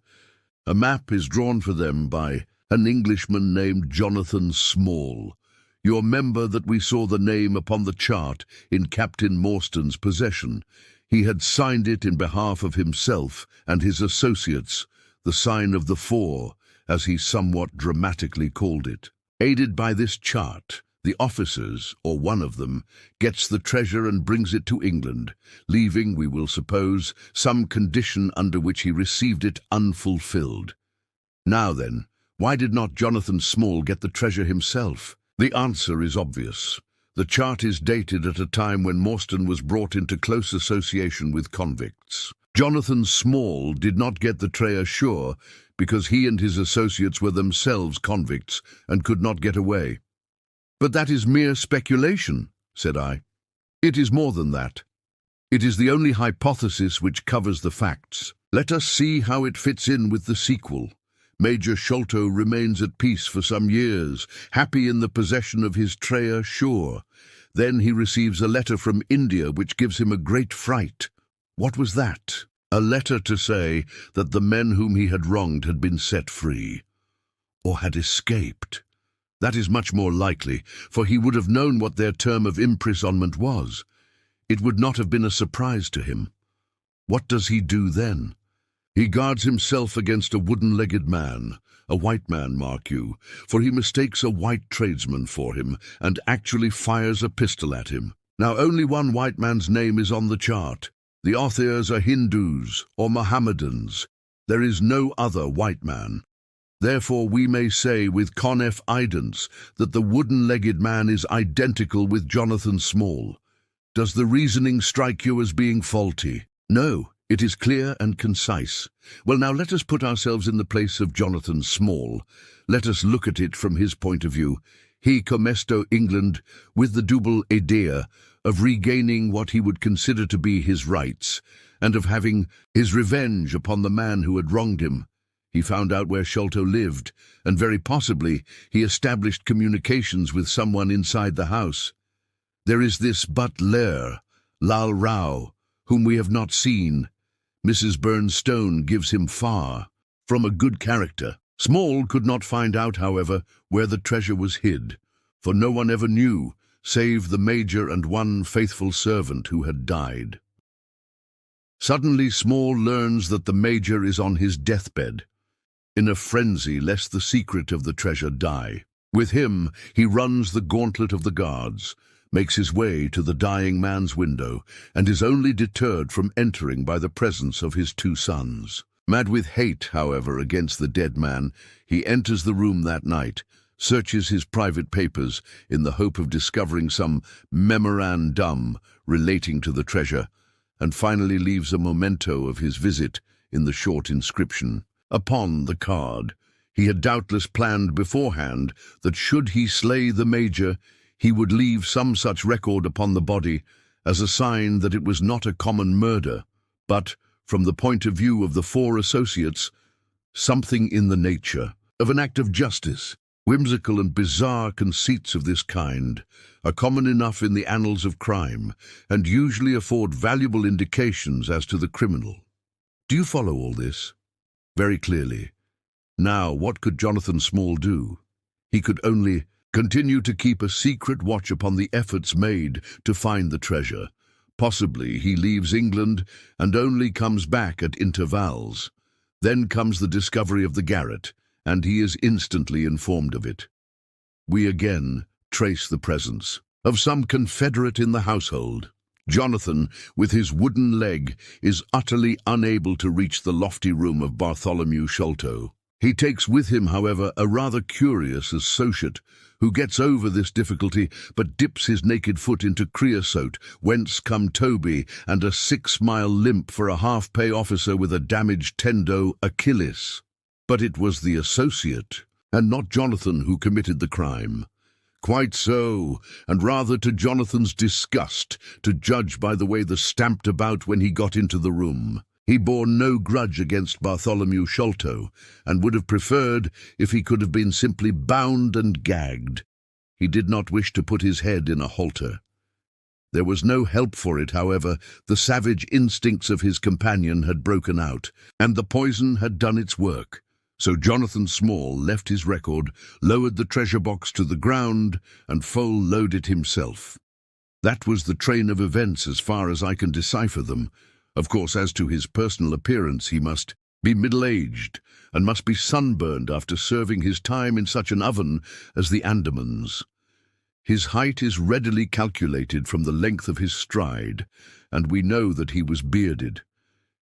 A map is drawn for them by an Englishman named Jonathan Small. You remember that we saw the name upon the chart in Captain Morstan's possession. He had signed it in behalf of himself and his associates, the sign of the 4, as he somewhat dramatically called it. Aided by this chart, the officers, or one of them, gets the treasure and brings it to England, leaving, we will suppose, some condition under which he received it unfulfilled. Now then, why did not Jonathan Small get the treasure himself? The answer is obvious. The chart is dated at a time when Morstan was brought into close association with convicts. Jonathan Small did not get the treasure, sure, because he and his associates were themselves convicts and could not get away. "But that is mere speculation," said I. "It is more than that. It is the only hypothesis which covers the facts. Let us see how it fits in with the sequel. Major Sholto remains at peace for some years, happy in the possession of his treasure, sure. Then he receives a letter from India which gives him a great fright. What was that? A letter to say that the men whom he had wronged had been set free, or had escaped. That is much more likely, for he would have known what their term of imprisonment was. It would not have been a surprise to him. What does he do then? He guards himself against a wooden-legged man, a white man, mark you, for he mistakes a white tradesman for him and actually fires a pistol at him. Now only one white man's name is on the chart. The authors are Hindus or Mohammedans. There is no other white man. Therefore we may say with confidence that the wooden-legged man is identical with Jonathan Small. Does the reasoning strike you as being faulty? No, it is clear and concise. Well, now let us put ourselves in the place of Jonathan Small. Let us look at it from his point of view. He commesto England with the double idea of regaining what he would consider to be his rights, and of having his revenge upon the man who had wronged him. He found out where Sholto lived, and very possibly he established communications with someone inside the house. There is this butler, Lal Rao, whom we have not seen. Mrs. Burnstone gives him far from a good character. Small could not find out, however, where the treasure was hid, for no one ever knew, save the Major and one faithful servant who had died. Suddenly Small learns that the Major is on his deathbed, in a frenzy lest the secret of the treasure die. With him he runs the gauntlet of the guards, makes his way to the dying man's window, and is only deterred from entering by the presence of his 2 sons. Mad with hate, however, against the dead man, he enters the room that night, searches his private papers in the hope of discovering some memorandum relating to the treasure, and finally leaves a memento of his visit in the short inscription upon the card. He had doubtless planned beforehand that should he slay the Major, he would leave some such record upon the body as a sign that it was not a common murder, but, from the point of view of the four associates, something in the nature of an act of justice. Whimsical and bizarre conceits of this kind are common enough in the annals of crime and usually afford valuable indications as to the criminal. Do you follow all this? Very clearly. Now, what could Jonathan Small do? He could only continue to keep a secret watch upon the efforts made to find the treasure. Possibly he leaves England and only comes back at intervals. Then comes the discovery of the garret, and he is instantly informed of it. We again trace the presence of some confederate in the household. Jonathan, with his wooden leg, is utterly unable to reach the lofty room of Bartholomew Sholto. He takes with him, however, a rather curious associate, who gets over this difficulty but dips his naked foot into creosote, whence come Toby and a 6-mile limp for a half-pay officer with a damaged tendo Achilles. But it was the associate, and not Jonathan, who committed the crime. Quite so, and rather to Jonathan's disgust, to judge by the way they stamped about when he got into the room. He bore no grudge against Bartholomew Sholto, and would have preferred if he could have been simply bound and gagged. He did not wish to put his head in a halter. There was no help for it, however. The savage instincts of his companion had broken out, and the poison had done its work. So Jonathan Small left his record, lowered the treasure box to the ground, and full-loaded himself. That was the train of events as far as I can decipher them. Of course, as to his personal appearance, he must be middle-aged, and must be sunburned after serving his time in such an oven as the Andamans. His height is readily calculated from the length of his stride, and we know that he was bearded.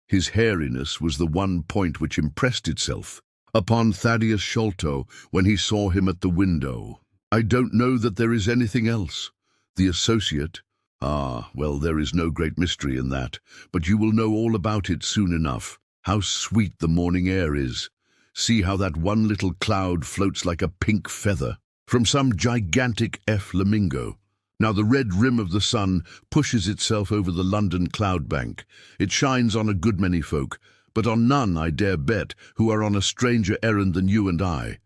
His hairiness was the one point which impressed itself upon Thaddeus Sholto when he saw him at the window. I don't know that there is anything else. The associate... well, there is no great mystery in that, but you will know all about it soon enough. How sweet the morning air is. See how that one little cloud floats like a pink feather from some gigantic flamingo. Now the red rim of the sun pushes itself over the London cloud bank. It shines on a good many folk, but on none, I dare bet, who are on a stranger errand than you and I.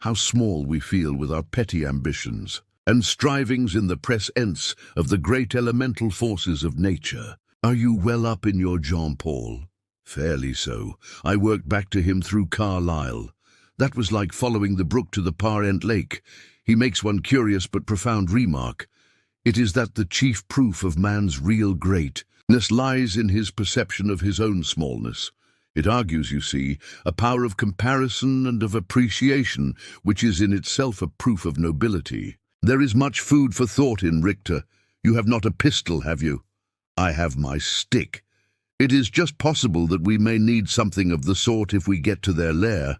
How small we feel with our petty ambitions and strivings in the presence of the great elemental forces of nature. Are you well up in your Jean-Paul? Fairly so. I worked back to him through Carlisle. That was like following the brook to the Parent Lake. He makes one curious but profound remark. It is that the chief proof of man's real greatness lies in his perception of his own smallness. It argues, you see, a power of comparison and of appreciation, which is in itself a proof of nobility. There is much food for thought in Richter. You have not a pistol, have you? I have my stick. It is just possible that we may need something of the sort if we get to their lair.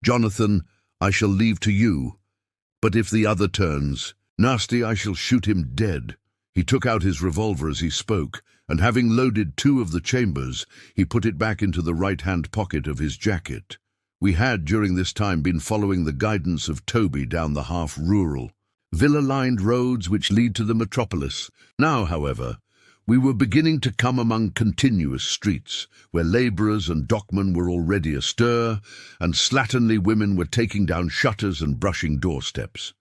Jonathan, I shall leave to you. But if the other turns, Nasty, I shall shoot him dead. He took out his revolver as he spoke, and having loaded 2 of the chambers, he put it back into the right-hand pocket of his jacket. We had, during this time, been following the guidance of Toby down the half-rural, villa-lined roads which lead to the metropolis. Now, however, we were beginning to come among continuous streets, where labourers and dockmen were already astir, and slatternly women were taking down shutters and brushing doorsteps.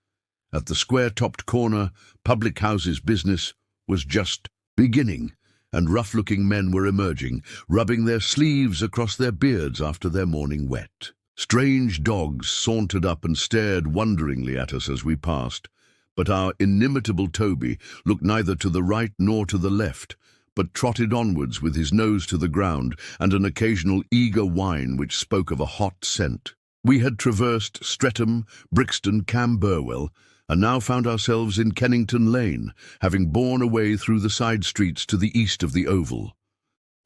At the square-topped corner, public houses business was just beginning, and rough-looking men were emerging, rubbing their sleeves across their beards after their morning wet. Strange dogs sauntered up and stared wonderingly at us as we passed, but our inimitable Toby looked neither to the right nor to the left, but trotted onwards with his nose to the ground and an occasional eager whine which spoke of a hot scent. We had traversed Streatham, Brixton, Camberwell, and now found ourselves in Kennington Lane, having borne away through the side streets to the east of the Oval.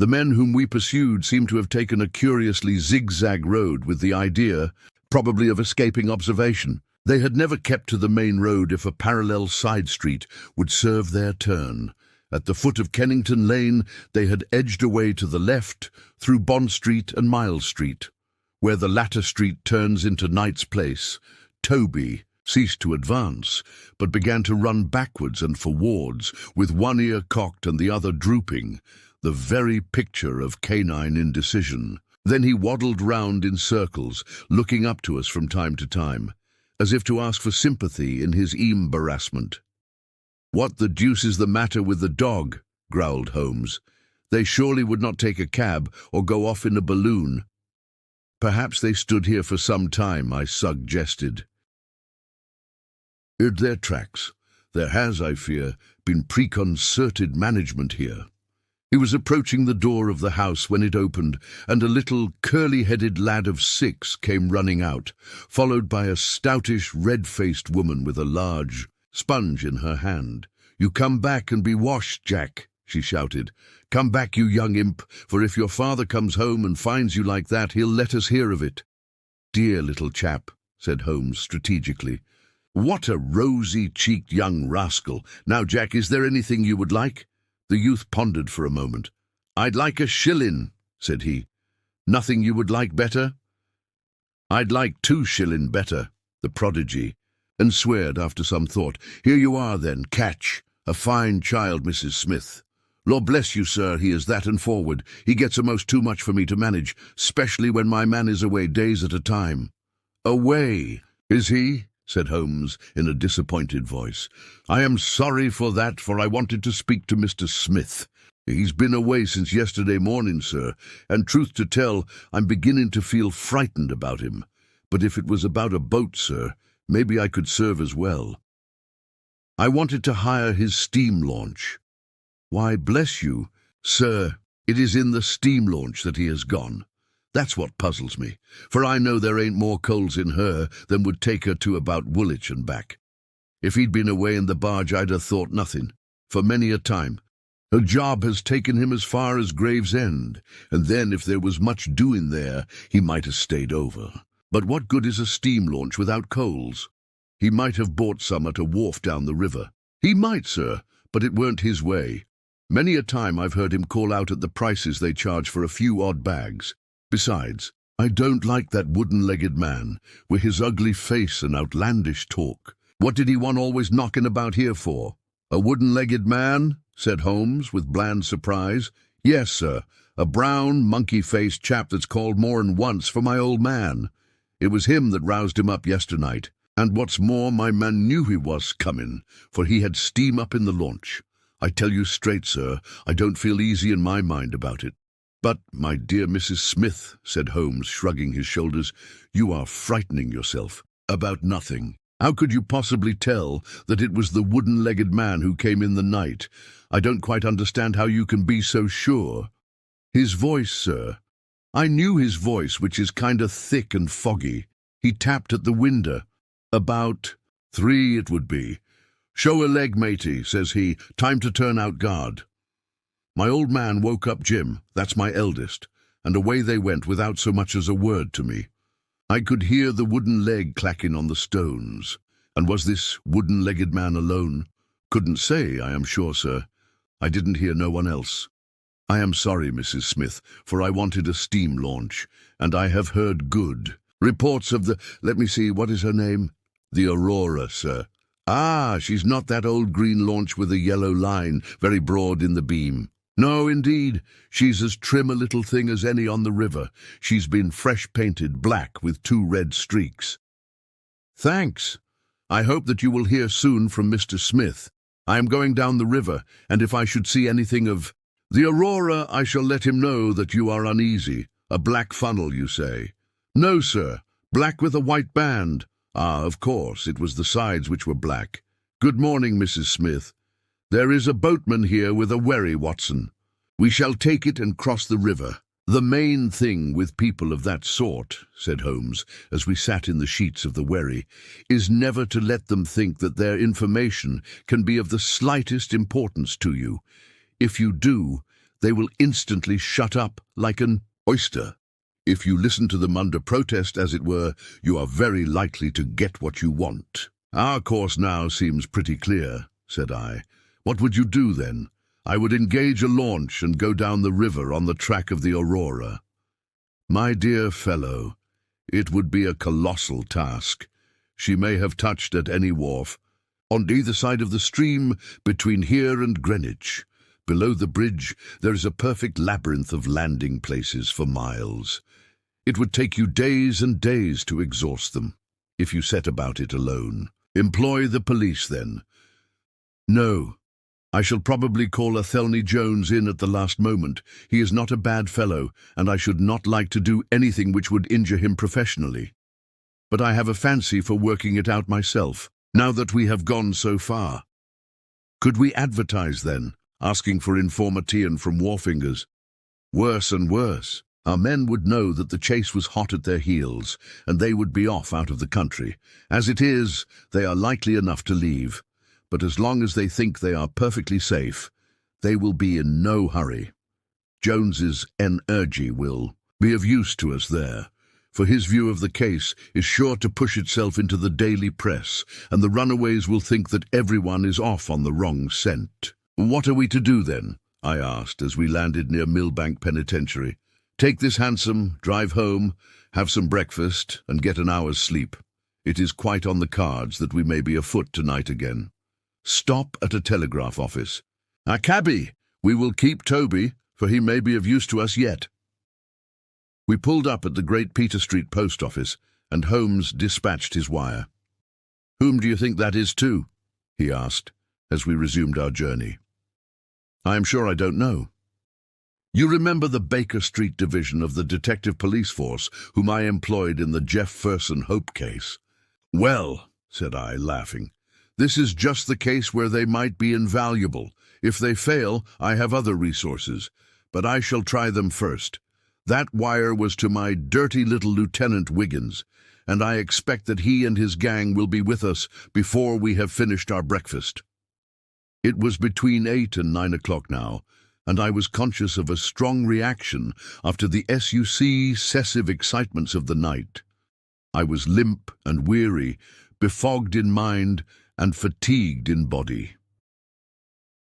The men whom we pursued seemed to have taken a curiously zigzag road with the idea, probably of escaping observation. They had never kept to the main road if a parallel side street would serve their turn. At the foot of Kennington Lane, they had edged away to the left through Bond Street and Miles Street. Where the latter street turns into Knight's Place, Toby ceased to advance, but began to run backwards and forwards, with one ear cocked and the other drooping, the very picture of canine indecision. Then he waddled round in circles, looking up to us from time to time, as if to ask for sympathy in his embarrassment. "What the deuce is the matter with the dog?" growled Holmes. "They surely would not take a cab or go off in a balloon." "Perhaps they stood here for some time," I suggested. "In their tracks. There has, I fear, been preconcerted management here." He was approaching the door of the house when it opened, and a little curly-headed lad of 6 came running out, followed by a stoutish, red-faced woman with a large sponge in her hand. "You come back and be washed, Jack," she shouted. "Come back, you young imp, for if your father comes home and finds you like that, he'll let us hear of it." "Dear little chap," said Holmes strategically. "What a rosy-cheeked young rascal. Now, Jack, is there anything you would like?" The youth pondered for a moment. "I'd like a shillin'," said he. "Nothing you would like better?" "I'd like 2 shillin' better," the prodigy, and sweared after some thought. "Here you are, then. Catch. A fine child, Mrs. Smith. Lord bless you, sir, he is that and forward. He gets a'most too much for me to manage, specially when my man is away days at a time." "Away, is he?" said Holmes in a disappointed voice. "I am sorry for that, for I wanted to speak to Mr. Smith. He's been away since yesterday morning, sir, and truth to tell, I'm beginning to feel frightened about him. But if it was about a boat, sir, maybe I could serve as well. I wanted to hire his steam launch." "Why, bless you, sir, it is in the steam launch that he has gone. That's what puzzles me, for I know there ain't more coals in her than would take her to about Woolwich and back. If he'd been away in the barge, I'd have thought nothing, for many a time. Her job has taken him as far as Gravesend, and then if there was much doing there, he might have stayed over. But what good is a steam launch without coals? He might have bought some at a wharf down the river. He might, sir, but it weren't his way. Many a time I've heard him call out at the prices they charge for a few odd bags. Besides, I don't like that wooden-legged man, with his ugly face and outlandish talk. What did he want always knocking about here for?" "A wooden-legged man?" said Holmes, with bland surprise. "Yes, sir, a brown, monkey-faced chap that's called more'n once for my old man. It was him that roused him up yesternight, and what's more, my man knew he was coming, for he had steam up in the launch. I tell you straight, sir, I don't feel easy in my mind about it." "But, my dear Mrs. Smith," said Holmes, shrugging his shoulders, "you are frightening yourself about nothing. How could you possibly tell that it was the wooden-legged man who came in the night? I don't quite understand how you can be so sure." "His voice, sir. I knew his voice, which is kind of thick and foggy. He tapped at the window. About 3 it would be. 'Show a leg, matey,' says he. 'Time to turn out guard.' My old man woke up Jim, that's my eldest, and away they went without so much as a word to me. I could hear the wooden leg clacking on the stones. And was this wooden-legged man alone? Couldn't say, I am sure, sir. I didn't hear no one else. I am sorry, Mrs. Smith, for I wanted a steam launch, and I have heard good reports of the, let me see, what is her name? The Aurora, sir. Ah, she's not that old green launch with a yellow line, very broad in the beam. No, indeed, she's as trim a little thing as any on the river. She's been fresh painted black with 2 red streaks." "Thanks. I hope that you will hear soon from Mr. Smith. I am going down the river, and if I should see anything of the Aurora, I shall let him know that you are uneasy. A black funnel, you say?" "No, sir, black with a white band." "Ah, of course, it was the sides which were black. Good morning, Mrs. Smith. There is a boatman here with a wherry, Watson. We shall take it and cross the river." "The main thing with people of that sort," said Holmes, as we sat in the sheets of the wherry, "is never to let them think that their information can be of the slightest importance to you. If you do, they will instantly shut up like an oyster. If you listen to them under protest, as it were, you are very likely to get what you want. Our course now seems pretty clear, said I. What would you do then? I would engage a launch and go down the river on the track of the Aurora. My dear fellow, it would be a colossal task. She may have touched at any wharf, on either side of the stream, between here and Greenwich. Below the bridge, there is a perfect labyrinth of landing places for miles. It would take you days and days to exhaust them, if you set about it alone. Employ the police, then. No. I shall probably call Athelney Jones in at the last moment. He is not a bad fellow, and I should not like to do anything which would injure him professionally. But I have a fancy for working it out myself, now that we have gone so far. Could we advertise, then, asking for information from wharfingers? Worse and worse. Our men would know that the chase was hot at their heels, and they would be off out of the country. As it is, they are likely enough to leave. But as long as they think they are perfectly safe, they will be in no hurry. Jones's energy will be of use to us there, for his view of the case is sure to push itself into the daily press, and the runaways will think that everyone is off on the wrong scent. What are we to do then? I asked as we landed near Millbank Penitentiary. Take this hansom, drive home, have some breakfast, and get an hour's sleep. It is quite on the cards that we may be afoot tonight again. Stop at a telegraph office. A cabby! We will keep Toby, for he may be of use to us yet. We pulled up at the Great Peter Street post office, and Holmes dispatched his wire. Whom do you think that is to? He asked, as we resumed our journey. I am sure I don't know. You remember the Baker Street division of the Detective Police Force, whom I employed in the Jefferson Hope case? Well, said I, laughing, this is just the case where they might be invaluable. If they fail, I have other resources, but I shall try them first. That wire was to my dirty little Lieutenant Wiggins, and I expect that he and his gang will be with us before we have finished our breakfast. It was between 8 and 9 o'clock now, and I was conscious of a strong reaction after the successive excitements of the night. I was limp and weary, befogged in mind and fatigued in body.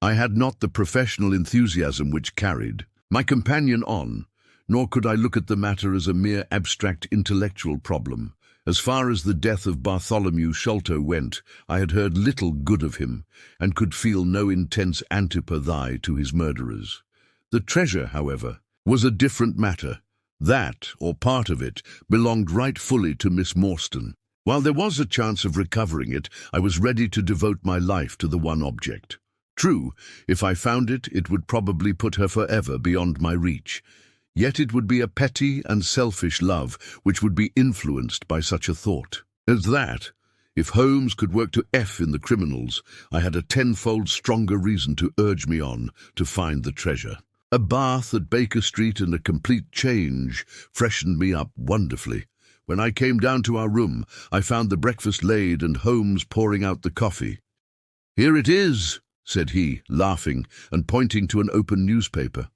I had not the professional enthusiasm which carried my companion on, nor could I look at the matter as a mere abstract intellectual problem. As far as the death of Bartholomew Sholto went, I had heard little good of him, and could feel no intense antipathy to his murderers. The treasure, however, was a different matter. That, or part of it, belonged rightfully to Miss Morstan. While there was a chance of recovering it, I was ready to devote my life to the one object. True, if I found it, it would probably put her forever beyond my reach. Yet it would be a petty and selfish love which would be influenced by such a thought. As that, if Holmes could work to F in the criminals, I had a tenfold stronger reason to urge me on to find the treasure. A bath at Baker Street and a complete change freshened me up wonderfully. When I came down to our room, I found the breakfast laid and Holmes pouring out the coffee. "Here it is," said he, laughing and pointing to an open newspaper.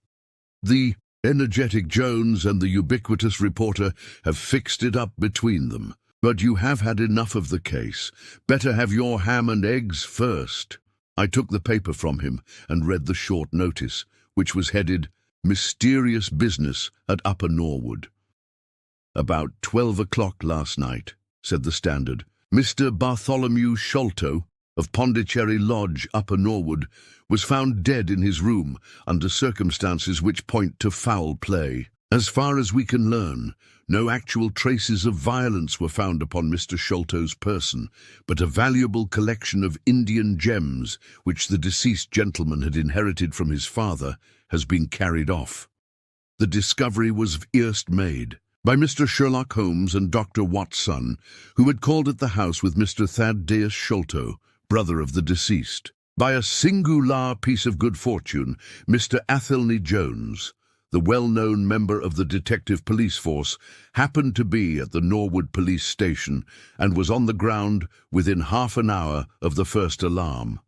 "The energetic Jones and the ubiquitous reporter have fixed it up between them. But you have had enough of the case. Better have your ham and eggs first." I took the paper from him and read the short notice, which was headed, "Mysterious Business at Upper Norwood." "About 12 o'clock last night," said the Standard, "Mr. Bartholomew Sholto, of Pondicherry Lodge, Upper Norwood, was found dead in his room under circumstances which point to foul play. As far as we can learn, no actual traces of violence were found upon Mr. Sholto's person, but a valuable collection of Indian gems, which the deceased gentleman had inherited from his father, has been carried off. The discovery was erst made by Mr. Sherlock Holmes and Dr. Watson, who had called at the house with Mr. Thaddeus Sholto, brother of the deceased. By a singular piece of good fortune, Mr. Athelney Jones, the well-known member of the Detective Police Force, happened to be at the Norwood Police Station and was on the ground within half an hour of the first alarm.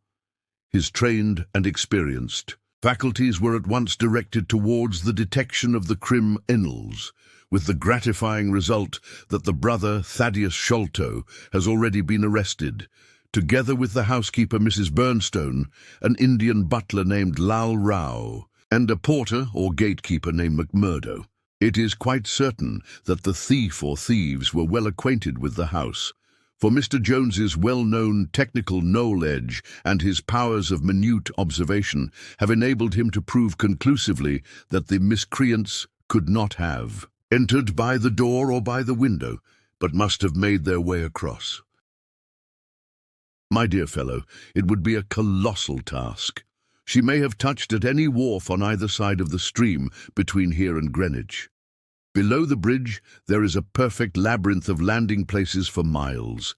His trained and experienced faculties were at once directed towards the detection of the criminals, with the gratifying result that the brother, Thaddeus Sholto, has already been arrested, together with the housekeeper, Mrs. Burnstone, an Indian butler named Lal Rao, and a porter or gatekeeper named McMurdo. It is quite certain that the thief or thieves were well acquainted with the house, for Mr. Jones's well-known technical knowledge and his powers of minute observation have enabled him to prove conclusively that the miscreants could not have entered by the door or by the window, but must have made their way across. My dear fellow, it would be a colossal task. She may have touched at any wharf on either side of the stream between here and Greenwich. Below the bridge, there is a perfect labyrinth of landing places for miles.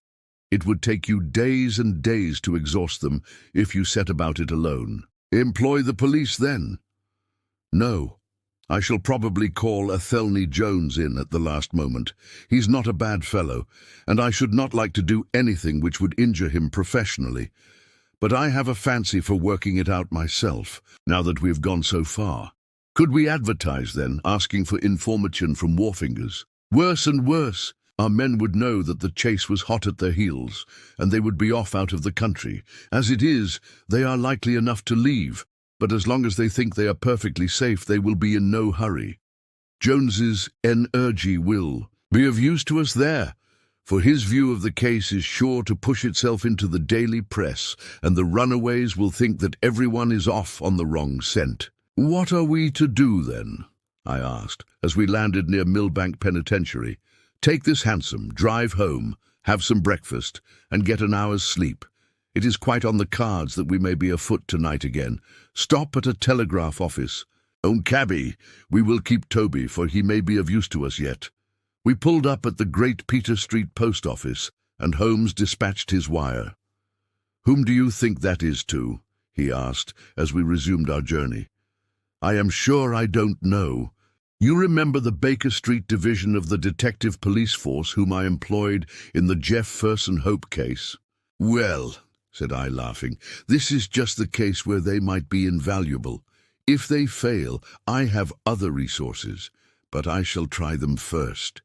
It would take you days and days to exhaust them if you set about it alone. Employ the police, then? No. I shall probably call Athelney Jones in at the last moment. He's not a bad fellow, and I should not like to do anything which would injure him professionally. But I have a fancy for working it out myself, now that we've gone so far. Could we advertise, then, asking for information from wharfingers? Worse and worse. Our men would know that the chase was hot at their heels, and they would be off out of the country. As it is, they are likely enough to leave, but as long as they think they are perfectly safe, they will be in no hurry. Jones's energy will be of use to us there, for his view of the case is sure to push itself into the daily press, and the runaways will think that everyone is off on the wrong scent. What are we to do, then? I asked, as we landed near Millbank Penitentiary. Take this hansom, drive home, have some breakfast, and get an hour's sleep. It is quite on the cards that we may be afoot tonight again. Stop at a telegraph office. Oh, cabby, we will keep Toby, for he may be of use to us yet. We pulled up at the Great Peter Street post office, and Holmes dispatched his wire. Whom do you think that is to? He asked, as we resumed our journey. I am sure I don't know. You remember the Baker Street division of the detective police force whom I employed in the Jefferson Hope case? Well, said I, laughing, this is just the case where they might be invaluable. If they fail, I have other resources, but I shall try them first.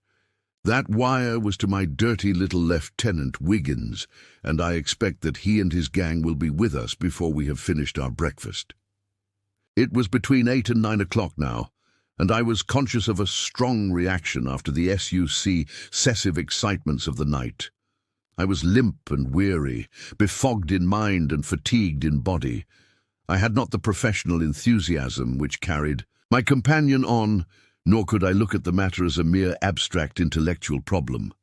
That wire was to my dirty little Lieutenant Wiggins, and I expect that he and his gang will be with us before we have finished our breakfast. It was between 8 and 9 o'clock now, and I was conscious of a strong reaction after the successive excitements of the night. I was limp and weary, befogged in mind and fatigued in body. I had not the professional enthusiasm which carried my companion on, nor could I look at the matter as a mere abstract intellectual problem.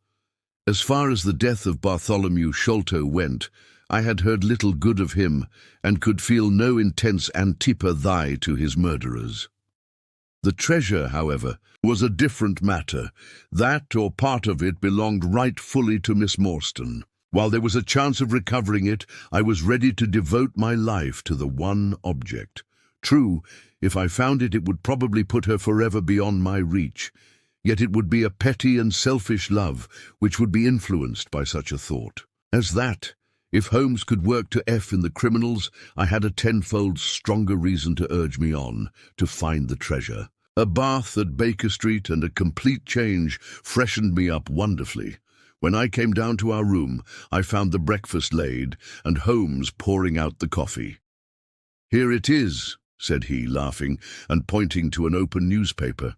As far as the death of Bartholomew Sholto went, I had heard little good of him, and could feel no intense antipathy to his murderers. The treasure, however, was a different matter. That, or part of it, belonged rightfully to Miss Morstan. While there was a chance of recovering it, I was ready to devote my life to the one object. True, if I found it, it would probably put her forever beyond my reach. Yet it would be a petty and selfish love which would be influenced by such a thought as that. If Holmes could work to F in the criminals, I had a tenfold stronger reason to urge me on, to find the treasure. A bath at Baker Street and a complete change freshened me up wonderfully. When I came down to our room, I found the breakfast laid and Holmes pouring out the coffee. Here it is, said he, laughing and pointing to an open newspaper.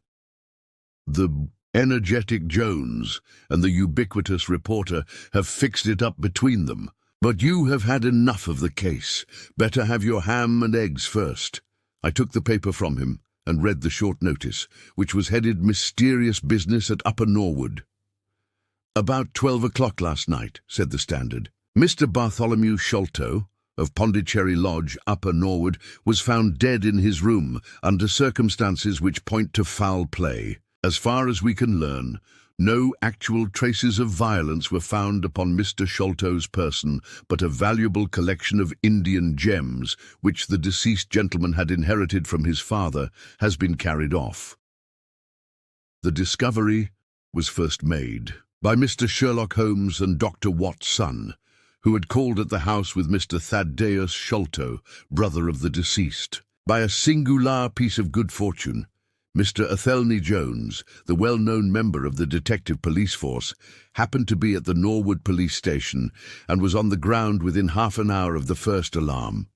The energetic Jones and the ubiquitous reporter have fixed it up between them. But you have had enough of the case. Better have your ham and eggs first. I took the paper from him and read the short notice, which was headed Mysterious Business at Upper Norwood. About 12 o'clock last night, said the Standard, Mr. Bartholomew Sholto, of Pondicherry Lodge, Upper Norwood, was found dead in his room under circumstances which point to foul play. As far as we can learn, no actual traces of violence were found upon Mr. Sholto's person, but a valuable collection of Indian gems, which the deceased gentleman had inherited from his father, has been carried off. The discovery was first made by Mr. Sherlock Holmes and Dr. Watt's son, who had called at the house with Mr. Thaddeus Sholto, brother of the deceased. By a singular piece of good fortune, Mr. Athelney Jones, the well-known member of the detective police force, happened to be at the Norwood police station and was on the ground within half an hour of the first alarm.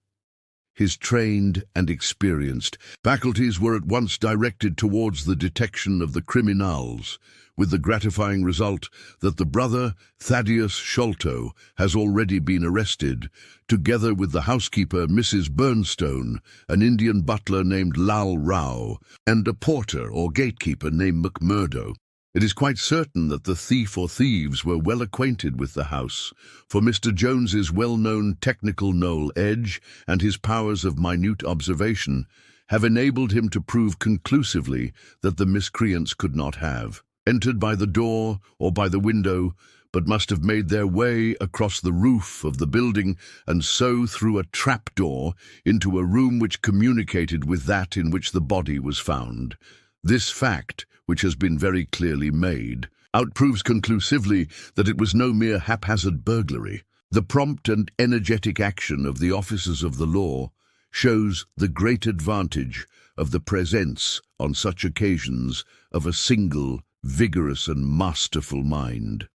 His trained and experienced faculties were at once directed towards the detection of the criminals, with the gratifying result that the brother, Thaddeus Sholto, has already been arrested, together with the housekeeper, Mrs. Burnstone, an Indian butler named Lal Rao, and a porter or gatekeeper named McMurdo. It is quite certain that the thief or thieves were well acquainted with the house, for Mr. Jones's well-known technical knoll edge and his powers of minute observation have enabled him to prove conclusively that the miscreants could not have entered by the door or by the window, but must have made their way across the roof of the building and so through a trapdoor into a room which communicated with that in which the body was found. This fact, which has been very clearly made, outproves conclusively that it was no mere haphazard burglary. The prompt and energetic action of the officers of the law shows the great advantage of the presence, on such occasions, of a single, vigorous and masterful mind.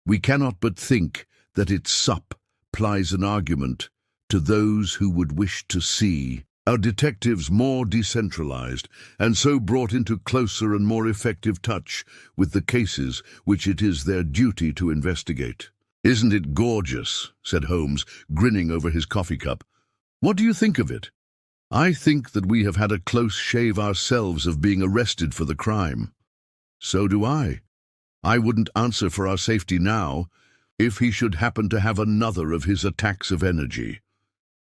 We cannot but think that its sup plies an argument to those who would wish to see our detectives more decentralized, and so brought into closer and more effective touch with the cases which it is their duty to investigate. "Isn't it gorgeous?" said Holmes, grinning over his coffee cup. "What do you think of it?" "I think that we have had a close shave ourselves of being arrested for the crime." "So do I. I wouldn't answer for our safety now if he should happen to have another of his attacks of energy."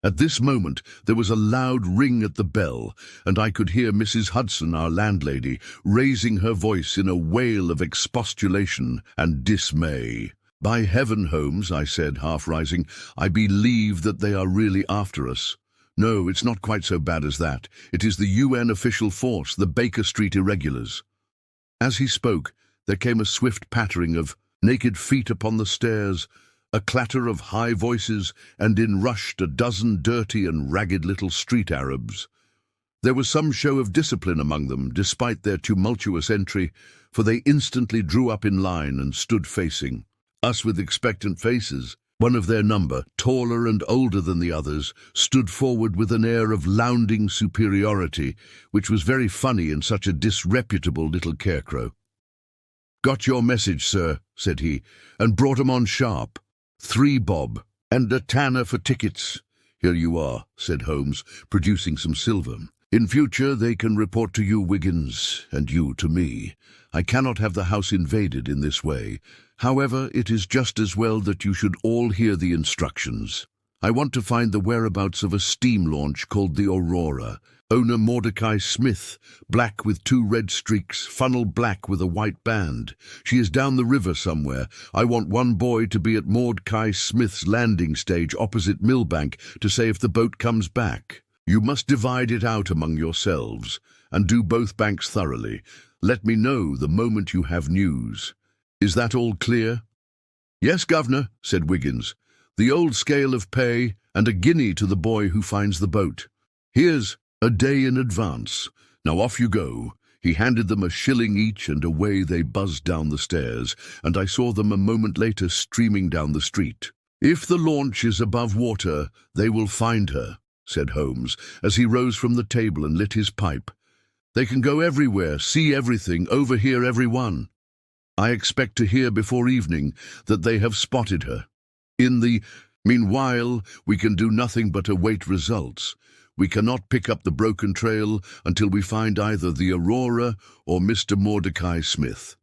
At this moment there was a loud ring at the bell, and I could hear Mrs. Hudson, our landlady, raising her voice in a wail of expostulation and dismay. "By heaven, Holmes," I said, half rising, "I believe that they are really after us. No, it's not quite so bad as that. It is the UN official force, the Baker Street Irregulars." As he spoke, there came a swift pattering of naked feet upon the stairs, a clatter of high voices, and in rushed a dozen dirty and ragged little street Arabs. There was some show of discipline among them, despite their tumultuous entry, for they instantly drew up in line and stood facing us with expectant faces. One of their number, taller and older than the others, stood forward with an air of lounging superiority, which was very funny in such a disreputable little carecrow. "Got your message, sir," said he, "and brought 'em on sharp. 3 bob, and a tanner for tickets." "Here you are," said Holmes, producing some silver. "In future they can report to you, Wiggins, and you to me. I cannot have the house invaded in this way. However, it is just as well that you should all hear the instructions. I want to find the whereabouts of a steam launch called the Aurora. Owner Mordecai Smith, black with 2 red streaks, funnel black with a white band. She is down the river somewhere. I want one boy to be at Mordecai Smith's landing stage opposite Millbank to say if the boat comes back. You must divide it out among yourselves, and do both banks thoroughly. Let me know the moment you have news. Is that all clear?" "Yes, Governor," said Wiggins. "The old scale of pay, and a guinea to the boy who finds the boat. Here's a day in advance. Now off you go." He handed them a shilling each, and away they buzzed down the stairs, and I saw them a moment later streaming down the street. "If the launch is above water, they will find her," said Holmes, as he rose from the table and lit his pipe. "They can go everywhere, see everything, overhear everyone. I expect to hear before evening that they have spotted her. Meanwhile, we can do nothing but await results. We cannot pick up the broken trail until we find either the Aurora or Mr. Mordecai Smith.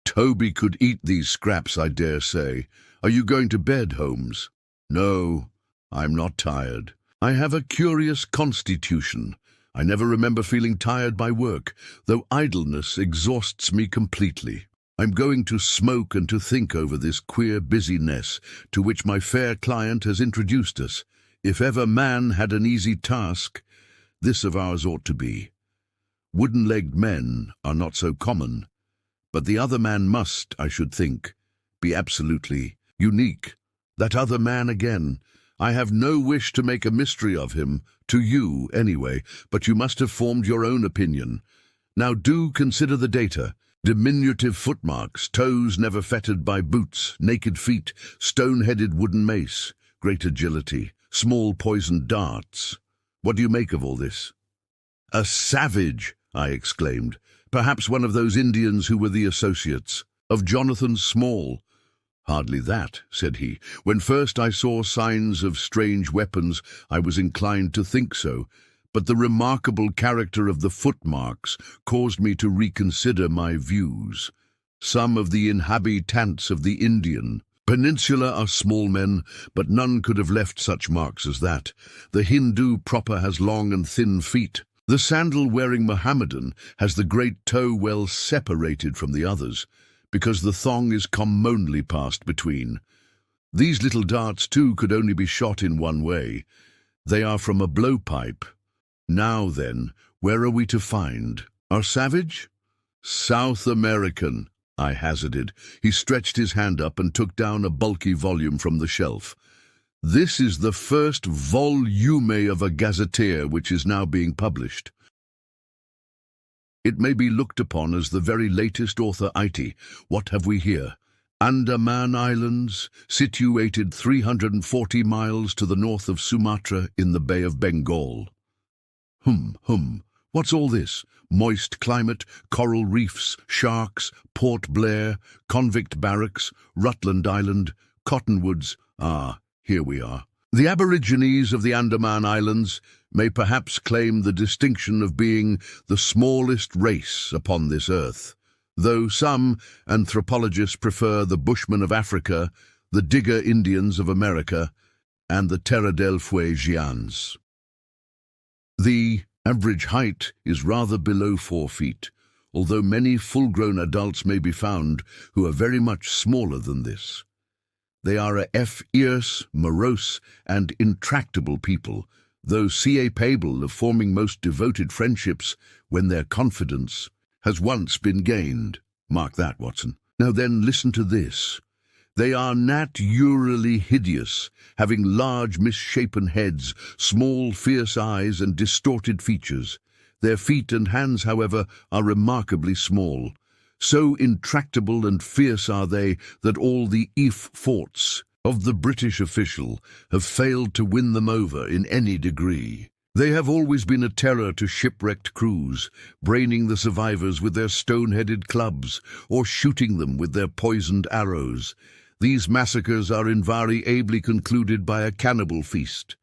Toby could eat these scraps, I dare say. Are you going to bed, Holmes?" "No, I'm not tired. I have a curious constitution. I never remember feeling tired by work, though idleness exhausts me completely. I'm going to smoke and to think over this queer busyness to which my fair client has introduced us. If ever man had an easy task, this of ours ought to be. Wooden-legged men are not so common, but the other man must, I should think, be absolutely unique. That other man again. I have no wish to make a mystery of him, to you anyway, but you must have formed your own opinion. Now do consider the data. Diminutive footmarks, toes never fettered by boots, naked feet, stone-headed wooden mace, great agility, small poisoned darts. What do you make of all this? A savage, I exclaimed. Perhaps one of those Indians who were the associates of Jonathan Small. Hardly that, said he. When first I saw signs of strange weapons, I was inclined to think so, but the remarkable character of the footmarks caused me to reconsider my views. Some of the inhabitants of the Indian Peninsula are small men, but none could have left such marks as that. The Hindu proper has long and thin feet. The sandal-wearing Mohammedan has the great toe well separated from the others, because the thong is commonly passed between. These little darts, too, could only be shot in one way. They are from a blowpipe. Now then, where are we to find our savage? South American, I hazarded. He stretched his hand up and took down a bulky volume from the shelf. This is the first volume of a gazetteer which is now being published. It may be looked upon as the very latest authority. What have we here? Andaman Islands, situated 340 miles to the north of Sumatra in the Bay of Bengal. What's all this? Moist climate, coral reefs, sharks, Port Blair, convict barracks, Rutland Island, cottonwoods. Ah, here we are. The Aborigines of the Andaman Islands may perhaps claim the distinction of being the smallest race upon this earth, though some anthropologists prefer the Bushmen of Africa, the Digger Indians of America, and the Terra del Fuegians. The average height is rather below 4 feet, although many full-grown adults may be found who are very much smaller than this. They are a fierce, morose, and intractable people, though capable of forming most devoted friendships when their confidence has once been gained. Mark that, Watson. Now then, listen to this. They are naturally hideous, having large misshapen heads, small fierce eyes, and distorted features. Their feet and hands, however, are remarkably small. So intractable and fierce are they that all the efforts of the British official have failed to win them over in any degree. They have always been a terror to shipwrecked crews, braining the survivors with their stone-headed clubs or shooting them with their poisoned arrows. These massacres are invariably concluded by a cannibal feast.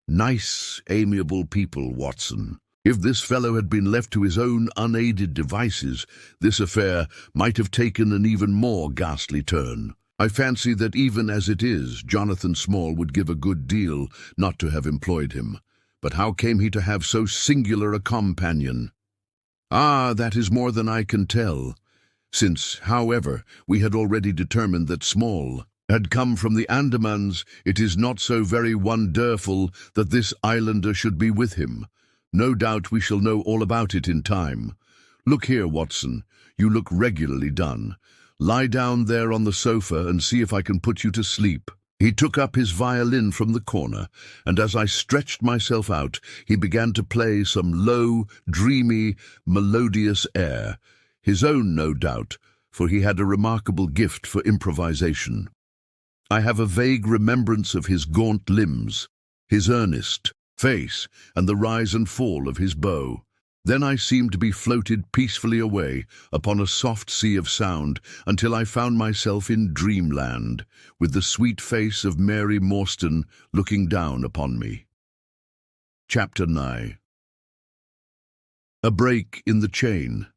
Nice, amiable people, Watson. If this fellow had been left to his own unaided devices, this affair might have taken an even more ghastly turn. I fancy that even as it is, Jonathan Small would give a good deal not to have employed him. But how came he to have so singular a companion? Ah, that is more than I can tell. Since, however, we had already determined that Small had come from the Andamans, it is not so very wonderful that this islander should be with him. No doubt we shall know all about it in time. Look here, Watson, you look regularly done. Lie down there on the sofa and see if I can put you to sleep. He took up his violin from the corner, and as I stretched myself out, he began to play some low, dreamy, melodious air. His own, no doubt, for he had a remarkable gift for improvisation. I have a vague remembrance of his gaunt limbs, his earnest face, and the rise and fall of his bow. Then I seemed to be floated peacefully away upon a soft sea of sound until I found myself in dreamland, with the sweet face of Mary Morstan looking down upon me. Chapter 9. A break in the chain.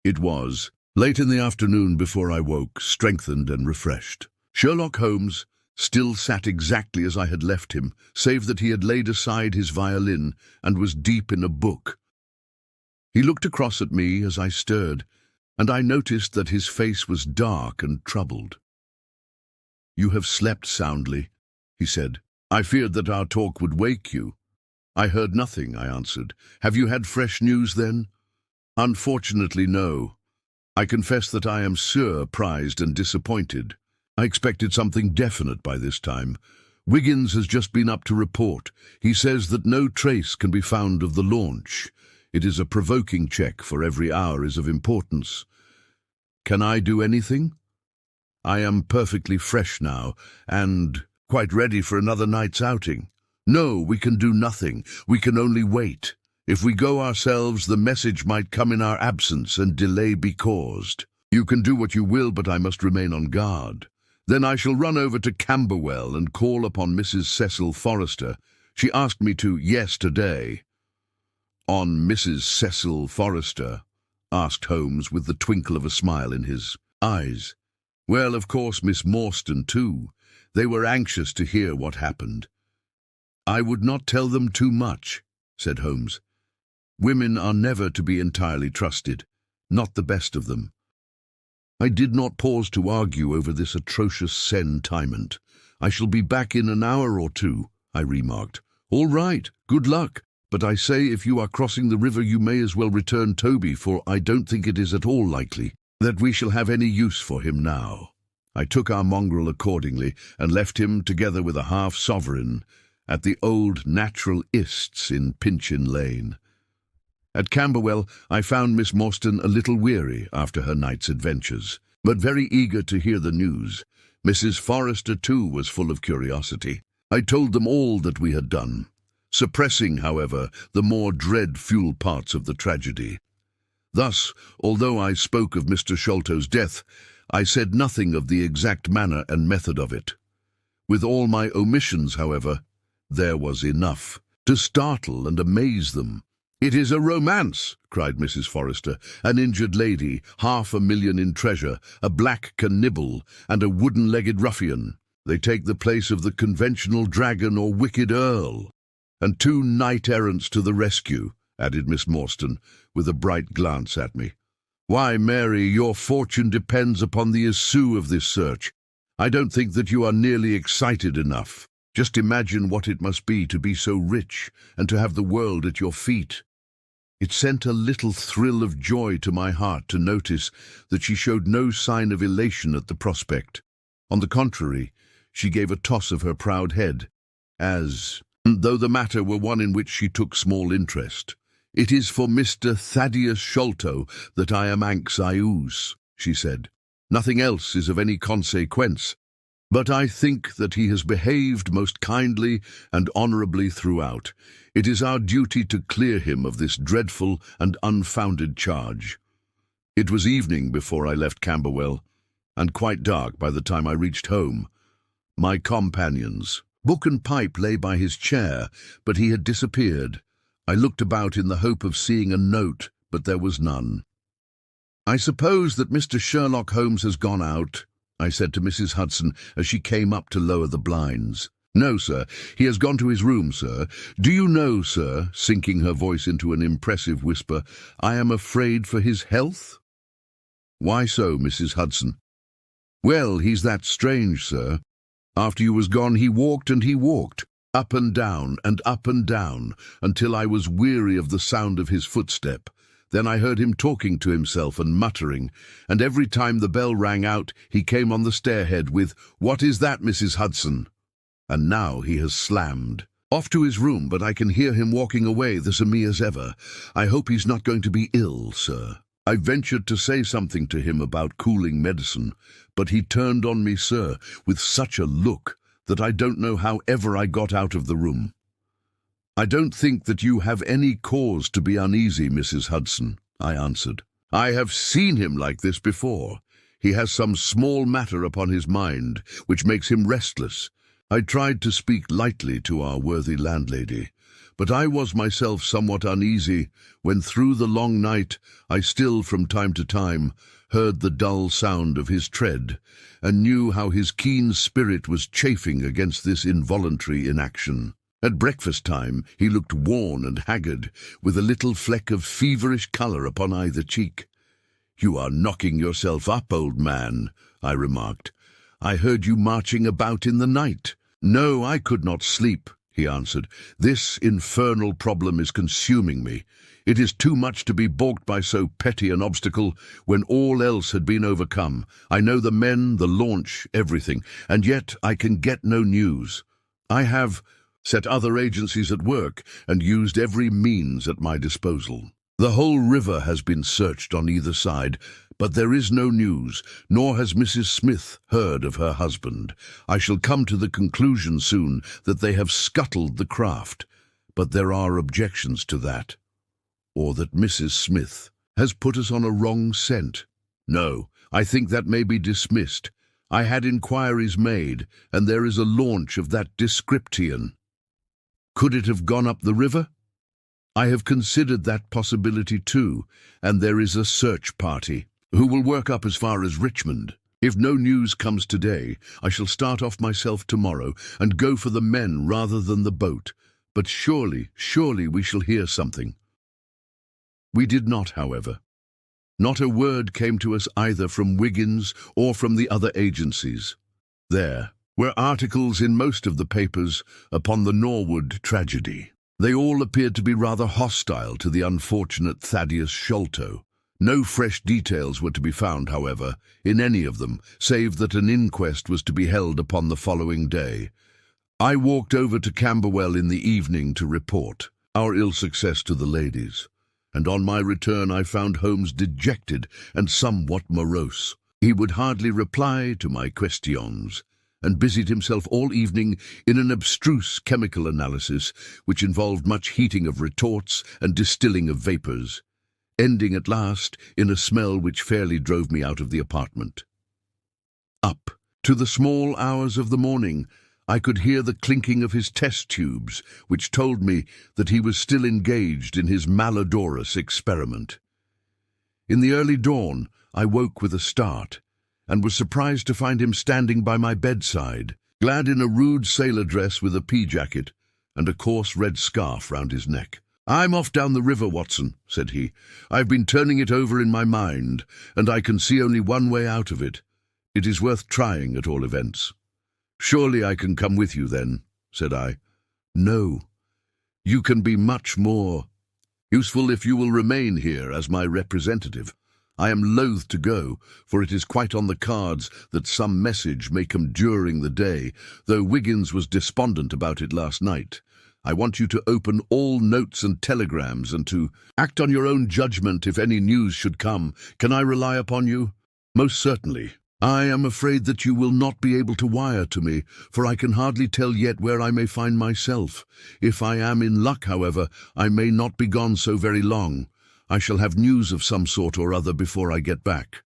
It was late in the afternoon before I woke, strengthened and refreshed. Sherlock Holmes still sat exactly as I had left him, save that he had laid aside his violin and was deep in a book. He looked across at me as I stirred, and I noticed that his face was dark and troubled. "You have slept soundly," he said. "I feared that our talk would wake you." "I heard nothing," I answered. "Have you had fresh news, then?" "Unfortunately, no. I confess that I am surprised and disappointed. I expected something definite by this time. Wiggins has just been up to report. He says that no trace can be found of the launch. It is a provoking check, for every hour is of importance. Can I do anything? I am perfectly fresh now, and quite ready for another night's outing. No, we can do nothing. We can only wait. If we go ourselves, the message might come in our absence and delay be caused. You can do what you will, but I must remain on guard. Then I shall run over to Camberwell and call upon Mrs. Cecil Forrester. She asked me to yesterday. On Mrs. Cecil Forrester? Asked Holmes with the twinkle of a smile in his eyes. Well, of course, Miss Morstan too. They were anxious to hear what happened. I would not tell them too much, said Holmes. Women are never to be entirely trusted, not the best of them. I did not pause to argue over this atrocious sentiment. I shall be back in an hour or two, I remarked. All right, good luck. But I say, if you are crossing the river, you may as well return Toby, for I don't think it is at all likely that we shall have any use for him now. I took our mongrel accordingly, and left him, together with a half-sovereign, at the old Natural Ists in Pinchin Lane. At Camberwell I found Miss Morstan a little weary after her night's adventures, but very eager to hear the news. Mrs. Forrester, too, was full of curiosity. I told them all that we had done, suppressing, however, the more dreadful parts of the tragedy. Thus, although I spoke of Mr. Sholto's death, I said nothing of the exact manner and method of it. With all my omissions, however, there was enough to startle and amaze them. "It is a romance," cried Mrs. Forrester. "An injured lady, 500,000 in treasure, a black cannibal, and a wooden-legged ruffian. They take the place of the conventional dragon or wicked earl. And 2 knight-errants to the rescue," added Miss Morstan, with a bright glance at me. "Why, Mary, your fortune depends upon the issue of this search. I don't think that you are nearly excited enough. Just imagine what it must be to be so rich and to have the world at your feet." It sent a little thrill of joy to my heart to notice that she showed no sign of elation at the prospect. On the contrary, she gave a toss of her proud head, as though the matter were one in which she took small interest. "It is for Mr. Thaddeus Sholto that I am anxious," she said. "Nothing else is of any consequence. But I think that he has behaved most kindly and honourably throughout. It is our duty to clear him of this dreadful and unfounded charge." It was evening before I left Camberwell, and quite dark by the time I reached home. My companion's book and pipe lay by his chair, but he had disappeared. I looked about in the hope of seeing a note, but there was none. "I suppose that Mr. Sherlock Holmes has gone out," I said to Mrs. Hudson as she came up to lower the blinds. "No, sir. He has gone to his room, sir. Do you know, sir," sinking her voice into an impressive whisper, "I am afraid for his health?" "Why so, Mrs. Hudson?" "Well, he's that strange, sir. After you was gone he walked and he walked, up and down, until I was weary of the sound of his footstep. Then I heard him talking to himself and muttering, and every time the bell rang out he came on the stairhead with, 'What is that, Mrs. Hudson?' And now he has slammed off to his room, but I can hear him walking away the same as ever. I hope he's not going to be ill, sir." I ventured to say something to him about cooling medicine, but he turned on me, sir, with such a look that I don't know how ever I got out of the room. "I don't think that you have any cause to be uneasy, Mrs. Hudson," I answered. "I have seen him like this before. He has some small matter upon his mind which makes him restless." I tried to speak lightly to our worthy landlady, but I was myself somewhat uneasy when through the long night I still from time to time heard the dull sound of his tread, and knew how his keen spirit was chafing against this involuntary inaction. At breakfast time he looked worn and haggard, with a little fleck of feverish colour upon either cheek. "You are knocking yourself up, old man," I remarked. "I heard you marching about in the night." "No, I could not sleep," he answered. "This infernal problem is consuming me. It is too much to be balked by so petty an obstacle when all else had been overcome. I know the men, the launch, everything, and yet I can get no news. I have set other agencies at work and used every means at my disposal. The whole river has been searched on either side, but there is no news, nor has Mrs. Smith heard of her husband. I shall come to the conclusion soon that they have scuttled the craft, but there are objections to that. Or that Mrs. Smith has put us on a wrong scent. No, I think that may be dismissed. I had inquiries made, and there is a launch of that description. Could it have gone up the river? I have considered that possibility too, and there is a search party who will work up as far as Richmond. If no news comes today, I shall start off myself tomorrow and go for the men rather than the boat. But surely we shall hear something. We did not, however. Not a word came to us either from Wiggins or from the other agencies. There were articles in most of the papers upon the Norwood tragedy. They all appeared to be rather hostile to the unfortunate Thaddeus Sholto. No fresh details were to be found, however, in any of them, save that an inquest was to be held upon the following day. I walked over to Camberwell in the evening to report our ill success to the ladies, and on my return I found Holmes dejected and somewhat morose. He would hardly reply to my questions, and busied himself all evening in an abstruse chemical analysis which involved much heating of retorts and distilling of vapours, ending at last in a smell which fairly drove me out of the apartment. Up to the small hours of the morning, I could hear the clinking of his test tubes, which told me that he was still engaged in his malodorous experiment. In the early dawn, I woke with a start, and was surprised to find him standing by my bedside, clad in a rude sailor dress with a pea-jacket and a coarse red scarf round his neck. "I'm off down the river, Watson," said he. "I've been turning it over in my mind, and I can see only one way out of it. It is worth trying, at all events." "Surely I can come with you, then," said I. "No. You can be much more useful if you will remain here as my representative. I am loath to go, for it is quite on the cards that some message may come during the day, though Wiggins was despondent about it last night. I want you to open all notes and telegrams and to act on your own judgment if any news should come. Can I rely upon you?" "Most certainly." "I am afraid that you will not be able to wire to me, for I can hardly tell yet where I may find myself. If I am in luck, however, I may not be gone so very long. I shall have news of some sort or other before I get back."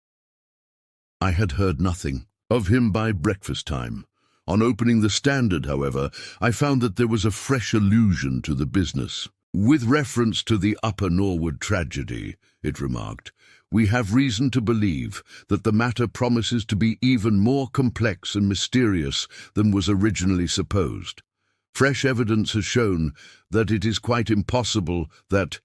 I had heard nothing of him by breakfast time. On opening the Standard, however, I found that there was a fresh allusion to the business. "With reference to the Upper Norwood tragedy," it remarked, "we have reason to believe that the matter promises to be even more complex and mysterious than was originally supposed. Fresh evidence has shown that it is quite impossible that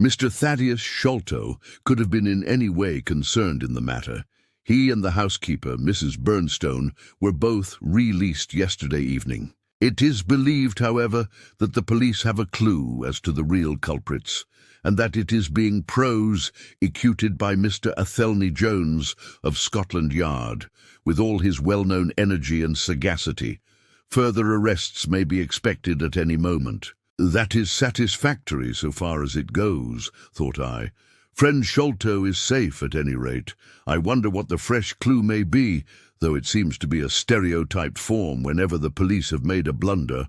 Mr. Thaddeus Sholto could have been in any way concerned in the matter. He and the housekeeper, Mrs. Burnstone, were both released yesterday evening. It is believed, however, that the police have a clue as to the real culprits, and that it is being prosecuted by Mr. Athelney Jones of Scotland Yard, with all his well-known energy and sagacity. Further arrests may be expected at any moment." "That is satisfactory so far as it goes," thought I. "Friend Sholto is safe at any rate. I wonder what the fresh clue may be, though it seems to be a stereotyped form whenever the police have made a blunder."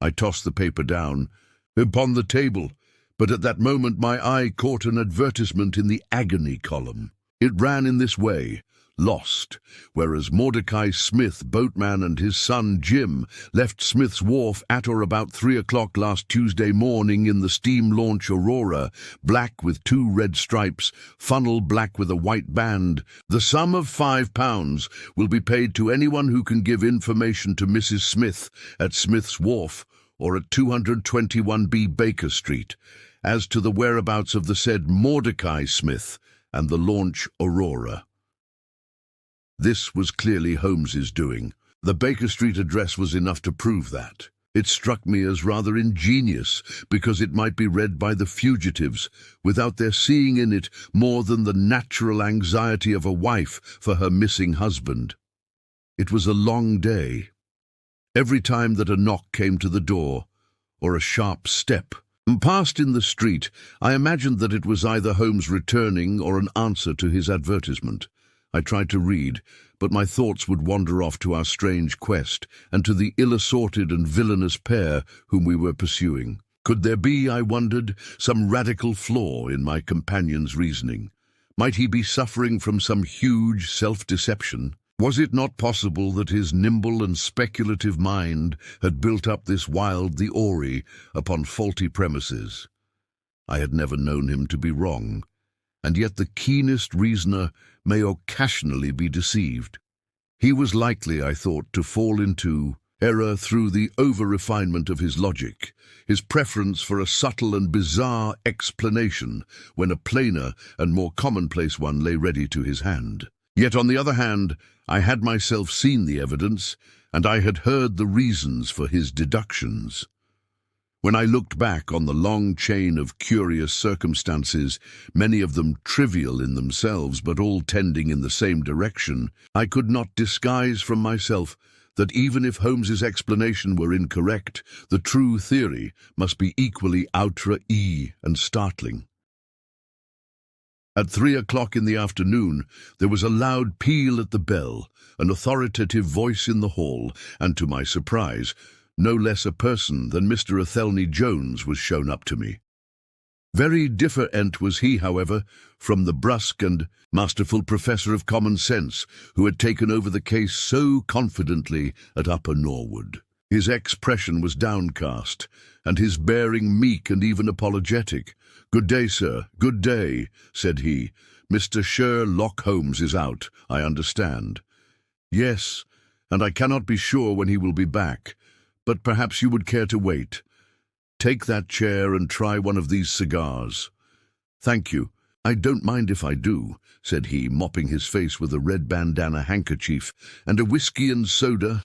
I tossed the paper down upon the table, but at that moment my eye caught an advertisement in the agony column. It ran in this way: "Lost, whereas Mordecai Smith, boatman, and his son Jim left Smith's Wharf at or about 3 o'clock last Tuesday morning in the steam launch Aurora, black with 2 red stripes, funnel black with a white band. The sum of £5 will be paid to anyone who can give information to Mrs. Smith at Smith's Wharf or at 221B Baker Street as to the whereabouts of the said Mordecai Smith and the launch Aurora." This was clearly Holmes's doing. The Baker Street address was enough to prove that. It struck me as rather ingenious, because it might be read by the fugitives without their seeing in it more than the natural anxiety of a wife for her missing husband. It was a long day. Every time that a knock came to the door, or a sharp step Passed in the street, I imagined that it was either Holmes returning or an answer to his advertisement. I tried to read, but my thoughts would wander off to our strange quest and to the ill-assorted and villainous pair whom we were pursuing. Could there be, I wondered, some radical flaw in my companion's reasoning? Might he be suffering from some huge self-deception? Was it not possible that his nimble and speculative mind had built up this wild theory upon faulty premises? I had never known him to be wrong, and yet the keenest reasoner may occasionally be deceived. He was likely, I thought, to fall into error through the over-refinement of his logic, his preference for a subtle and bizarre explanation when a plainer and more commonplace one lay ready to his hand. Yet, on the other hand, I had myself seen the evidence, and I had heard the reasons for his deductions. When I looked back on the long chain of curious circumstances, many of them trivial in themselves but all tending in the same direction, I could not disguise from myself that even if Holmes's explanation were incorrect, the true theory must be equally outre and startling. At 3 o'clock in the afternoon, there was a loud peal at the bell, an authoritative voice in the hall, and to my surprise, no less a person than Mr. Athelney Jones was shown up to me. Very different was he, however, from the brusque and masterful professor of common sense who had taken over the case so confidently at Upper Norwood. His expression was downcast, and his bearing meek and even apologetic. "Good day, sir, good day," said he. "Mr. Sherlock Holmes is out, I understand." "Yes, and I cannot be sure when he will be back, but perhaps you would care to wait. Take that chair and try one of these cigars." "Thank you. I don't mind if I do," said he, mopping his face with a red bandana handkerchief. "And a whiskey and soda?"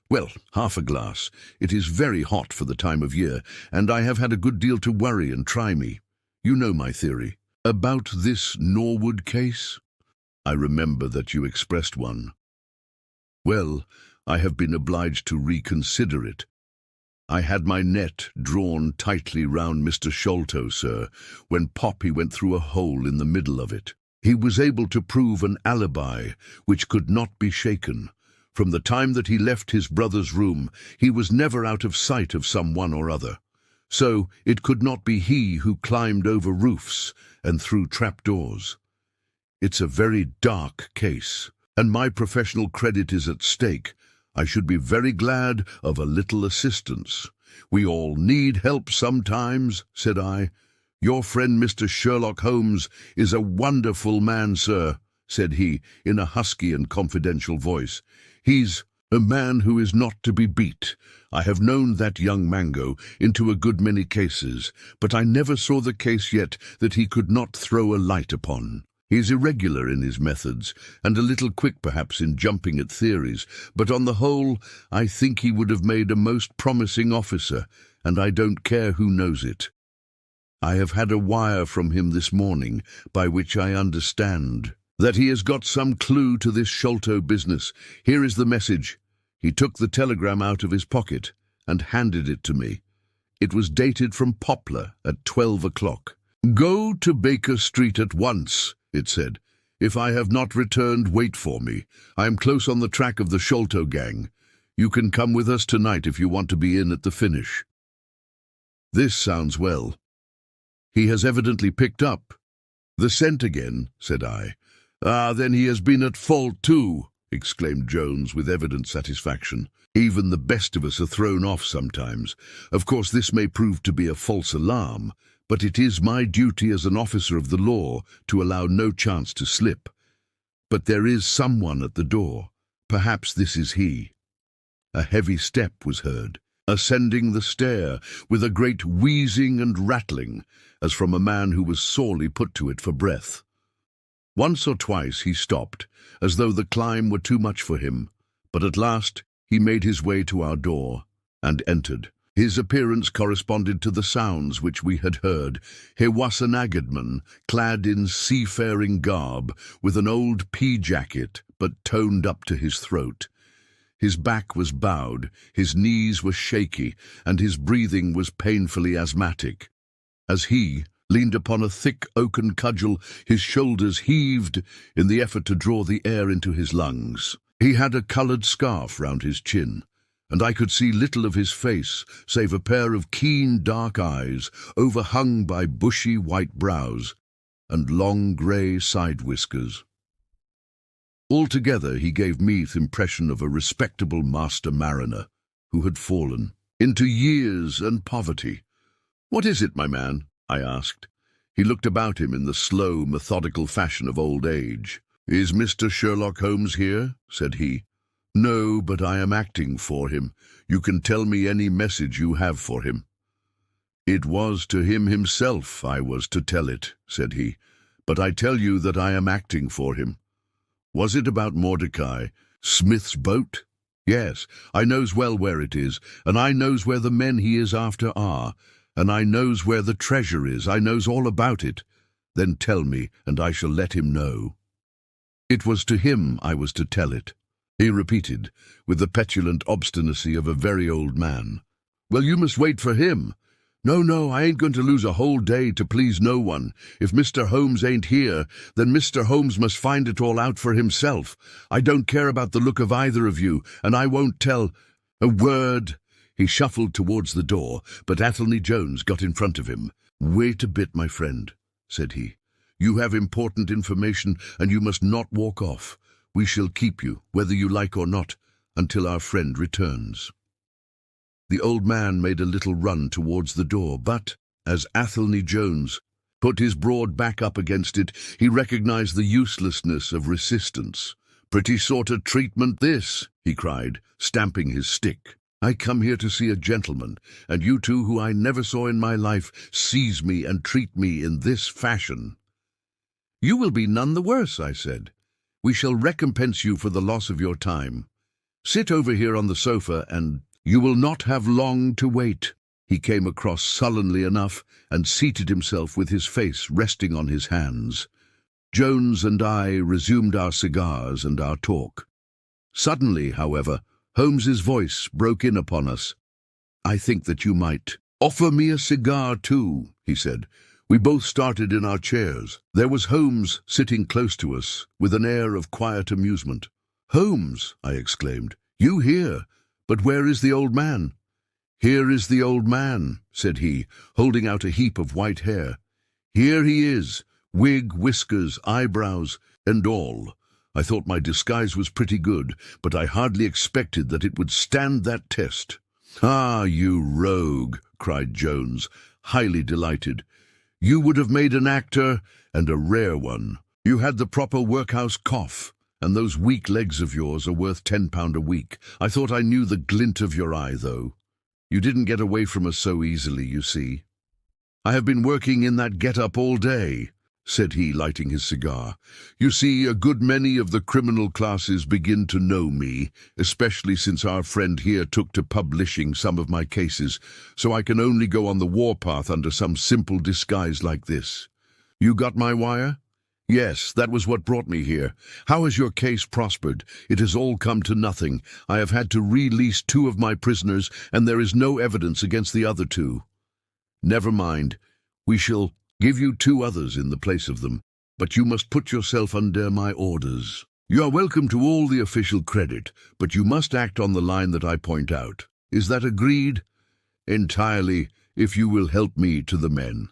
"Well, half a glass. It is very hot for the time of year, and I have had a good deal to worry and try me. You know my theory." "About this Norwood case?" "I remember that you expressed one." "Well, I have been obliged to reconsider it. I had my net drawn tightly round Mr. Sholto, sir, when Poppy went through a hole in the middle of it. He was able to prove an alibi which could not be shaken. From the time that he left his brother's room, he was never out of sight of someone or other. So it could not be he who climbed over roofs and through trapdoors. It's a very dark case, and my professional credit is at stake. I should be very glad of a little assistance." "We all need help sometimes," said I. "Your friend Mr. Sherlock Holmes is a wonderful man, sir," said he, in a husky and confidential voice. "He's a man who is not to be beat. I have known that young Mango into a good many cases, but I never saw the case yet that he could not throw a light upon. He's irregular in his methods, and a little quick perhaps in jumping at theories, but on the whole I think he would have made a most promising officer, and I don't care who knows it. I have had a wire from him this morning, by which I understand that he has got some clue to this Sholto business. Here is the message." He took the telegram out of his pocket and handed it to me. It was dated from Poplar at 12 o'clock. "Go to Baker Street at once," it said. "If I have not returned, wait for me. I am close on the track of the Sholto gang. You can come with us tonight if you want to be in at the finish." This sounds well. He has evidently picked up the scent again, said I. "Ah, then he has been at fault too," exclaimed Jones with evident satisfaction. "Even the best of us are thrown off sometimes. Of course this may prove to be a false alarm, but it is my duty as an officer of the law to allow no chance to slip. But there is someone at the door. Perhaps this is he." A heavy step was heard, ascending the stair, with a great wheezing and rattling, as from a man who was sorely put to it for breath. Once or twice he stopped, as though the climb were too much for him, but at last he made his way to our door and entered. His appearance corresponded to the sounds which we had heard. He was an Agadman, clad in seafaring garb, with an old pea-jacket, but toned up to his throat. His back was bowed, his knees were shaky, and his breathing was painfully asthmatic. As he leaned upon a thick oaken cudgel, his shoulders heaved in the effort to draw the air into his lungs. He had a coloured scarf round his chin, and I could see little of his face save a pair of keen dark eyes overhung by bushy white brows and long grey side whiskers. Altogether he gave me the impression of a respectable master mariner who had fallen into years and poverty. "What is it, my man?" I asked. He looked about him in the slow, methodical fashion of old age. "Is Mr. Sherlock Holmes here?" said he. "No, but I am acting for him. You can tell me any message you have for him." "It was to him himself I was to tell it," said he, "but I tell you that I am acting for him." "Was it about Mordecai Smith's boat?" "Yes, I knows well where it is, and I knows where the men he is after are, and I knows where the treasure is. I knows all about it." "Then tell me, and I shall let him know." "It was to him I was to tell it," he repeated, with the petulant obstinacy of a very old man. "Well, you must wait for him." No, I ain't going to lose a whole day to please no one. If Mr. Holmes ain't here, then Mr. Holmes must find it all out for himself. I don't care about the look of either of you, and I won't tell a word." He shuffled towards the door, but Athelney Jones got in front of him. "Wait a bit, my friend," said he. "You have important information, and you must not walk off. We shall keep you, whether you like or not, until our friend returns." The old man made a little run towards the door, but, as Athelney Jones put his broad back up against it, he recognized the uselessness of resistance. "Pretty sort of treatment this," he cried, stamping his stick. "I come here to see a gentleman, and you two, who I never saw in my life, seize me and treat me in this fashion." "You will be none the worse," I said. "We shall recompense you for the loss of your time. Sit over here on the sofa, and you will not have long to wait." He came across sullenly enough and seated himself with his face resting on his hands. Jones and I resumed our cigars and our talk. Suddenly, however, Holmes's voice broke in upon us. "I think that you might offer me a cigar too," he said. We both started in our chairs. There was Holmes sitting close to us, with an air of quiet amusement. "Holmes," I exclaimed, "you here? But where is the old man?" "Here is the old man," said he, holding out a heap of white hair. "Here he is, wig, whiskers, eyebrows, and all. I thought my disguise was pretty good, but I hardly expected that it would stand that test." "Ah, you rogue," cried Jones, highly delighted. "You would have made an actor, and a rare one. You had the proper workhouse cough, and those weak legs of yours are worth £10 a week. I thought I knew the glint of your eye, though. You didn't get away from us so easily, you see." "I have been working in that get-up all day," said he, lighting his cigar. "You see, a good many of the criminal classes begin to know me, especially since our friend here took to publishing some of my cases, so I can only go on the warpath under some simple disguise like this. You got my wire?" "Yes, that was what brought me here. How has your case prospered? It has all come to nothing. I have had to release 2 of my prisoners, and there is no evidence against the other 2. "Never mind. We shall give you 2 others in the place of them, but you must put yourself under my orders. You are welcome to all the official credit, but you must act on the line that I point out. Is that agreed?" "Entirely, if you will help me to the men."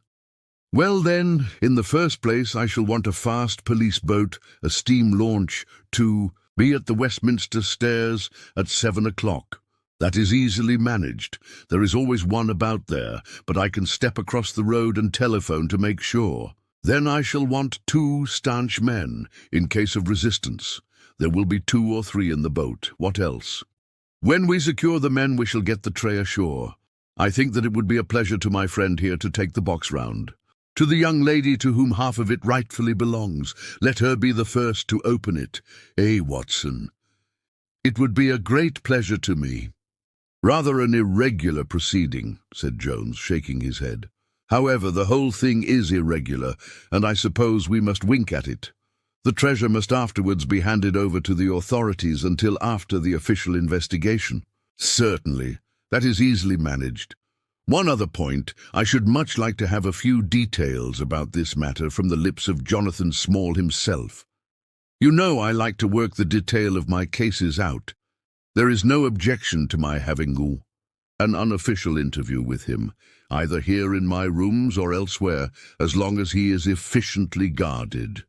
"Well then, in the first place I shall want a fast police boat, a steam launch, to be at the Westminster Stairs at 7 o'clock. That is easily managed. There is always one about there, but I can step across the road and telephone to make sure. Then I shall want 2 stanch men, in case of resistance. There will be 2 or 3 in the boat. What else? When we secure the men, we shall get the tray ashore. I think that it would be a pleasure to my friend here to take the box round. To the young lady to whom half of it rightfully belongs, let her be the first to open it. Watson? It would be a great pleasure to me." "Rather an irregular proceeding," said Jones, shaking his head. "However, the whole thing is irregular, and I suppose we must wink at it. The treasure must afterwards be handed over to the authorities until after the official investigation." "Certainly. That is easily managed. One other point, I should much like to have a few details about this matter from the lips of Jonathan Small himself. You know I like to work the detail of my cases out. There is no objection to my having an unofficial interview with him, either here in my rooms or elsewhere, as long as he is efficiently guarded.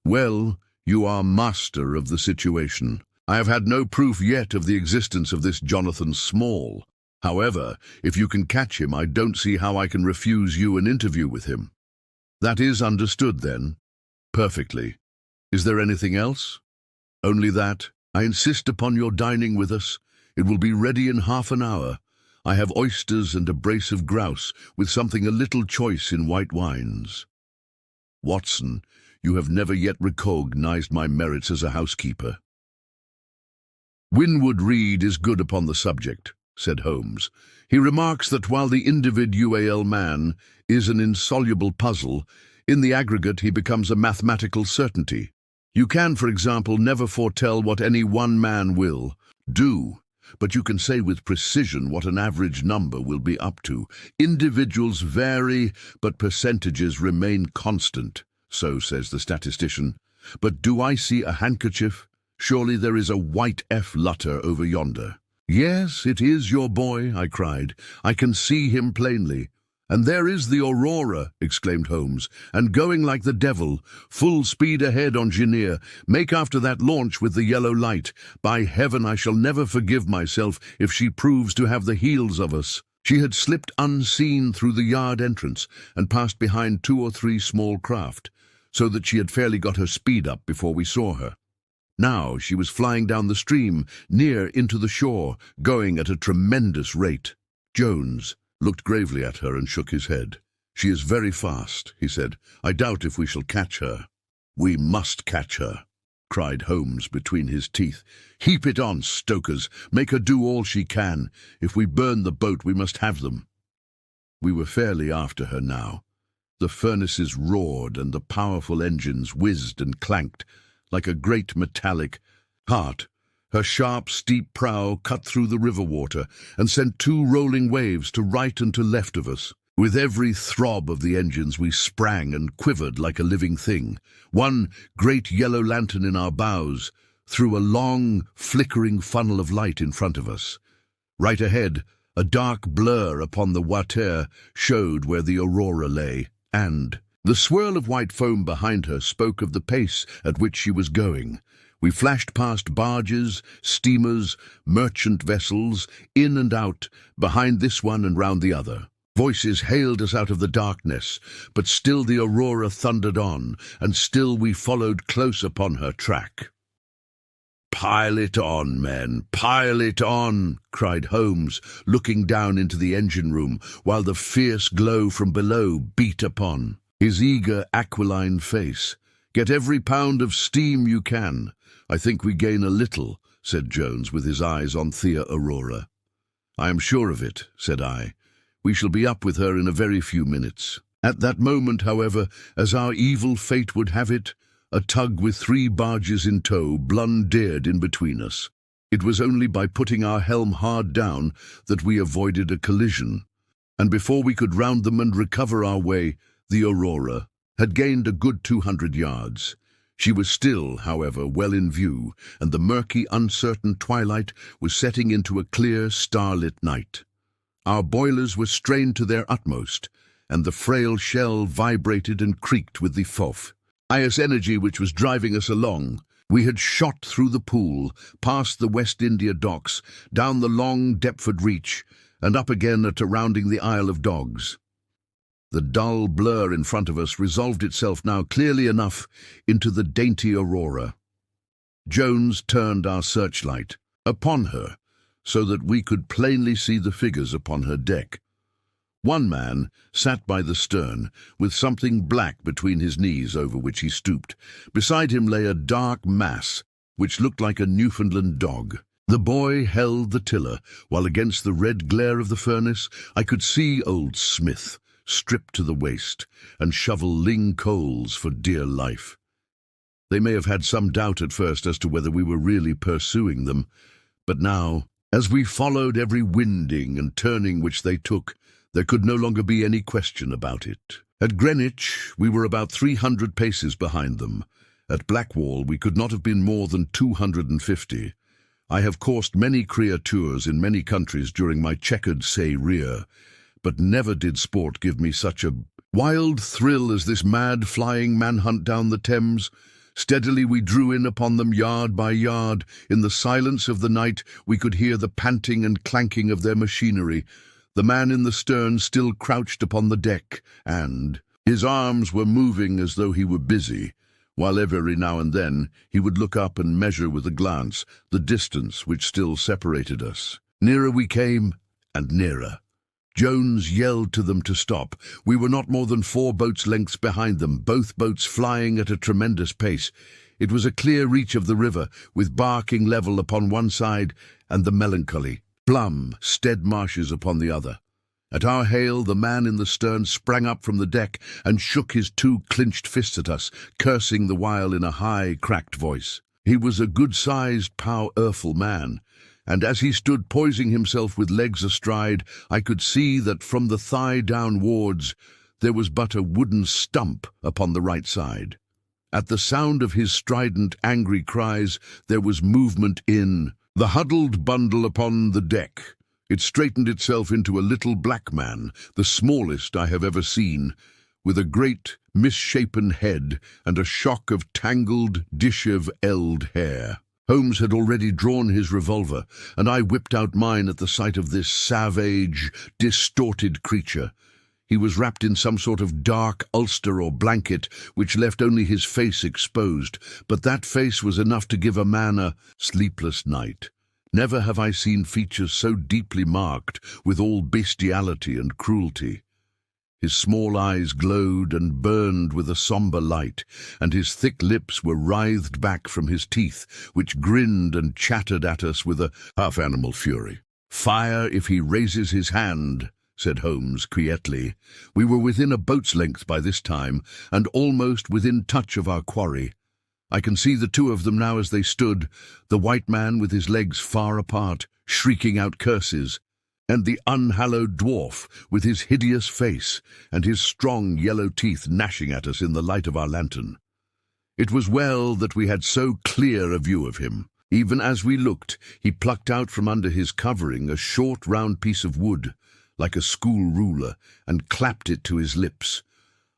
Well, you are master of the situation. I have had no proof yet of the existence of this Jonathan Small. However, if you can catch him, I don't see how I can refuse you an interview with him. That is understood, then? Perfectly. Is there anything else? Only that. I insist upon your dining with us. It will be ready in half an hour. I have oysters and a brace of grouse, with something a little choice in white wines. Watson, you have never yet recognized my merits as a housekeeper. Winwood Reade is good upon the subject, said Holmes. He remarks that while the individual man is an insoluble puzzle, in the aggregate he becomes a mathematical certainty. You can, for example, never foretell what any one man will do, but you can say with precision what an average number will be up to. Individuals vary, but percentages remain constant, so says the statistician. But do I see a handkerchief? Surely there is a white F Lutter over yonder. Yes, it is your boy, I cried. I can see him plainly. And there is the Aurora, exclaimed Holmes, and going like the devil, full speed ahead, engineer. Make after that launch with the yellow light. By heaven, I shall never forgive myself if she proves to have the heels of us. She had slipped unseen through the yard entrance and passed behind 2 or 3 small craft, so that she had fairly got her speed up before we saw her. Now she was flying down the stream, near into the shore, going at a tremendous rate. Jones looked gravely at her and shook his head. She is very fast, he said. I doubt if we shall catch her. We must catch her, cried Holmes between his teeth. Heap it on, stokers. Make her do all she can. If we burn the boat, we must have them. We were fairly after her now. The furnaces roared and the powerful engines whizzed and clanked like a great metallic heart. Her sharp, steep prow cut through the river water and sent 2 rolling waves to right and to left of us. With every throb of the engines we sprang and quivered like a living thing. One great yellow lantern in our bows threw a long, flickering funnel of light in front of us. Right ahead, a dark blur upon the water showed where the Aurora lay, and the swirl of white foam behind her spoke of the pace at which she was going. We flashed past barges, steamers, merchant vessels, in and out, behind this one and round the other. Voices hailed us out of the darkness, but still the Aurora thundered on, and still we followed close upon her track. "Pile it on, men, pile it on," cried Holmes, looking down into the engine room, while the fierce glow from below beat upon his eager, aquiline face. "Get every pound of steam you can. I think we gain a little," said Jones, with his eyes on Thea Aurora. "I am sure of it," said I. "We shall be up with her in a very few minutes." At that moment, however, as our evil fate would have it, a tug with 3 barges in tow blundered in between us. It was only by putting our helm hard down that we avoided a collision, and before we could round them and recover our way, the Aurora had gained a good 200 yards. She was still, however, well in view, and the murky, uncertain twilight was setting into a clear, starlit night. Our boilers were strained to their utmost, and the frail shell vibrated and creaked with the fof. Energy which was driving us along. We had shot through the pool, past the West India docks, down the long Deptford Reach, and up again at rounding the Isle of Dogs. The dull blur in front of us resolved itself now clearly enough into the dainty Aurora. Jones turned our searchlight upon her, so that we could plainly see the figures upon her deck. One man sat by the stern, with something black between his knees over which he stooped. Beside him lay a dark mass, which looked like a Newfoundland dog. The boy held the tiller, while against the red glare of the furnace I could see old Smith, stripped to the waist, and shovel ling coals for dear life. They may have had some doubt at first as to whether we were really pursuing them, but now, as we followed every winding and turning which they took, There could no longer be any question about it. At Greenwich, we were about 300 paces behind them. At Blackwall, we could not have been more than 250. I have coursed many creatures in many countries during my checkered rear, but never did sport give me such a wild thrill as this mad flying manhunt down the Thames. Steadily we drew in upon them yard by yard. In the silence of the night we could hear the panting and clanking of their machinery. The man in the stern still crouched upon the deck, and his arms were moving as though he were busy, while every now and then he would look up and measure with a glance the distance which still separated us. Nearer we came, and nearer. Jones yelled to them to stop. We were not more than 4 boats' lengths behind them, both boats flying at a tremendous pace. It was a clear reach of the river, with Barking level upon one side and the melancholy Plum stead marshes upon the other. At our hail, the man in the stern sprang up from the deck and shook his 2 clenched fists at us, cursing the while in a high, cracked voice. He was a good-sized, powerful man, and as he stood poising himself with legs astride, I could see that from the thigh downwards there was but a wooden stump upon the right side. At the sound of his strident, angry cries, there was movement in the huddled bundle upon the deck. It straightened itself into a little black man, the smallest I have ever seen, with a great, misshapen head and a shock of tangled, dishevelled hair. Holmes had already drawn his revolver, and I whipped out mine at the sight of this savage, distorted creature. He was wrapped in some sort of dark ulster or blanket, which left only his face exposed, but that face was enough to give a man a sleepless night. Never have I seen features so deeply marked with all bestiality and cruelty. His small eyes glowed and burned with a sombre light, and his thick lips were writhed back from his teeth, which grinned and chattered at us with a half-animal fury. "Fire if he raises his hand," said Holmes quietly. We were within a boat's length by this time, and almost within touch of our quarry. I can see the 2 of them now as they stood, the white man with his legs far apart, shrieking out curses, and the unhallowed dwarf with his hideous face and his strong yellow teeth gnashing at us in the light of our lantern. It was well that we had so clear a view of him. Even as we looked, he plucked out from under his covering a short round piece of wood, like a school ruler, and clapped it to his lips.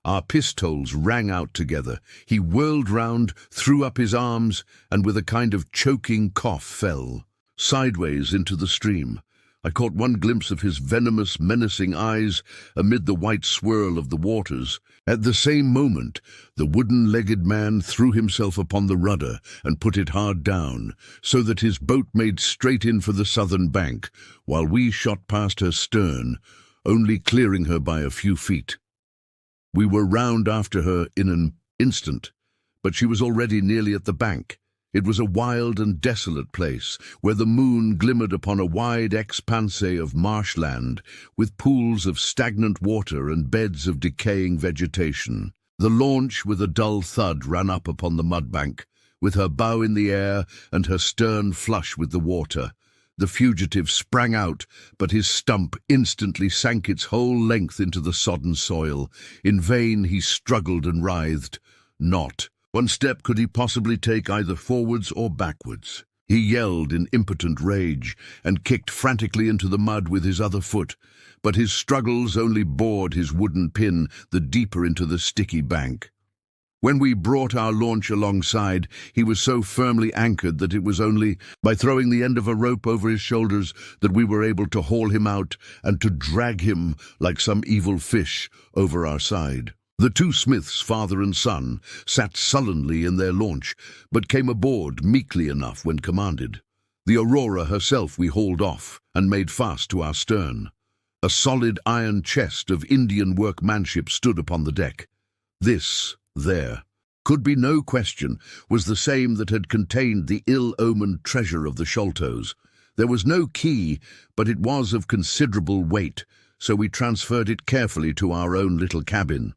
Our pistols rang out together. He whirled round, threw up his arms, and with a kind of choking cough fell sideways into the stream. I caught one glimpse of his venomous, menacing eyes amid the white swirl of the waters. At the same moment, the wooden-legged man threw himself upon the rudder and put it hard down, so that his boat made straight in for the southern bank, while we shot past her stern, only clearing her by a few feet. We were round after her in an instant, but she was already nearly at the bank. It was a wild and desolate place, where the moon glimmered upon a wide expanse of marshland, with pools of stagnant water and beds of decaying vegetation. The launch, with a dull thud, ran up upon the mudbank, with her bow in the air and her stern flush with the water. The fugitive sprang out, but his stump instantly sank its whole length into the sodden soil. In vain he struggled and writhed. Not one step could he possibly take, either forwards or backwards. He yelled in impotent rage and kicked frantically into the mud with his other foot, but his struggles only bored his wooden pin the deeper into the sticky bank. When we brought our launch alongside, he was so firmly anchored that it was only by throwing the end of a rope over his shoulders that we were able to haul him out and to drag him, like some evil fish, over our side. The 2 Smiths, father and son, sat sullenly in their launch, but came aboard meekly enough when commanded. The Aurora herself we hauled off and made fast to our stern. A solid iron chest of Indian workmanship stood upon the deck. This, there, could be no question, was the same that had contained the ill-omened treasure of the Sholtos. There was no key, but it was of considerable weight, so we transferred it carefully to our own little cabin.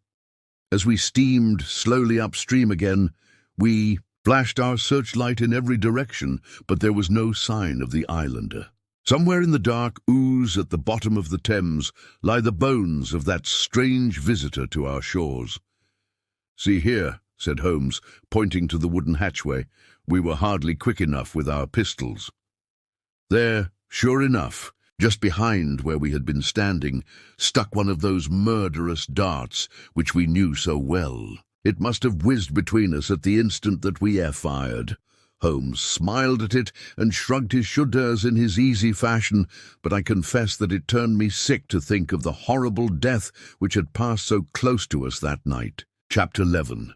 As we steamed slowly upstream again, we flashed our searchlight in every direction, but there was no sign of the islander. Somewhere in the dark ooze at the bottom of the Thames lie the bones of that strange visitor to our shores. "See here," said Holmes, pointing to the wooden hatchway. We were hardly quick enough with our pistols. There, sure enough, just behind where we had been standing, stuck one of those murderous darts which we knew so well. It must have whizzed between us at the instant that we fired. Holmes smiled at it and shrugged his shoulders in his easy fashion, but I confess that it turned me sick to think of the horrible death which had passed so close to us that night. Chapter 11.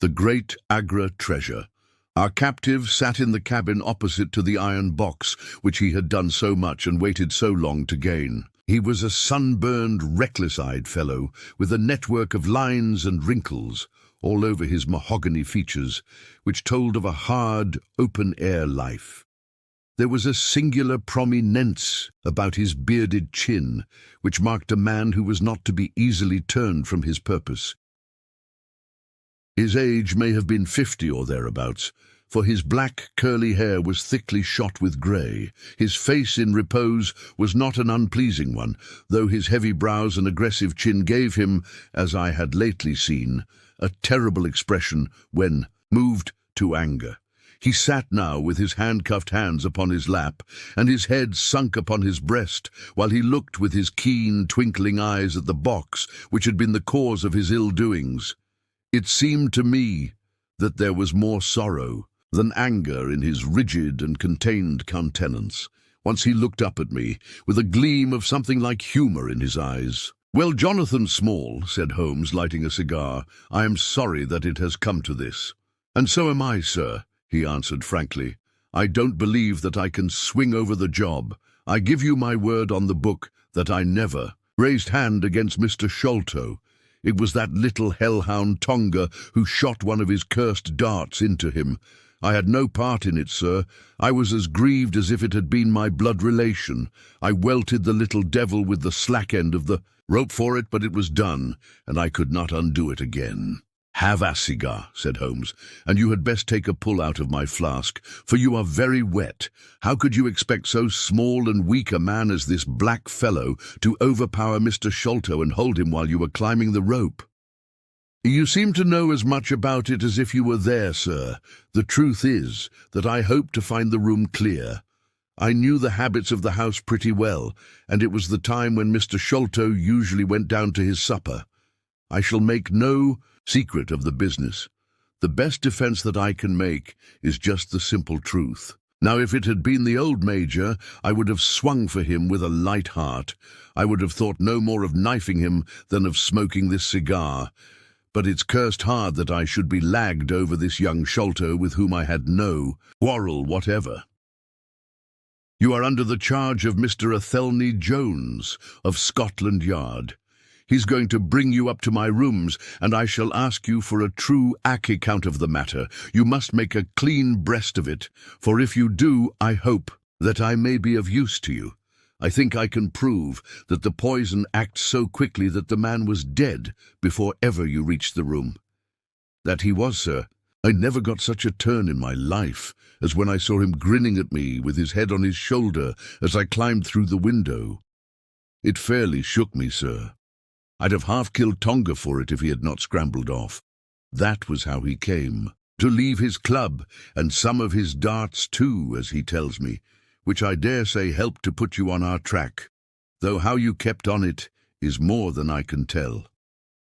The Great Agra Treasure. Our captive sat in the cabin opposite to the iron box, which he had done so much and waited so long to gain. He was a sunburned, reckless-eyed fellow, with a network of lines and wrinkles all over his mahogany features, which told of a hard, open-air life. There was a singular prominence about his bearded chin, which marked a man who was not to be easily turned from his purpose. His age may have been 50 or thereabouts, for his black curly hair was thickly shot with grey. His face in repose was not an unpleasing one, though his heavy brows and aggressive chin gave him, as I had lately seen, a terrible expression when moved to anger. He sat now with his handcuffed hands upon his lap, and his head sunk upon his breast, while he looked with his keen, twinkling eyes at the box which had been the cause of his ill-doings. It seemed to me that there was more sorrow than anger in his rigid and contained countenance. Once he looked up at me, with a gleam of something like humour in his eyes. "Well, Jonathan Small," said Holmes, lighting a cigar, "I am sorry that it has come to this." "And so am I, sir," he answered frankly. "I don't believe that I can swing over the job. I give you my word on the book that I never raised hand against Mr. Sholto. It was that little hellhound Tonga who shot one of his cursed darts into him. I had no part in it, sir. I was as grieved as if it had been my blood relation. I welted the little devil with the slack end of the rope for it, but it was done, and I could not undo it again." "Have a cigar," said Holmes, "and you had best take a pull out of my flask, for you are very wet. How could you expect so small and weak a man as this black fellow to overpower Mr. Sholto and hold him while you were climbing the rope?" "You seem to know as much about it as if you were there, sir. The truth is that I hoped to find the room clear. I knew the habits of the house pretty well, and it was the time when Mr. Sholto usually went down to his supper. I shall make no secret of the business. The best defence that I can make is just the simple truth. Now, if it had been the old Major, I would have swung for him with a light heart. I would have thought no more of knifing him than of smoking this cigar. But it's cursed hard that I should be lagged over this young Sholto with whom I had no quarrel whatever. You are under the charge of Mr. Athelney Jones of Scotland Yard. He's going to bring you up to my rooms, and I shall ask you for a true account of the matter. You must make a clean breast of it, for if you do, I hope that I may be of use to you. I think I can prove that the poison acts so quickly that the man was dead before ever you reached the room." "That he was, sir. I never got such a turn in my life as when I saw him grinning at me with his head on his shoulder as I climbed through the window. It fairly shook me, sir. I'd have half killed Tonga for it if he had not scrambled off. That was how he came, to leave his club, and some of his darts too, as he tells me, which I dare say helped to put you on our track, though how you kept on it is more than I can tell.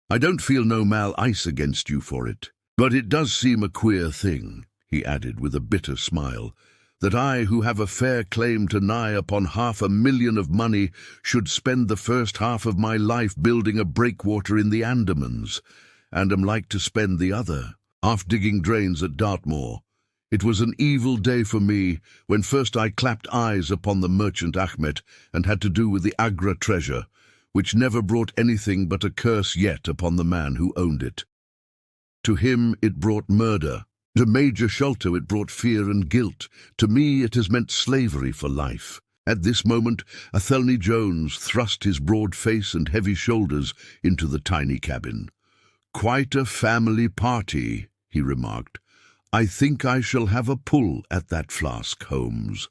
I don't feel no malice against you for it, but it does seem a queer thing," he added with a bitter smile, "that I, who have a fair claim to nigh upon $500,000 of money, should spend the first half of my life building a breakwater in the Andamans, and am like to spend the other, half digging drains at Dartmoor. It was an evil day for me when first I clapped eyes upon the merchant Ahmet and had to do with the Agra treasure, which never brought anything but a curse yet upon the man who owned it. To him it brought murder. To Major Sholto it brought fear and guilt. To me it has meant slavery for life." At this moment Athelney Jones thrust his broad face and heavy shoulders into the tiny cabin. "Quite a family party," he remarked. "I think I shall have a pull at that flask, Holmes.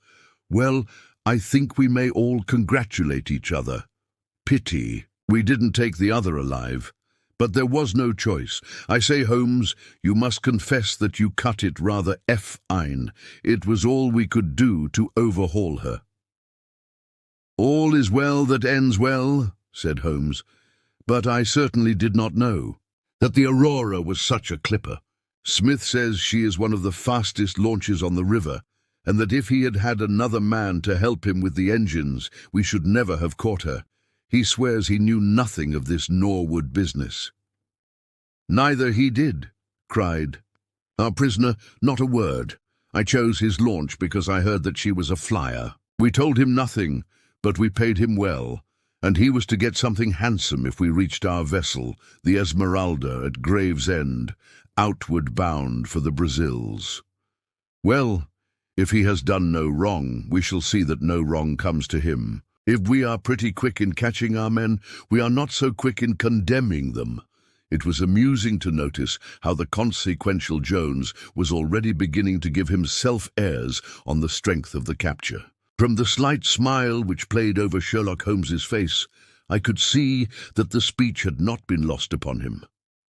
Well, I think we may all congratulate each other. Pity we didn't take the other alive. But there was no choice. I say, Holmes, you must confess that you cut it rather fine. It was all we could do to overhaul her. All is well that ends well, said Holmes, but I certainly did not know that the Aurora was such a clipper. Smith says she is one of the fastest launches on the river, and that if he had had another man to help him with the engines, we should never have caught her. He swears he knew nothing of this Norwood business. Neither he did, cried our prisoner, not a word. I chose his launch because I heard that she was a flyer. We told him nothing, but we paid him well, and he was to get something handsome if we reached our vessel, the Esmeralda, at Gravesend, outward bound for the Brazils. Well, if he has done no wrong, we shall see that no wrong comes to him. If we are pretty quick in catching our men, we are not so quick in condemning them. It was amusing to notice how the consequential Jones was already beginning to give himself airs on the strength of the capture. From the slight smile which played over Sherlock Holmes's face, I could see that the speech had not been lost upon him.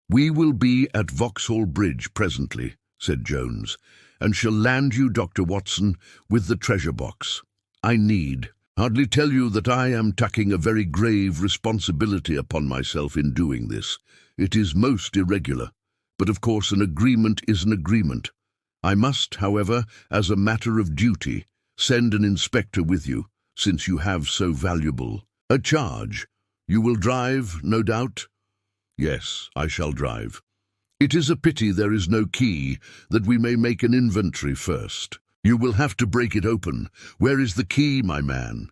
"We will be at Vauxhall Bridge presently," said Jones, "and shall land you, Dr. Watson, with the treasure box. I need hardly tell you that I am taking a very grave responsibility upon myself in doing this. It is most irregular, but of course an agreement is an agreement. I must, however, as a matter of duty, send an inspector with you, since you have so valuable a charge. You will drive, no doubt?" "Yes, I shall drive." "It is a pity there is no key, that we may make an inventory first." "You will have to break it open. Where is the key, my man?"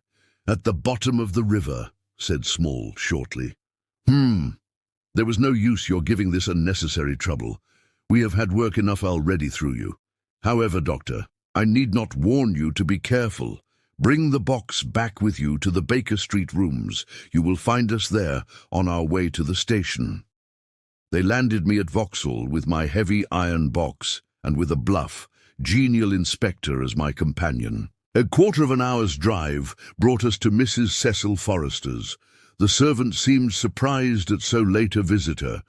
"At the bottom of the river," said Small shortly. There was no use your giving this unnecessary trouble. We have had work enough already through you. However, Doctor, I need not warn you to be careful. Bring the box back with you to the Baker Street rooms. You will find us there on our way to the station." They landed me at Vauxhall with my heavy iron box and with a bluff, genial inspector as my companion. A quarter of an hour's drive brought us to Mrs. Cecil Forrester's. The servant seemed surprised at so late a visitor.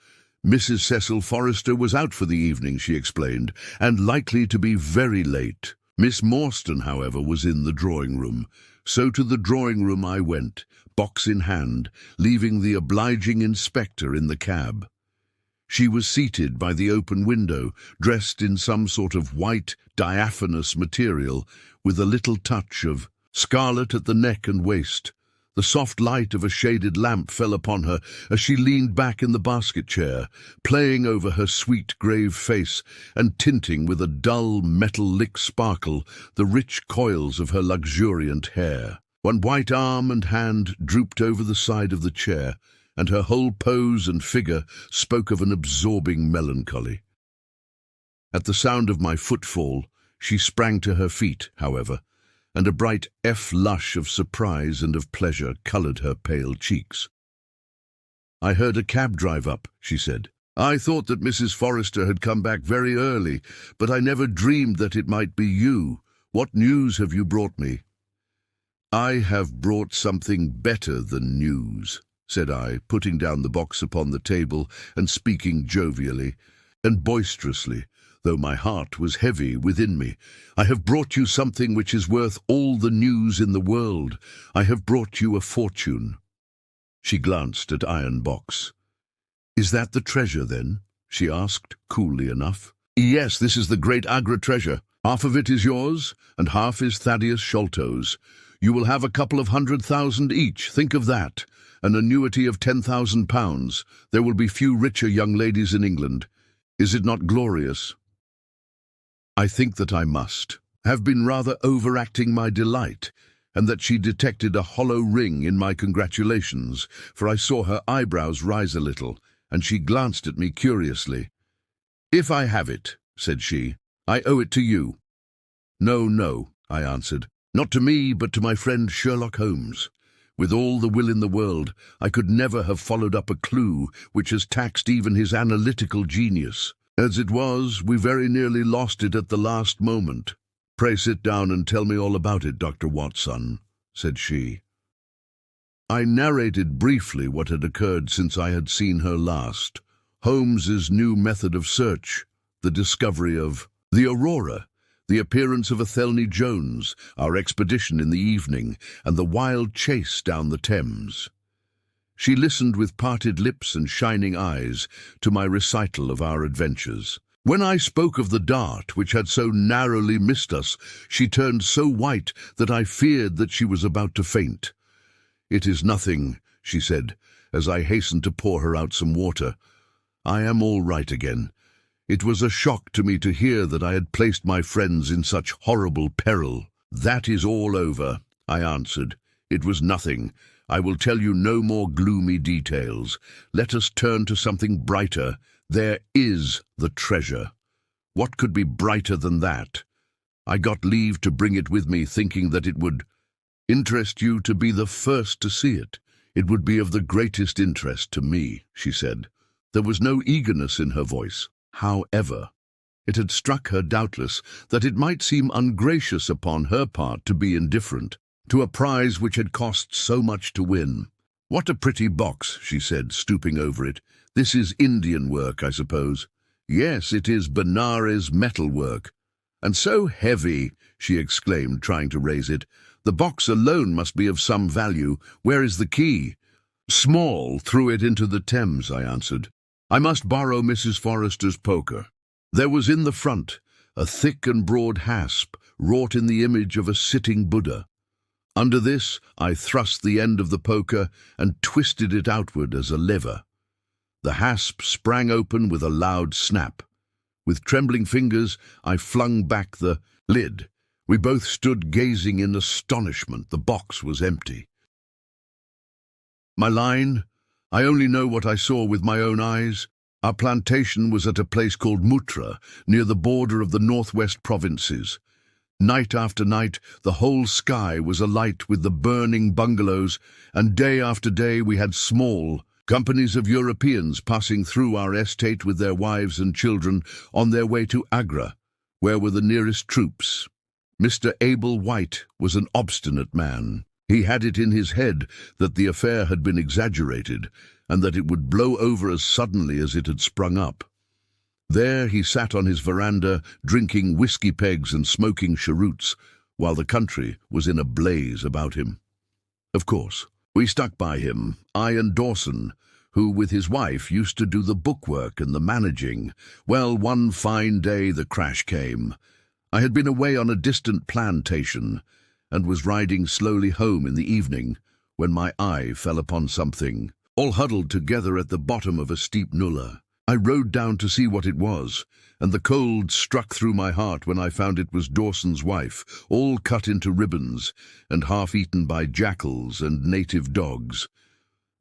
Mrs. Cecil Forrester was out for the evening, she explained, and likely to be very late. Miss Morstan, however, was in the drawing-room. So to the drawing-room I went, box in hand, leaving the obliging inspector in the cab. She was seated by the open window, dressed in some sort of white, diaphanous material, with a little touch of scarlet at the neck and waist. The soft light of a shaded lamp fell upon her as she leaned back in the basket chair, playing over her sweet, grave face and tinting with a dull, metal-lick sparkle the rich coils of her luxuriant hair. One white arm and hand drooped over the side of the chair, and her whole pose and figure spoke of an absorbing melancholy. At the sound of my footfall, she sprang to her feet, however, and a bright flush of surprise and of pleasure coloured her pale cheeks. "I heard a cab drive up," she said. "I thought that Mrs. Forrester had come back very early, but I never dreamed that it might be you. What news have you brought me?" "I have brought something better than news," said I, putting down the box upon the table and speaking jovially and boisterously, though my heart was heavy within me. "I have brought you something which is worth all the news in the world. I have brought you a fortune." She glanced at Iron Box. "Is that the treasure, then?" she asked, coolly enough. "Yes, this is the great Agra treasure. Half of it is yours, and half is Thaddeus Sholto's. You will have a couple of 100,000 each. Think of that. An annuity of £10,000. There will be few richer young ladies in England. Is it not glorious?" I think that I must have been rather overacting my delight, and that she detected a hollow ring in my congratulations, for I saw her eyebrows rise a little, and she glanced at me curiously. "If I have it," said she, "I owe it to you." "No, no," I answered, "not to me, but to my friend Sherlock Holmes. With all the will in the world, I could never have followed up a clue which has taxed even his analytical genius. As it was, we very nearly lost it at the last moment. "Pray sit down and tell me all about it, Dr. Watson," said she. I narrated briefly what had occurred since I had seen her last. Holmes's new method of search, the discovery of the Aurora, the appearance of Athelney Jones, our expedition in the evening, and the wild chase down the Thames. She listened with parted lips and shining eyes to my recital of our adventures. When I spoke of the dart which had so narrowly missed us, she turned so white that I feared that she was about to faint. "It is nothing," she said, as I hastened to pour her out some water. "I am all right again. It was a shock to me to hear that I had placed my friends in such horrible peril." "That is all over," I answered. "It was nothing. I will tell you no more gloomy details. Let us turn to something brighter. There is the treasure. What could be brighter than that? I got leave to bring it with me, thinking that it would interest you to be the first to see it. It would be of the greatest interest to me," she said. There was no eagerness in her voice. However, it had struck her, doubtless, that it might seem ungracious upon her part to be indifferent to a prize which had cost so much to win. "What a pretty box," she said, stooping over it. "This is Indian work, I suppose?" "Yes, it is Benares metal work." "And so heavy," she exclaimed, trying to raise it. "The box alone must be of some value. Where is the key?" "Small threw it into the Thames," I answered. "I must borrow Mrs. Forrester's poker." There was in the front a thick and broad hasp wrought in the image of a sitting Buddha. Under this I thrust the end of the poker and twisted it outward as a lever. The hasp sprang open with a loud snap. With trembling fingers I flung back the lid. We both stood gazing in astonishment. The box was empty. My line? I only know what I saw with my own eyes. Our plantation was at a place called Mutra, near the border of the northwest provinces. Night after night, the whole sky was alight with the burning bungalows, and day after day we had small companies of Europeans passing through our estate with their wives and children on their way to Agra, where were the nearest troops. Mr. Abel White was an obstinate man. He had it in his head that the affair had been exaggerated, and that it would blow over as suddenly as it had sprung up. There he sat on his veranda, drinking whiskey pegs and smoking cheroots, while the country was in a blaze about him. Of course, we stuck by him, I and Dawson, who with his wife used to do the bookwork and the managing. Well, one fine day the crash came. I had been away on a distant plantation, and was riding slowly home in the evening, when my eye fell upon something, all huddled together at the bottom of a steep nullah. I rode down to see what it was, and the cold struck through my heart when I found it was Dawson's wife, all cut into ribbons, and half-eaten by jackals and native dogs.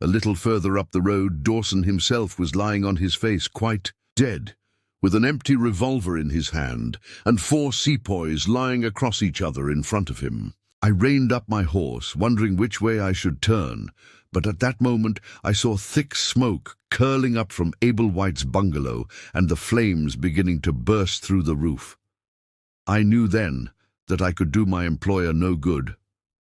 A little further up the road, Dawson himself was lying on his face, quite dead, with an empty revolver in his hand, and 4 sepoys lying across each other in front of him. I reined up my horse, wondering which way I should turn, but at that moment I saw thick smoke curling up from Abel White's bungalow, and the flames beginning to burst through the roof. I knew then that I could do my employer no good,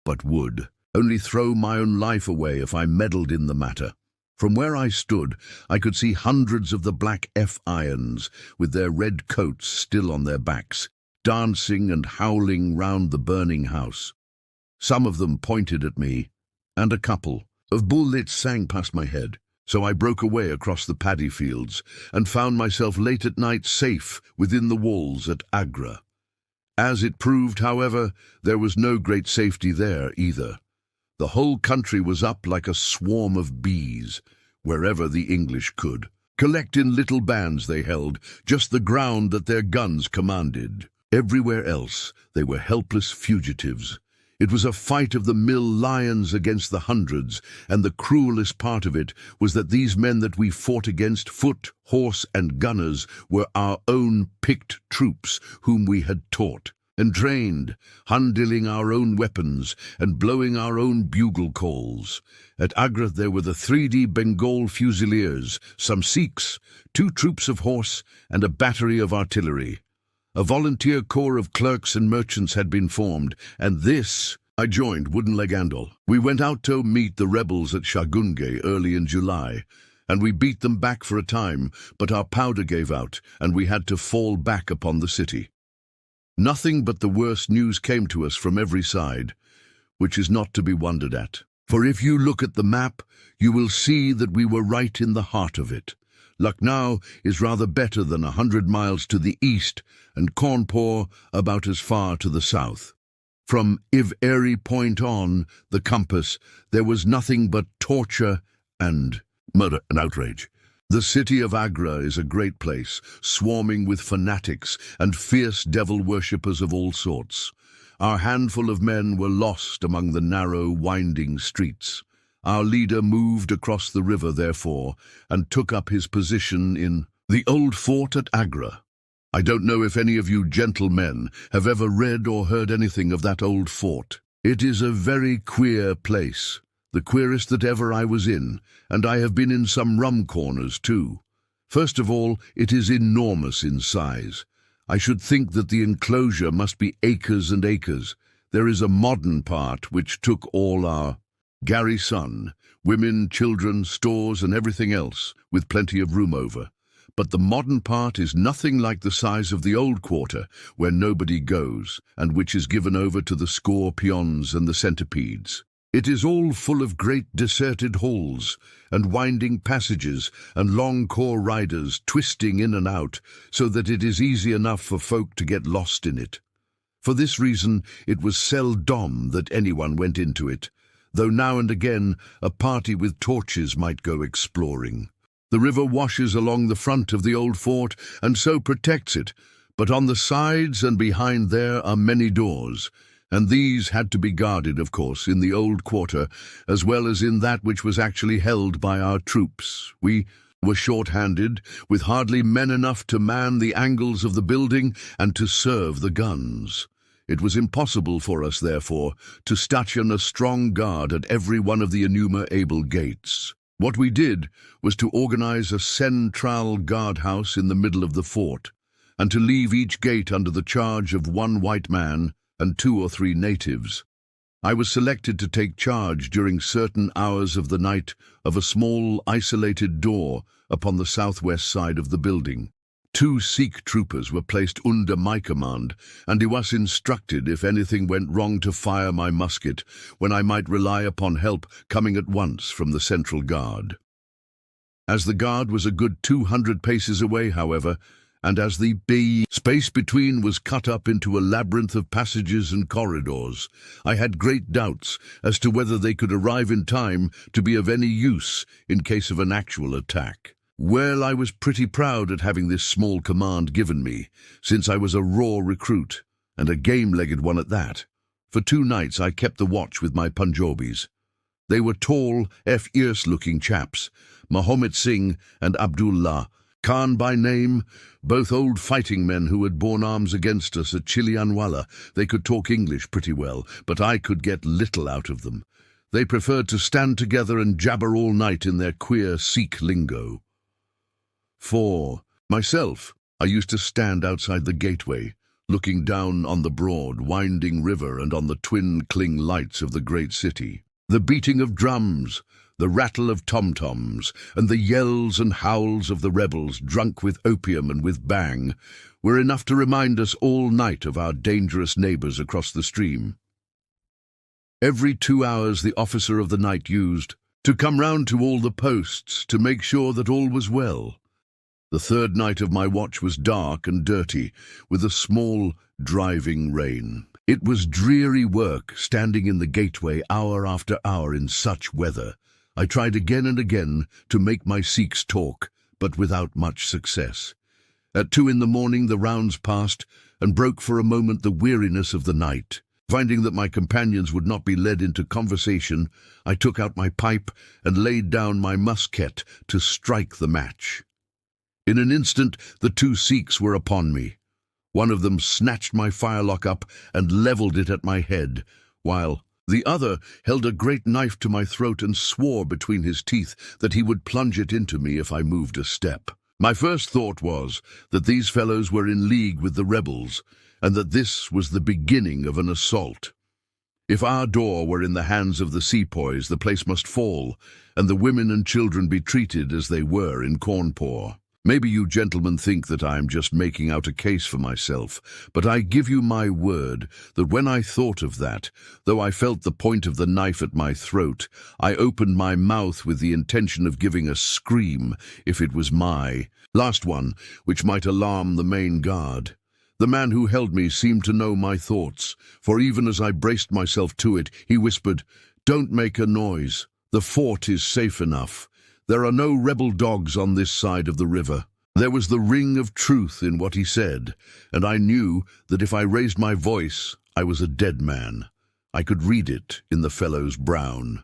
but would only throw my own life away if I meddled in the matter. From where I stood, I could see hundreds of the black F-irons, with their red coats still on their backs, dancing and howling round the burning house. Some of them pointed at me, and a couple of bullets sang past my head. So I broke away across the paddy fields, and found myself late at night safe within the walls at Agra. As it proved, however, there was no great safety there either. The whole country was up like a swarm of bees, wherever the English could collect in little bands. They held just the ground that their guns commanded. Everywhere else they were helpless fugitives. It was a fight of the mill lions against the hundreds, and the cruelest part of it was that these men that we fought against, foot, horse, and gunners, were our own picked troops whom we had taught and trained, handling our own weapons and blowing our own bugle calls. At Agra there were the 3D Bengal Fusiliers, some Sikhs, 2 troops of horse, and a battery of artillery. A volunteer corps of clerks and merchants had been formed, and I joined Wooden Leg Andal. We went out to meet the rebels at Shagunge early in July, and we beat them back for a time, but our powder gave out, and we had to fall back upon the city. Nothing but the worst news came to us from every side, which is not to be wondered at. For if you look at the map, you will see that we were right in the heart of it. Lucknow is rather better than 100 miles to the east, and Cawnpore about as far to the south. From Iveri Point on, the compass, there was nothing but torture and murder and outrage. The city of Agra is a great place, swarming with fanatics and fierce devil worshippers of all sorts. Our handful of men were lost among the narrow, winding streets. Our leader moved across the river, therefore, and took up his position in the old fort at Agra. I don't know if any of you gentlemen have ever read or heard anything of that old fort. It is a very queer place, the queerest that ever I was in, and I have been in some rum corners too. First of all, it is enormous in size. I should think that the enclosure must be acres and acres. There is a modern part which took all our garrison, women, children, stores and everything else, with plenty of room over. But the modern part is nothing like the size of the old quarter, where nobody goes, and which is given over to the scorpions and the centipedes. It is all full of great deserted halls, and winding passages, and long corridors twisting in and out, so that it is easy enough for folk to get lost in it. For this reason, it was seldom that anyone went into it, though now and again a party with torches might go exploring. The river washes along the front of the old fort, and so protects it, but on the sides and behind there are many doors, and these had to be guarded, of course, in the old quarter, as well as in that which was actually held by our troops. We were short-handed, with hardly men enough to man the angles of the building and to serve the guns. It was impossible for us, therefore, to station a strong guard at every one of the innumerable gates. What we did was to organize a central guardhouse in the middle of the fort, and to leave each gate under the charge of one white man and 2 or 3 natives. I was selected to take charge during certain hours of the night of a small, isolated door upon the southwest side of the building. 2 Sikh troopers were placed under my command, and he was instructed if anything went wrong to fire my musket, when I might rely upon help coming at once from the central guard. As the guard was a good 200 paces away, however, and as the space between was cut up into a labyrinth of passages and corridors, I had great doubts as to whether they could arrive in time to be of any use in case of an actual attack. Well, I was pretty proud at having this small command given me, since I was a raw recruit, and a game-legged one at that. For 2 nights I kept the watch with my Punjabis. They were tall, fierce-looking chaps, Mahomet Singh and Abdullah Khan by name, both old fighting men who had borne arms against us at Chilianwala. They could talk English pretty well, but I could get little out of them. They preferred to stand together and jabber all night in their queer Sikh lingo. For myself, I used to stand outside the gateway, looking down on the broad, winding river and on the twin-cling lights of the great city. The beating of drums, the rattle of tom-toms, and the yells and howls of the rebels, drunk with opium and with bang, were enough to remind us all night of our dangerous neighbours across the stream. Every 2 hours the officer of the night used to come round to all the posts to make sure that all was well. The 3rd night of my watch was dark and dirty, with a small, driving rain. It was dreary work, standing in the gateway hour after hour in such weather. I tried again and again to make my Sikhs talk, but without much success. At 2 in the morning the rounds passed, and broke for a moment the weariness of the night. Finding that my companions would not be led into conversation, I took out my pipe and laid down my musket to strike the match. In an instant the 2 Sikhs were upon me. One of them snatched my firelock up and levelled it at my head, while the other held a great knife to my throat and swore between his teeth that he would plunge it into me if I moved a step. My first thought was that these fellows were in league with the rebels, and that this was the beginning of an assault. If our door were in the hands of the sepoys, the place must fall, and the women and children be treated as they were in Cawnpore. Maybe you gentlemen think that I am just making out a case for myself, but I give you my word that when I thought of that, though I felt the point of the knife at my throat, I opened my mouth with the intention of giving a scream, if it was my last one, which might alarm the main guard. The man who held me seemed to know my thoughts, for even as I braced myself to it, he whispered, "Don't make a noise. The fort is safe enough. There are no rebel dogs on this side of the river." There was the ring of truth in what he said, and I knew that if I raised my voice, I was a dead man. I could read it in the fellow's brown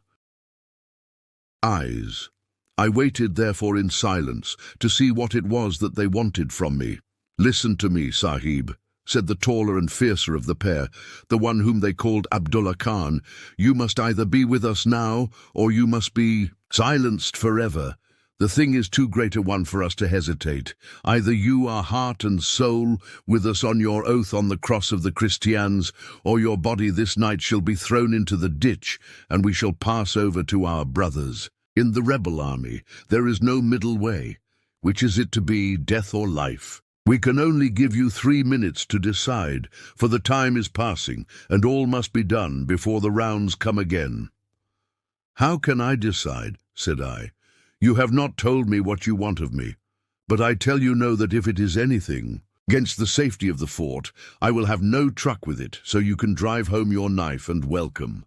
eyes. I waited, therefore, in silence to see what it was that they wanted from me. "Listen to me, Sahib," said the taller and fiercer of the pair, the one whom they called Abdullah Khan. "You must either be with us now, or you must be silenced forever. The thing is too great a one for us to hesitate. Either you are heart and soul with us on your oath on the cross of the Christians, or your body this night shall be thrown into the ditch, and we shall pass over to our brothers. In the rebel army there is no middle way. Which is it to be, death or life? We can only give you 3 minutes to decide, for the time is passing, and all must be done before the rounds come again." "How can I decide?" said I. "You have not told me what you want of me, but I tell you no, that if it is anything against the safety of the fort, I will have no truck with it, so you can drive home your knife and welcome."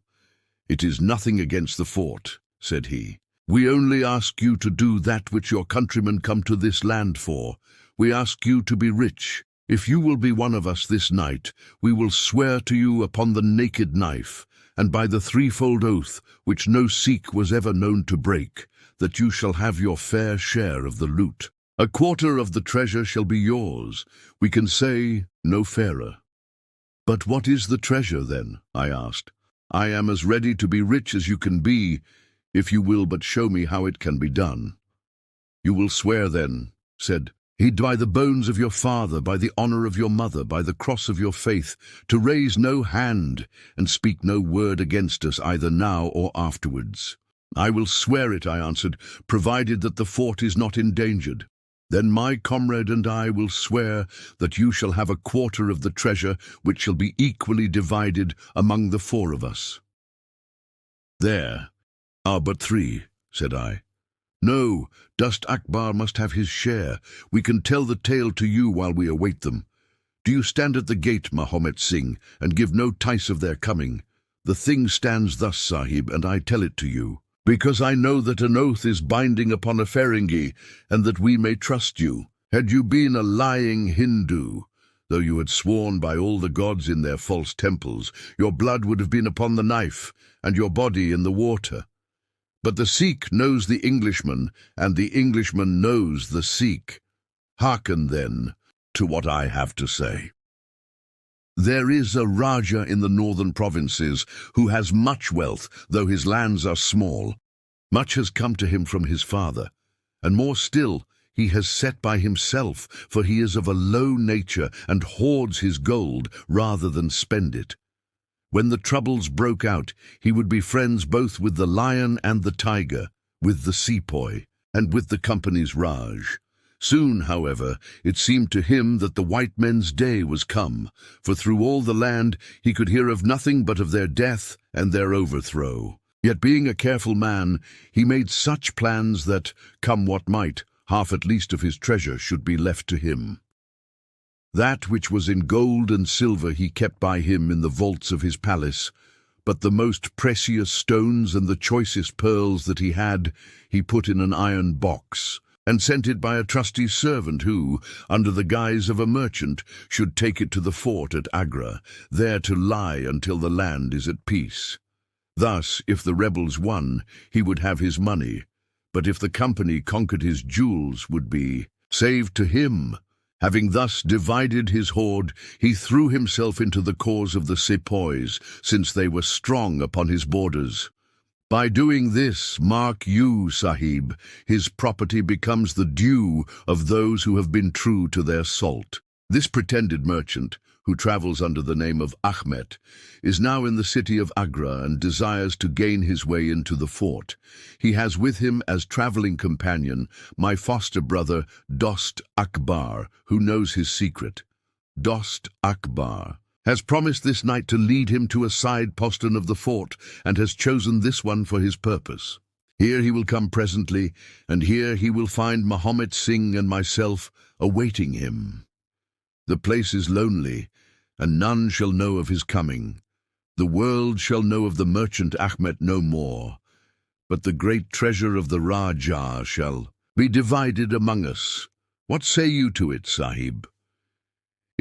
"It is nothing against the fort," said he. "We only ask you to do that which your countrymen come to this land for. We ask you to be rich. If you will be one of us this night, we will swear to you upon the naked knife, and by the threefold oath which no Sikh was ever known to break, that you shall have your fair share of the loot. 1/4 of the treasure shall be yours. We can say no fairer." "But what is the treasure, then?" I asked. "I am as ready to be rich as you can be, if you will but show me how it can be done." "You will swear, then," said he, "by the bones of your father, by the honor of your mother, by the cross of your faith, to raise no hand and speak no word against us, either now or afterwards." "I will swear it," I answered, "provided that the fort is not endangered." "Then my comrade and I will swear that you shall have 1/4 of the treasure, which shall be equally divided among the 4 of us." "There are but 3, said I. "No, Dust Akbar must have his share. We can tell the tale to you while we await them. Do you stand at the gate, Mahomet Singh, and give no tice of their coming. The thing stands thus, Sahib, and I tell it to you, because I know that an oath is binding upon a Ferengi, and that we may trust you. Had you been a lying Hindu, though you had sworn by all the gods in their false temples, your blood would have been upon the knife, and your body in the water. But the Sikh knows the Englishman, and the Englishman knows the Sikh. Hearken, then, to what I have to say. There is a Raja in the northern provinces who has much wealth, though his lands are small. Much has come to him from his father, and more still he has set by himself, for he is of a low nature and hoards his gold rather than spend it. When the troubles broke out, he would be friends both with the lion and the tiger, with the sepoy, and with the company's Raj. Soon, however, it seemed to him that the white men's day was come, for through all the land he could hear of nothing but of their death and their overthrow. Yet being a careful man, he made such plans that, come what might, half at least of his treasure should be left to him. That which was in gold and silver he kept by him in the vaults of his palace, but the most precious stones and the choicest pearls that he had, he put in an iron box, and sent it by a trusty servant who, under the guise of a merchant, should take it to the fort at Agra, there to lie until the land is at peace. Thus, if the rebels won, he would have his money, but if the company conquered, his jewels would be saved to him. Having thus divided his hoard, he threw himself into the cause of the sepoys, since they were strong upon his borders. By doing this, mark you, Sahib, his property becomes the due of those who have been true to their salt. This pretended merchant, who travels under the name of Ahmet, is now in the city of Agra and desires to gain his way into the fort. He has with him as traveling companion my foster brother Dost Akbar, who knows his secret. Dost Akbar has promised this night to lead him to a side postern of the fort, and has chosen this one for his purpose. Here he will come presently, and here he will find Mohammed Singh and myself awaiting him. The place is lonely, and none shall know of his coming. The world shall know of the merchant Ahmet no more, but the great treasure of the Rajah shall be divided among us. What say you to it, Sahib?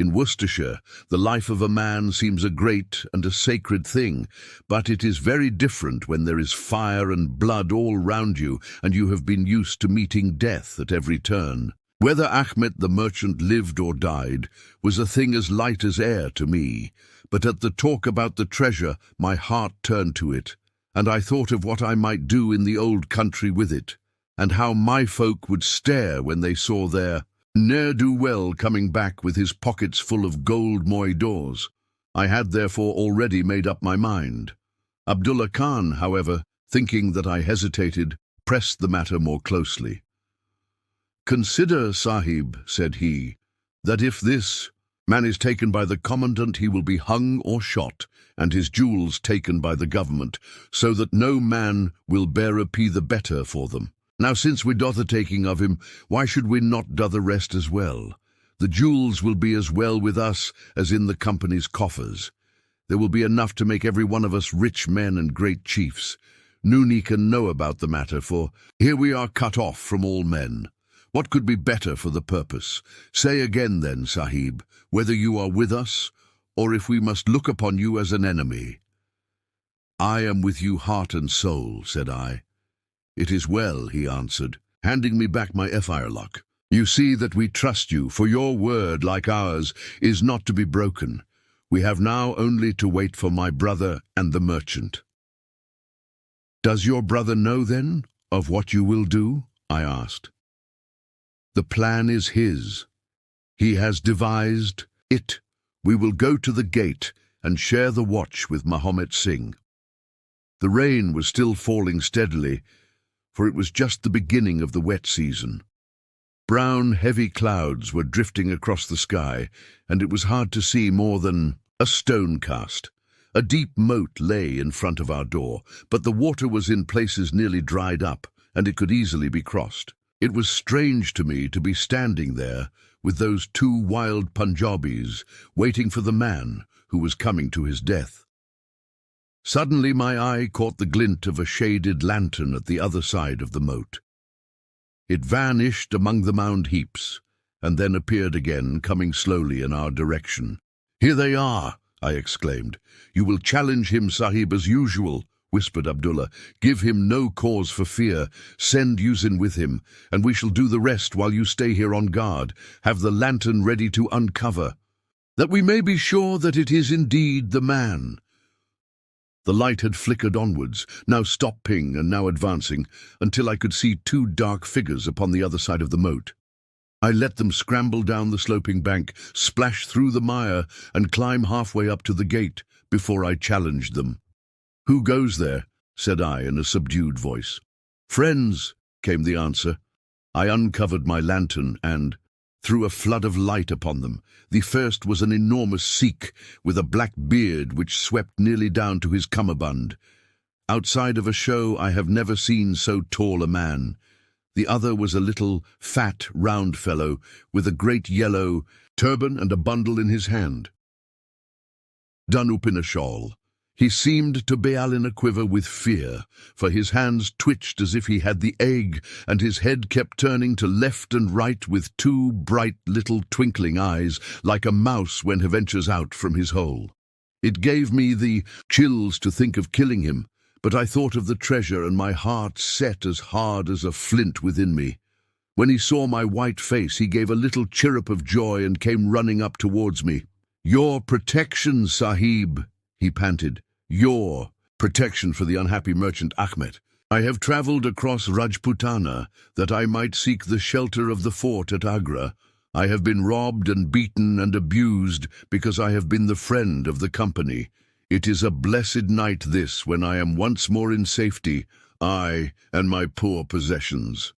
In Worcestershire, the life of a man seems a great and a sacred thing, but it is very different when there is fire and blood all round you, and you have been used to meeting death at every turn. Whether Ahmet the merchant lived or died was a thing as light as air to me, but at the talk about the treasure my heart turned to it, and I thought of what I might do in the old country with it, and how my folk would stare when they saw their ne'er-do-well coming back with his pockets full of gold moidores. I had therefore already made up my mind. Abdullah Khan, however, thinking that I hesitated, pressed the matter more closely. "Consider, Sahib," said he, "that if this man is taken by the commandant, he will be hung or shot, and his jewels taken by the government, so that no man will bear a pea the better for them. Now, since we do the taking of him, why should we not do the rest as well? The jewels will be as well with us as in the company's coffers. There will be enough to make every one of us rich men and great chiefs. Nooni can know about the matter, for here we are cut off from all men. What could be better for the purpose? Say again then, Sahib, whether you are with us, or if we must look upon you as an enemy." "I am with you heart and soul," said I. "It is well," he answered, handing me back my firelock. "You see that we trust you, for your word, like ours, is not to be broken. We have now only to wait for my brother and the merchant." "Does your brother know, then, of what you will do?" I asked. "The plan is his. He has devised it. We will go to the gate and share the watch with Mohammed Singh." The rain was still falling steadily, for it was just the beginning of the wet season. Brown, heavy clouds were drifting across the sky, and it was hard to see more than a stone cast. A deep moat lay in front of our door, but the water was in places nearly dried up, and it could easily be crossed. It was strange to me to be standing there with those two wild Punjabis, waiting for the man who was coming to his death. Suddenly my eye caught the glint of a shaded lantern at the other side of the moat. It vanished among the mound heaps, and then appeared again, coming slowly in our direction. "Here they are!" I exclaimed. "You will challenge him, Sahib, as usual," whispered Abdullah. "Give him no cause for fear. Send Yusin with him, and we shall do the rest while you stay here on guard. Have the lantern ready to uncover, that we may be sure that it is indeed the man." The light had flickered onwards, now stopping and now advancing, until I could see two dark figures upon the other side of the moat. I let them scramble down the sloping bank, splash through the mire, and climb halfway up to the gate before I challenged them. "Who goes there?" said I in a subdued voice. "Friends," came the answer. I uncovered my lantern and threw a flood of light upon them. The first was an enormous Sikh with a black beard which swept nearly down to his cummerbund. Outside of a show I have never seen so tall a man. The other was a little, fat, round fellow with a great yellow turban and a bundle in his hand, done up in a shawl. He seemed to be all in a quiver with fear, for his hands twitched as if he had the ague, and his head kept turning to left and right with two bright little twinkling eyes, like a mouse when he ventures out from his hole. It gave me the chills to think of killing him, but I thought of the treasure, and my heart set as hard as a flint within me. When he saw my white face, he gave a little chirrup of joy and came running up towards me. "Your protection, Sahib," he panted. "Your protection for the unhappy merchant Ahmet. I have travelled across Rajputana that I might seek the shelter of the fort at Agra. I have been robbed and beaten and abused because I have been the friend of the company. It is a blessed night this, when I am once more in safety, I and my poor possessions."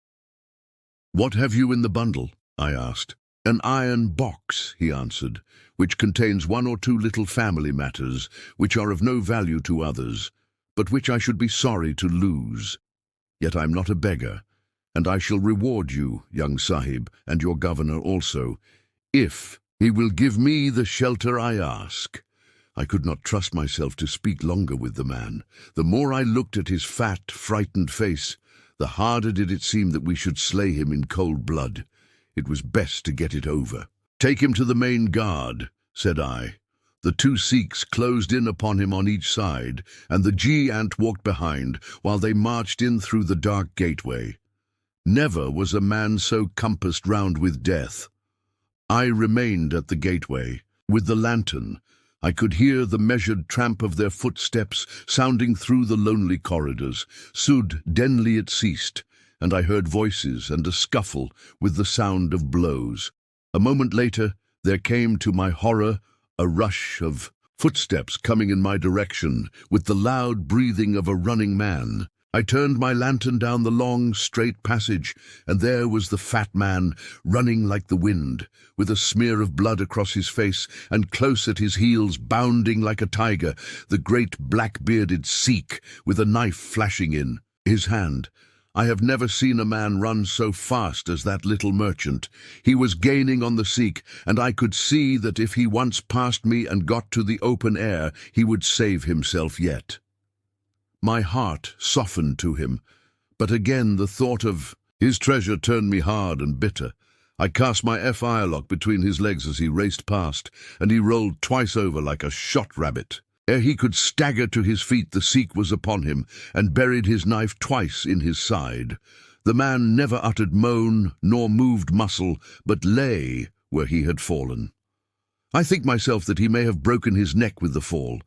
"What have you in the bundle?" I asked. "An iron box," he answered, "which contains one or two little family matters, which are of no value to others, but which I should be sorry to lose. Yet I'm not a beggar, and I shall reward you, young Sahib, and your governor also, if he will give me the shelter I ask." I could not trust myself to speak longer with the man. The more I looked at his fat, frightened face, the harder did it seem that we should slay him in cold blood. It was best to get it over. "Take him to the main guard," said I. The two Sikhs closed in upon him on each side, and the G-Ant walked behind, while they marched in through the dark gateway. Never was a man so compassed round with death. I remained at the gateway. With the lantern, I could hear the measured tramp of their footsteps sounding through the lonely corridors. Suddenly it ceased, and I heard voices and a scuffle with the sound of blows. A moment later, there came to my horror a rush of footsteps coming in my direction, with the loud breathing of a running man. I turned my lantern down the long, straight passage, and there was the fat man, running like the wind, with a smear of blood across his face, and close at his heels, bounding like a tiger, the great black-bearded Sikh, with a knife flashing in his hand. I have never seen a man run so fast as that little merchant. He was gaining on the Sikh, and I could see that if he once passed me and got to the open air, he would save himself yet. My heart softened to him, but again the thought of his treasure turned me hard and bitter. I cast my firelock between his legs as he raced past, and he rolled twice over like a shot rabbit. Ere he could stagger to his feet, the Sikh was upon him, and buried his knife twice in his side. The man never uttered moan, nor moved muscle, but lay where he had fallen. I think myself that he may have broken his neck with the fall.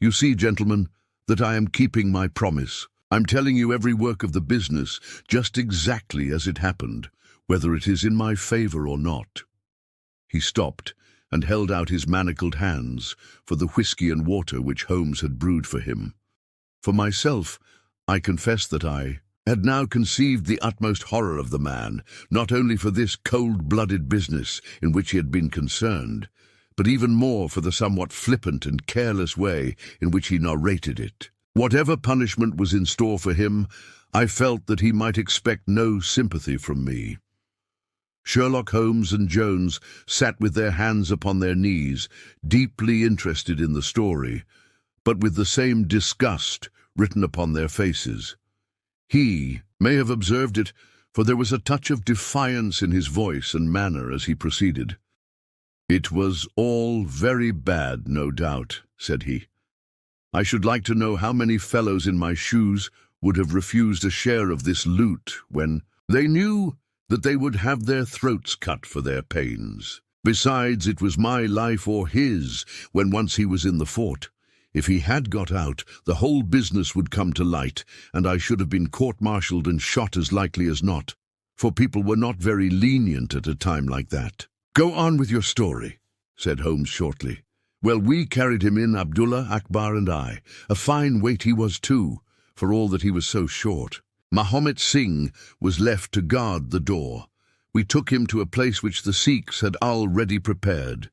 You see, gentlemen, that I am keeping my promise. I'm telling you every work of the business, just exactly as it happened, whether it is in my favor or not." He stopped and held out his manacled hands for the whiskey and water which Holmes had brewed for him. For myself, I confess that I had now conceived the utmost horror of the man, not only for this cold-blooded business in which he had been concerned, but even more for the somewhat flippant and careless way in which he narrated it. Whatever punishment was in store for him, I felt that he might expect no sympathy from me. Sherlock Holmes and Jones sat with their hands upon their knees, deeply interested in the story, but with the same disgust written upon their faces. He may have observed it, for there was a touch of defiance in his voice and manner as he proceeded. "It was all very bad, no doubt," said he. "I should like to know how many fellows in my shoes would have refused a share of this loot when they knew that they would have their throats cut for their pains. Besides, it was my life or his when once he was in the fort. If he had got out, the whole business would come to light, and I should have been court-martialed and shot as likely as not, for people were not very lenient at a time like that." "Go on with your story," said Holmes shortly. "Well, we carried him in, Abdullah, Akbar and I. A fine weight he was too, for all that he was so short. Mahomet Singh was left to guard the door. We took him to a place which the Sikhs had already prepared.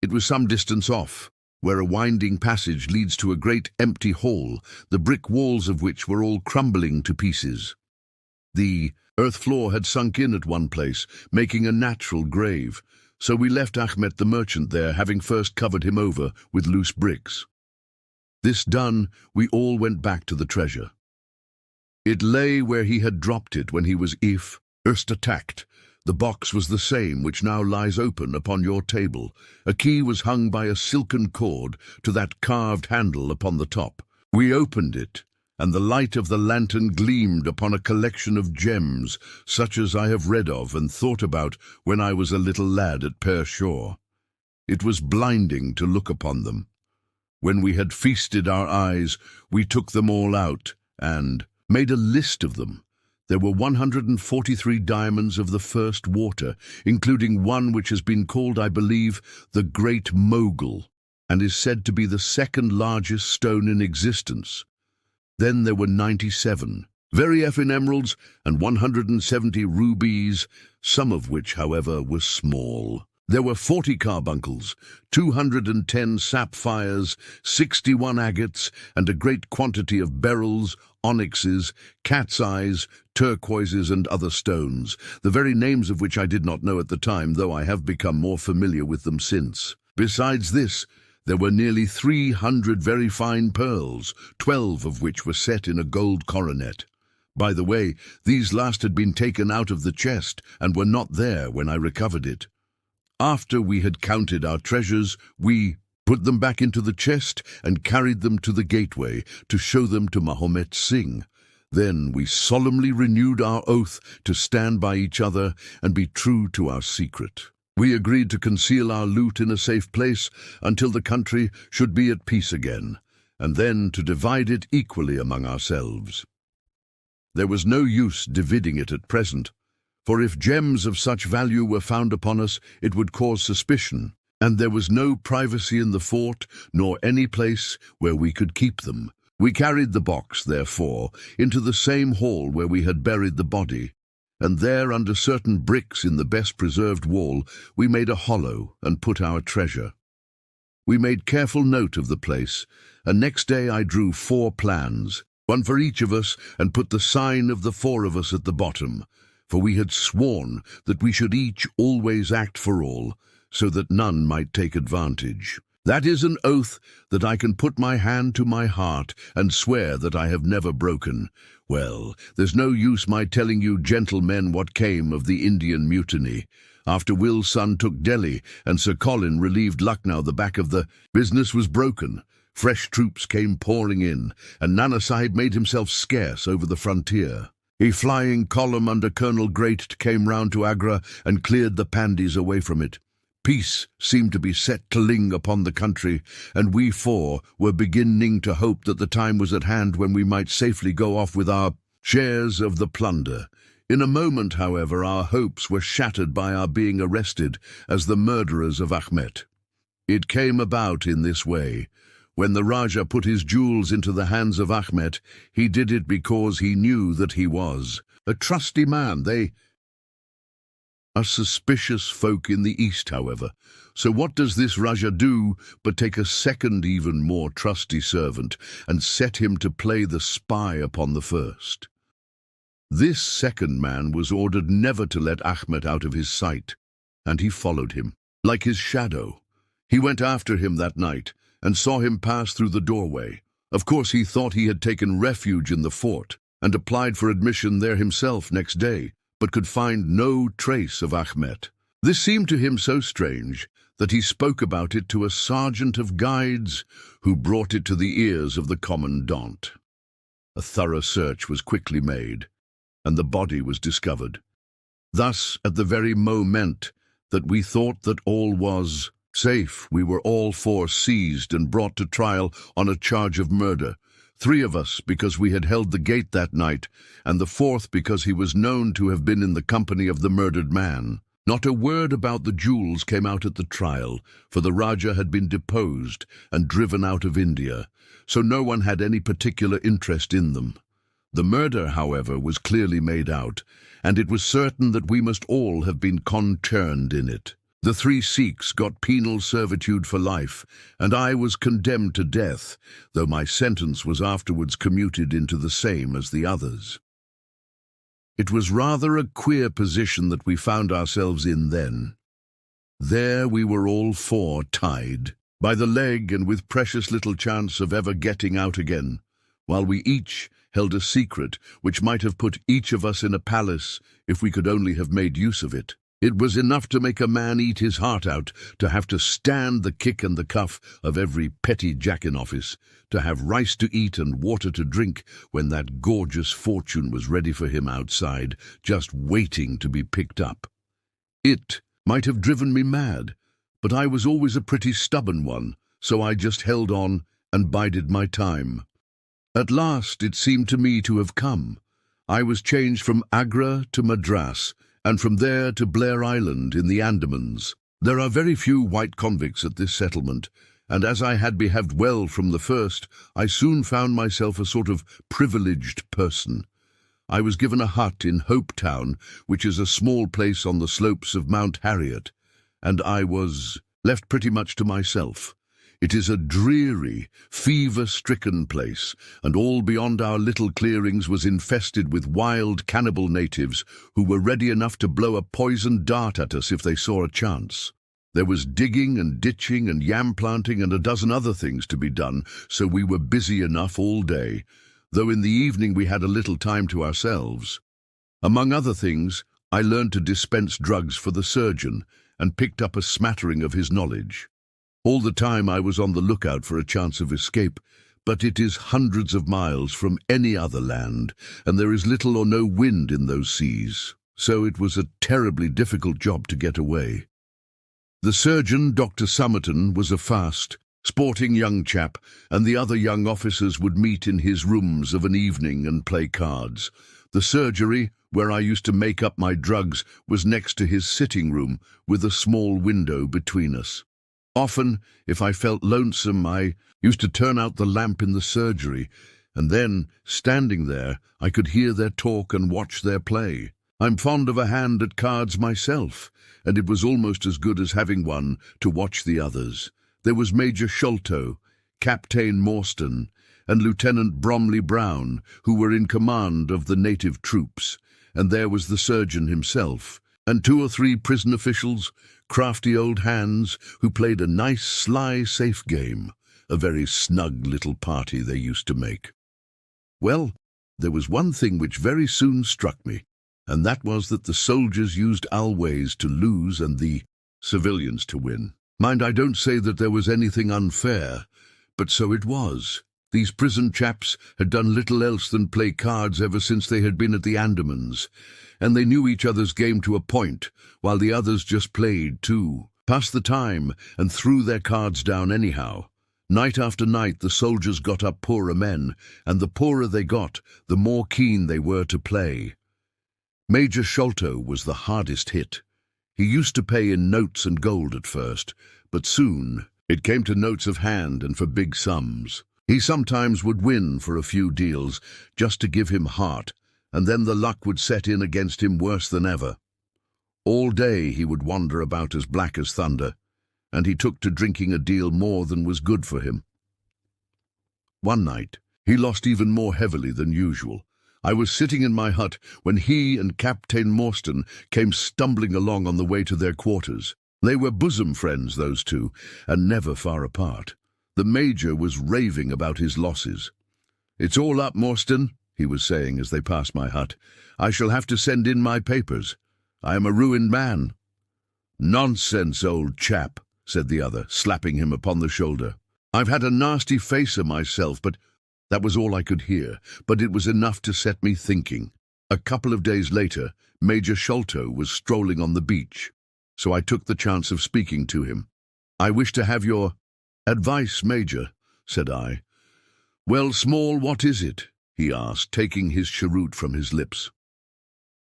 It was some distance off, where a winding passage leads to a great empty hall, the brick walls of which were all crumbling to pieces. The earth floor had sunk in at one place, making a natural grave, so we left Ahmet the merchant there, having first covered him over with loose bricks. This done, we all went back to the treasure. It lay where he had dropped it when he was first attacked. The box was the same which now lies open upon your table. A key was hung by a silken cord to that carved handle upon the top. We opened it, and the light of the lantern gleamed upon a collection of gems, such as I have read of and thought about when I was a little lad at Pershore. It was blinding to look upon them. When we had feasted our eyes, we took them all out and made a list of them. There were 143 diamonds of the first water, including one which has been called, I believe, the Great Mogul, and is said to be the second largest stone in existence. Then there were 97 various emeralds and 170 rubies, some of which, however, were small. There were 40 carbuncles, 210 sapphires, 61 agates, and a great quantity of beryls, onyxes, cat's eyes, turquoises, and other stones, the very names of which I did not know at the time, though I have become more familiar with them since. Besides this, there were nearly 300 very fine pearls, 12 of which were set in a gold coronet. By the way, these last had been taken out of the chest and were not there when I recovered it. After we had counted our treasures, we put them back into the chest and carried them to the gateway to show them to Mahomet Singh. Then we solemnly renewed our oath to stand by each other and be true to our secret. We agreed to conceal our loot in a safe place until the country should be at peace again, and then to divide it equally among ourselves. There was no use dividing it at present, for if gems of such value were found upon us, it would cause suspicion, and there was no privacy in the fort, nor any place where we could keep them. We carried the box, therefore, into the same hall where we had buried the body, and there, under certain bricks in the best preserved wall, we made a hollow and put our treasure. We made careful note of the place, and next day I drew 4 plans, one for each of us, and put the sign of the 4 of us at the bottom, for we had sworn that we should each always act for all, so that none might take advantage. That is an oath that I can put my hand to my heart and swear that I have never broken. Well, there's no use my telling you gentlemen what came of the Indian mutiny. After Will's son took Delhi and Sir Colin relieved Lucknow, the back of the business was broken. Fresh troops came pouring in, and Nana Sahib made himself scarce over the frontier. A flying column under Colonel Great came round to Agra and cleared the Pandis away from it. Peace seemed to be settling upon the country, and we 4 were beginning to hope that the time was at hand when we might safely go off with our shares of the plunder. In a moment, however, our hopes were shattered by our being arrested as the murderers of Ahmet. It came about in this way. When the Rajah put his jewels into the hands of Ahmet, he did it because he knew that he was a trusty man. They are suspicious folk in the East, however. So what does this Rajah do but take a second, even more trusty servant and set him to play the spy upon the first? This second man was ordered never to let Ahmet out of his sight, and he followed him, like his shadow. He went after him that night, and saw him pass through the doorway. Of course he thought he had taken refuge in the fort, and applied for admission there himself next day, but could find no trace of Ahmet. This seemed to him so strange that he spoke about it to a sergeant of guides, who brought it to the ears of the commandant. A thorough search was quickly made, and the body was discovered. Thus, at the very moment that we thought that all was safe, we were all 4 seized and brought to trial on a charge of murder. 3 of us because we had held the gate that night, and the 4th because he was known to have been in the company of the murdered man. Not a word about the jewels came out at the trial, for the Rajah had been deposed and driven out of India, so no one had any particular interest in them. The murder, however, was clearly made out, and it was certain that we must all have been concerned in it. The 3 Sikhs got penal servitude for life, and I was condemned to death, though my sentence was afterwards commuted into the same as the others. It was rather a queer position that we found ourselves in then. There we were all 4 tied by the leg and with precious little chance of ever getting out again, while we each held a secret which might have put each of us in a palace if we could only have made use of it. It was enough to make a man eat his heart out to have to stand the kick and the cuff of every petty jack-in-office, to have rice to eat and water to drink when that gorgeous fortune was ready for him outside, just waiting to be picked up. It might have driven me mad, but I was always a pretty stubborn one, so I just held on and bided my time. At last it seemed to me to have come. I was changed from Agra to Madras, and from there to Blair Island in the Andamans. There are very few white convicts at this settlement, and as I had behaved well from the first, I soon found myself a sort of privileged person. I was given a hut in Hope Town, which is a small place on the slopes of Mount Harriet, and I was left pretty much to myself. It is a dreary, fever-stricken place, and all beyond our little clearings was infested with wild cannibal natives who were ready enough to blow a poisoned dart at us if they saw a chance. There was digging and ditching and yam planting and a dozen other things to be done, so we were busy enough all day, though in the evening we had a little time to ourselves. Among other things, I learned to dispense drugs for the surgeon and picked up a smattering of his knowledge. All the time I was on the lookout for a chance of escape, but it is hundreds of miles from any other land, and there is little or no wind in those seas, so it was a terribly difficult job to get away. The surgeon, Dr. Somerton, was a fast, sporting young chap, and the other young officers would meet in his rooms of an evening and play cards. The surgery, where I used to make up my drugs, was next to his sitting room, with a small window between us. Often, if I felt lonesome, I used to turn out the lamp in the surgery, and then, standing there, I could hear their talk and watch their play. I'm fond of a hand at cards myself, and it was almost as good as having one to watch the others. There was Major Sholto, Captain Morstan, and Lieutenant Bromley Brown, who were in command of the native troops, and there was the surgeon himself, and 2 or 3 prison officials, crafty old hands who played a nice, sly, safe game. A very snug little party they used to make. Well, there was one thing which very soon struck me, and that was that the soldiers used always to lose and the civilians to win. Mind, I don't say that there was anything unfair, but so it was. These prison chaps had done little else than play cards ever since they had been at the Andamans, and they knew each other's game to a point, while the others just played too, passed the time, and threw their cards down anyhow. Night after night the soldiers got up poorer men, and the poorer they got, the more keen they were to play. Major Sholto was the hardest hit. He used to pay in notes and gold at first, but soon it came to notes of hand and for big sums. He sometimes would win for a few deals, just to give him heart, and then the luck would set in against him worse than ever. All day he would wander about as black as thunder, and he took to drinking a deal more than was good for him. One night, he lost even more heavily than usual. I was sitting in my hut when he and Captain Morstan came stumbling along on the way to their quarters. They were bosom friends, those two, and never far apart. The Major was raving about his losses. "It's all up, Morstan," he was saying as they passed my hut. "I shall have to send in my papers. I am a ruined man." "Nonsense, old chap," said the other, slapping him upon the shoulder. "I've had a nasty facer myself, but—" That was all I could hear, but it was enough to set me thinking. A couple of days later, Major Sholto was strolling on the beach, so I took the chance of speaking to him. "I wish to have your advice, Major," said I. "Well, Small, what is it?" he asked, taking his cheroot from his lips.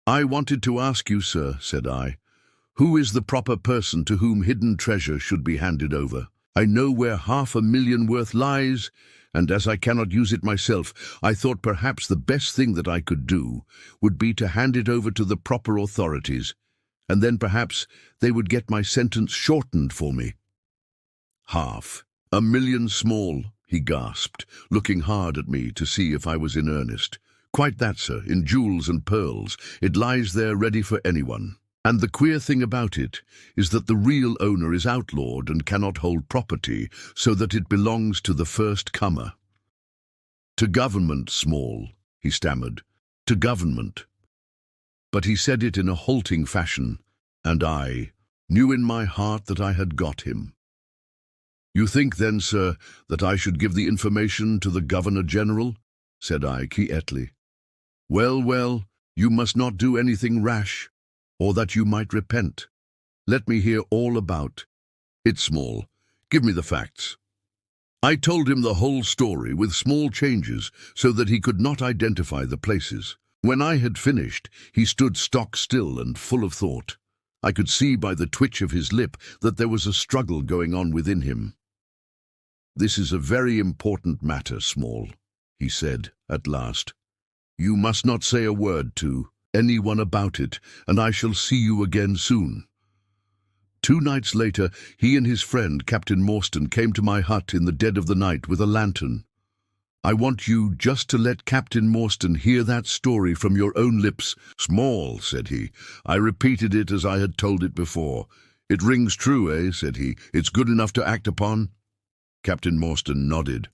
"I wanted to ask you, sir," said I, "who is the proper person to whom hidden treasure should be handed over? I know where $500,000 worth lies, and as I cannot use it myself, I thought perhaps the best thing that I could do would be to hand it over to the proper authorities, and then perhaps they would get my sentence shortened for me." "$500,000, Small," he gasped, looking hard at me to see if I was in earnest. "Quite that, sir, in jewels and pearls. It lies there ready for anyone. And the queer thing about it is that the real owner is outlawed and cannot hold property, so that it belongs to the first comer." "To government, Small," he stammered. "To government." But he said it in a halting fashion, and I knew in my heart that I had got him. "You think then, sir, that I should give the information to the Governor-General?" said I quietly. "Well, well, you must not do anything rash, or that you might repent. Let me hear all about it, Small. Give me the facts." I told him the whole story with small changes so that he could not identify the places. When I had finished, he stood stock still and full of thought. I could see by the twitch of his lip that there was a struggle going on within him. "This is a very important matter, Small," he said at last. "You must not say a word to anyone about it, and I shall see you again soon." 2 nights later, he and his friend, Captain Morstan, came to my hut in the dead of the night with a lantern. "I want you just to let Captain Morstan hear that story from your own lips." "Small," said he. "I repeated it as I had told it before." "It rings true, eh?" said he. "It's good enough to act upon?" Captain Morstan nodded.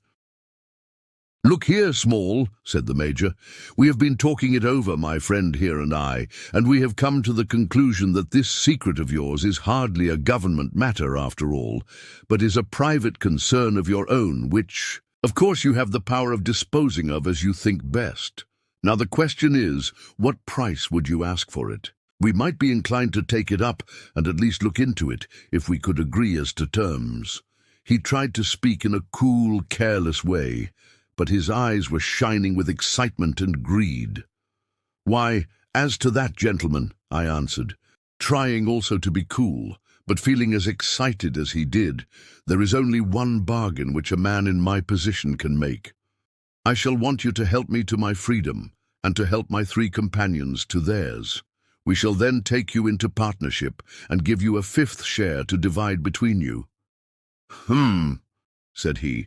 "Look here, Small," said the Major. "We have been talking it over, my friend here and I, and we have come to the conclusion that this secret of yours is hardly a government matter after all, but is a private concern of your own, which, of course, you have the power of disposing of as you think best. Now the question is, what price would you ask for it? We might be inclined to take it up and at least look into it, if we could agree as to terms." He tried to speak in a cool, careless way, but his eyes were shining with excitement and greed. "Why, as to that, gentlemen," I answered, trying also to be cool, but feeling as excited as he did, "there is only one bargain which a man in my position can make. I shall want you to help me to my freedom, and to help my 3 companions to theirs. We shall then take you into partnership, and give you a 5th share to divide between you." Said he.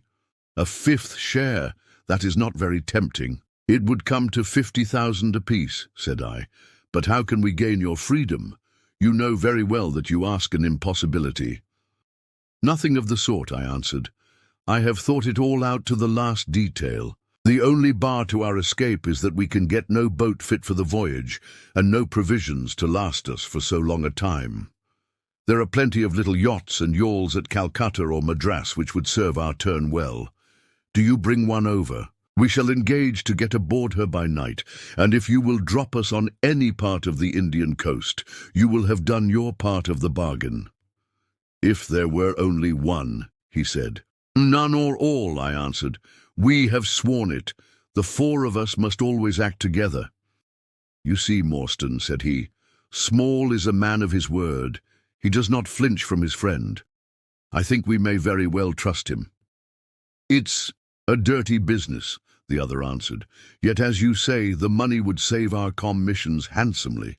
"A 5th share? That is not very tempting." "It would come to 50,000 apiece," said I. "But how can we gain your freedom? You know very well that you ask an impossibility." "Nothing of the sort," I answered. "I have thought it all out to the last detail. The only bar to our escape is that we can get no boat fit for the voyage, and no provisions to last us for so long a time. There are plenty of little yachts and yawls at Calcutta or Madras which would serve our turn well. Do you bring one over? We shall engage to get aboard her by night, and if you will drop us on any part of the Indian coast, you will have done your part of the bargain." "If there were only one," he said. "None or all," I answered. "We have sworn it. The 4 of us must always act together." "You see, Morstan," said he, "Small is a man of his word. He does not flinch from his friend. I think we may very well trust him." "It's a dirty business," the other answered. "Yet, as you say, the money would save our commissions handsomely."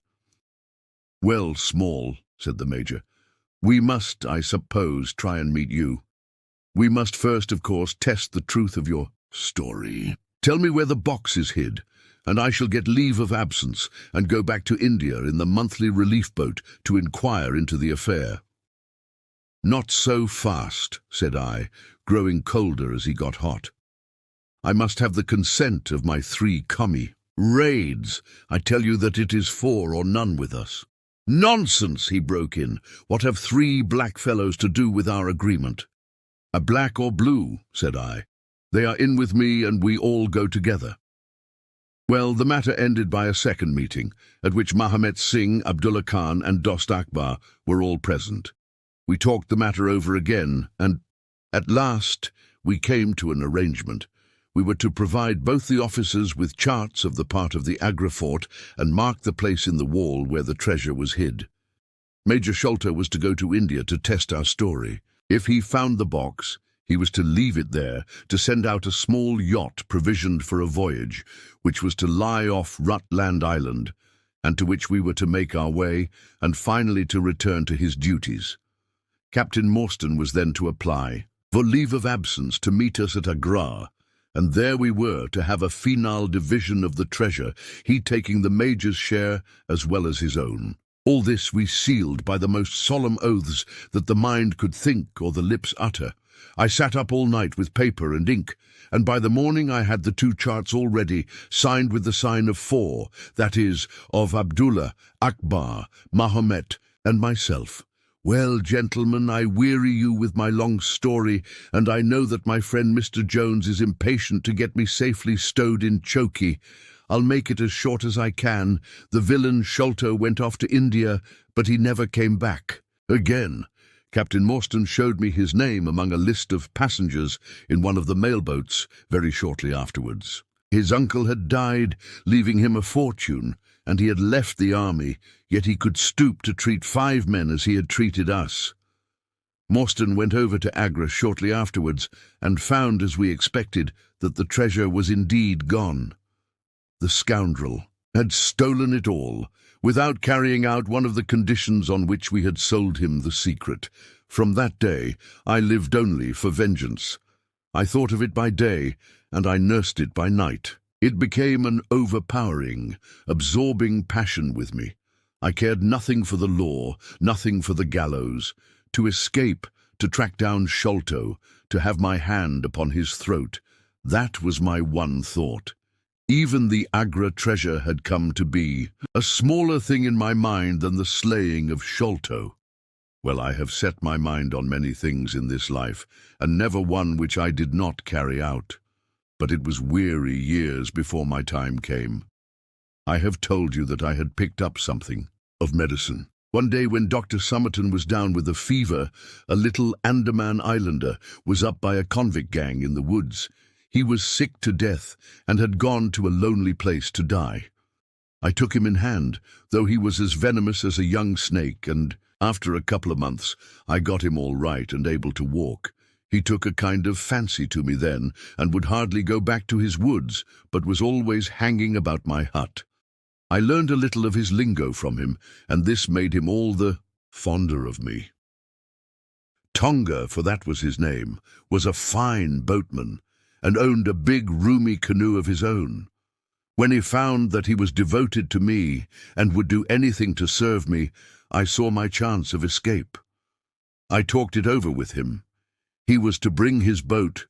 "Well, Small," said the Major, "we must, I suppose, try and meet you. We must first, of course, test the truth of your story. Tell me where the box is hid, and I shall get leave of absence and go back to India in the monthly relief boat to inquire into the affair." "Not so fast," said I, growing colder as he got hot. "I must have the consent of my 3 commis. Raids! I tell you that it is 4 or none with us." "Nonsense!" he broke in. "What have 3 black fellows to do with our agreement?" "A black or blue," said I. "They are in with me and we all go together." Well, the matter ended by a second meeting, at which Mahomet Singh, Abdullah Khan and Dost Akbar were all present. We talked the matter over again, and at last we came to an arrangement. We were to provide both the officers with charts of the part of the Agra fort and mark the place in the wall where the treasure was hid. Major Sholto was to go to India to test our story. If he found the box, he was to leave it there, to send out a small yacht provisioned for a voyage, which was to lie off Rutland Island, and to which we were to make our way, and finally to return to his duties. Captain Morstan was then to apply for leave of absence to meet us at Agra, and there we were to have a final division of the treasure, he taking the Major's share as well as his own. All this we sealed by the most solemn oaths that the mind could think or the lips utter. I sat up all night with paper and ink, and by the morning I had the 2 charts all ready, signed with the sign of 4, that is, of Abdullah, Akbar, Mahomet, and myself. Well, gentlemen, I weary you with my long story, and I know that my friend Mr. Jones is impatient to get me safely stowed in Chokey. I'll make it as short as I can. The villain Sholto went off to India, but he never came back. Again, Captain Morstan showed me his name among a list of passengers in one of the mailboats very shortly afterwards. His uncle had died, leaving him a fortune, and he had left the army, yet he could stoop to treat 5 men as he had treated us. Morstan went over to Agra shortly afterwards and found, as we expected, that the treasure was indeed gone. The scoundrel had stolen it all, without carrying out one of the conditions on which we had sold him the secret. From that day, I lived only for vengeance. I thought of it by day, and I nursed it by night. It became an overpowering, absorbing passion with me. I cared nothing for the law, nothing for the gallows. To escape, to track down Sholto, to have my hand upon his throat, that was my one thought. Even the Agra treasure had come to be a smaller thing in my mind than the slaying of Sholto. Well, I have set my mind on many things in this life, and never one which I did not carry out. But it was weary years before my time came. I have told you that I had picked up something of medicine. One day when Dr. Somerton was down with a fever, a little Andaman islander was up by a convict gang in the woods. He was sick to death and had gone to a lonely place to die. I took him in hand, though he was as venomous as a young snake, and after a couple of months I got him all right and able to walk. He took a kind of fancy to me then, and would hardly go back to his woods, but was always hanging about my hut. I learned a little of his lingo from him, and this made him all the fonder of me. Tonga, for that was his name, was a fine boatman, and owned a big, roomy canoe of his own. When he found that he was devoted to me and would do anything to serve me, I saw my chance of escape. I talked it over with him. He was to bring his boat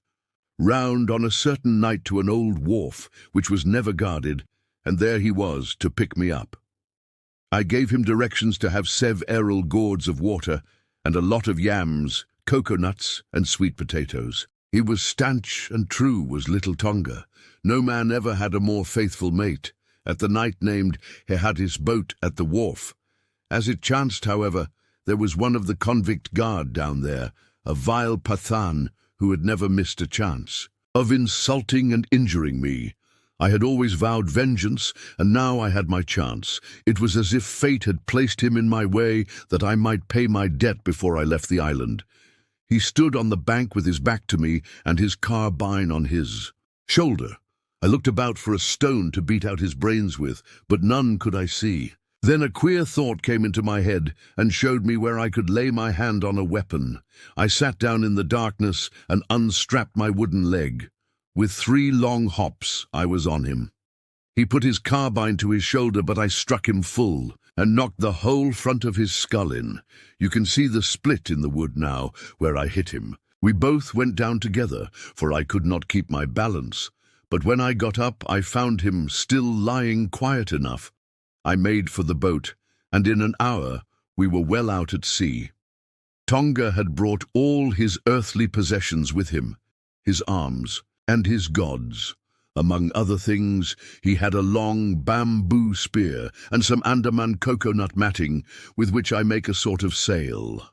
round on a certain night to an old wharf which was never guarded, and there he was to pick me up. I gave him directions to have several gourds of water and a lot of yams, coconuts, and sweet potatoes. He was stanch and true, was little Tonga. No man ever had a more faithful mate. At the night named, he had his boat at the wharf. As it chanced, however, there was one of the convict guard down there, a vile Pathan who had never missed a chance of insulting and injuring me. I had always vowed vengeance, and now I had my chance. It was as if fate had placed him in my way that I might pay my debt before I left the island. He stood on the bank with his back to me and his carbine on his shoulder. I looked about for a stone to beat out his brains with, but none could I see. Then a queer thought came into my head and showed me where I could lay my hand on a weapon. I sat down in the darkness and unstrapped my wooden leg. With 3 long hops, I was on him. He put his carbine to his shoulder, but I struck him full and knocked the whole front of his skull in. You can see the split in the wood now, where I hit him. We both went down together, for I could not keep my balance. But when I got up, I found him still lying quiet enough. I made for the boat, and in an hour we were well out at sea. Tonga had brought all his earthly possessions with him, his arms and his gods. Among other things, he had a long bamboo spear and some Andaman coconut matting with which I make a sort of sail.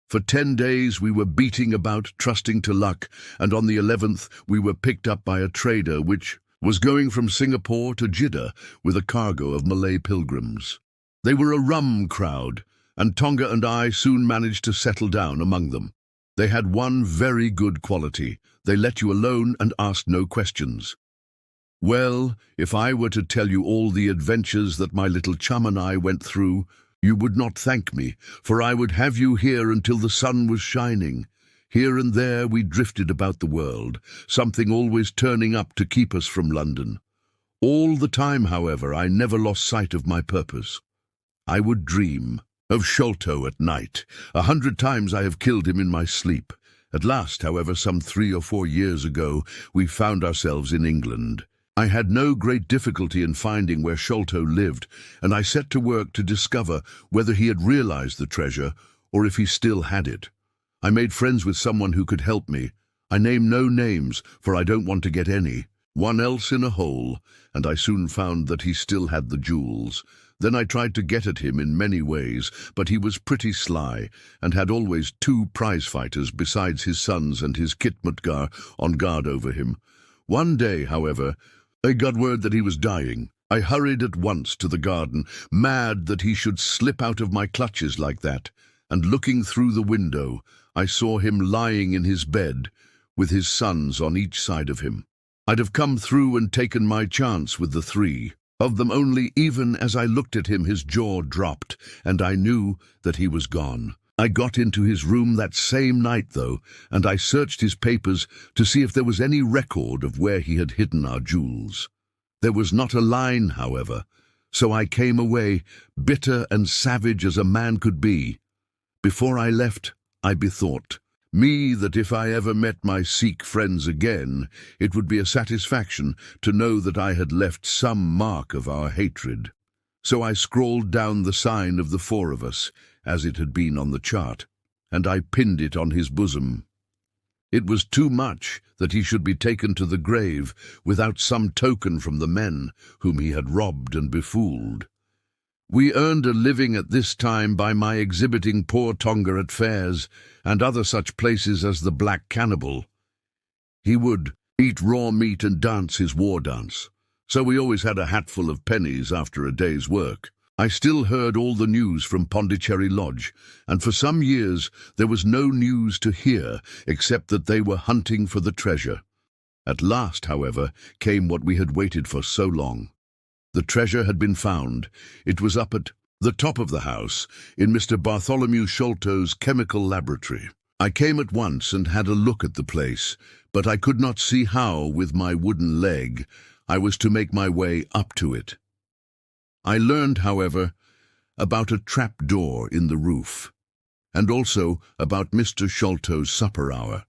For 10 days we were beating about, trusting to luck, and on the 11th we were picked up by a trader which was going from Singapore to Jeddah with a cargo of Malay pilgrims. They were a rum crowd, and Tonga and I soon managed to settle down among them. They had one very good quality. They let you alone and asked no questions. Well, if I were to tell you all the adventures that my little chum and I went through, you would not thank me, for I would have you here until the sun was shining. Here and there we drifted about the world, something always turning up to keep us from London. All the time, however, I never lost sight of my purpose. I would dream of Sholto at night. 100 times I have killed him in my sleep. At last, however, some 3 or 4 years ago, we found ourselves in England. I had no great difficulty in finding where Sholto lived, and I set to work to discover whether he had realized the treasure or if he still had it. I made friends with someone who could help me. I name no names, for I don't want to get any. one else in a hole, and I soon found that he still had the jewels. Then I tried to get at him in many ways, but he was pretty sly, and had always 2 prize-fighters besides his sons and his Khitmutgar on guard over him. One day, however, I got word that he was dying. I hurried at once to the garden, mad that he should slip out of my clutches like that, and looking through the window, I saw him lying in his bed, with his sons on each side of him. I'd have come through and taken my chance with the 3 of them, only even as I looked at him his jaw dropped, and I knew that he was gone. I got into his room that same night, though, and I searched his papers to see if there was any record of where he had hidden our jewels. There was not a line, however, so I came away, bitter and savage as a man could be. Before I left, I bethought me that if I ever met my Sikh friends again, it would be a satisfaction to know that I had left some mark of our hatred. So I scrawled down the sign of the 4 of us, as it had been on the chart, and I pinned it on his bosom. It was too much that he should be taken to the grave without some token from the men whom he had robbed and befooled. We earned a living at this time by my exhibiting poor Tonga at fairs and other such places as the Black Cannibal. He would eat raw meat and dance his war dance, so we always had a hatful of pennies after a day's work. I still heard all the news from Pondicherry Lodge, and for some years there was no news to hear except that they were hunting for the treasure. At last, however, came what we had waited for so long. The treasure had been found. It was up at the top of the house, in Mr. Bartholomew Sholto's chemical laboratory. I came at once and had a look at the place, but I could not see how, with my wooden leg, I was to make my way up to it. I learned, however, about a trap-door in the roof, and also about Mr. Sholto's supper hour.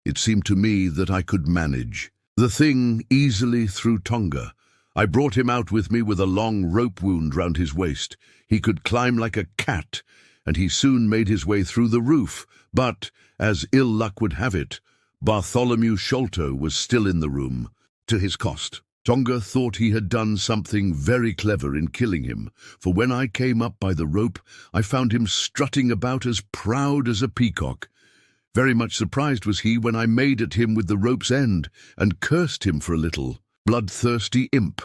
It seemed to me that I could manage the thing easily through Tonga. I brought him out with me with a long rope wound round his waist. He could climb like a cat, and he soon made his way through the roof. But, as ill luck would have it, Bartholomew Sholto was still in the room, to his cost. Tonga thought he had done something very clever in killing him, for when I came up by the rope, I found him strutting about as proud as a peacock. Very much surprised was he when I made at him with the rope's end, and cursed him for a little. Bloodthirsty imp.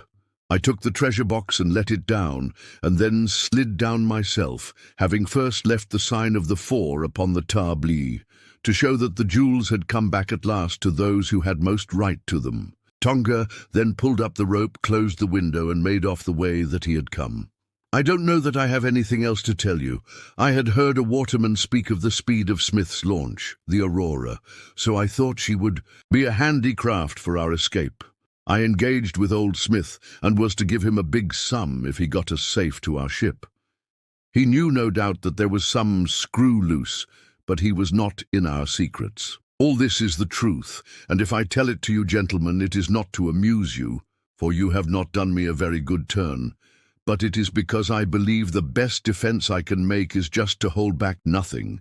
I took the treasure box and let it down, and then slid down myself, having first left the sign of the 4 upon the table, to show that the jewels had come back at last to those who had most right to them. Tonga then pulled up the rope, closed the window, and made off the way that he had come. I don't know that I have anything else to tell you. I had heard a waterman speak of the speed of Smith's launch, the Aurora, so I thought she would be a handy craft for our escape. I engaged with old Smith, and was to give him a big sum if he got us safe to our ship. He knew no doubt that there was some screw loose, but he was not in our secrets. All this is the truth, and if I tell it to you, gentlemen, it is not to amuse you, for you have not done me a very good turn, but it is because I believe the best defence I can make is just to hold back nothing,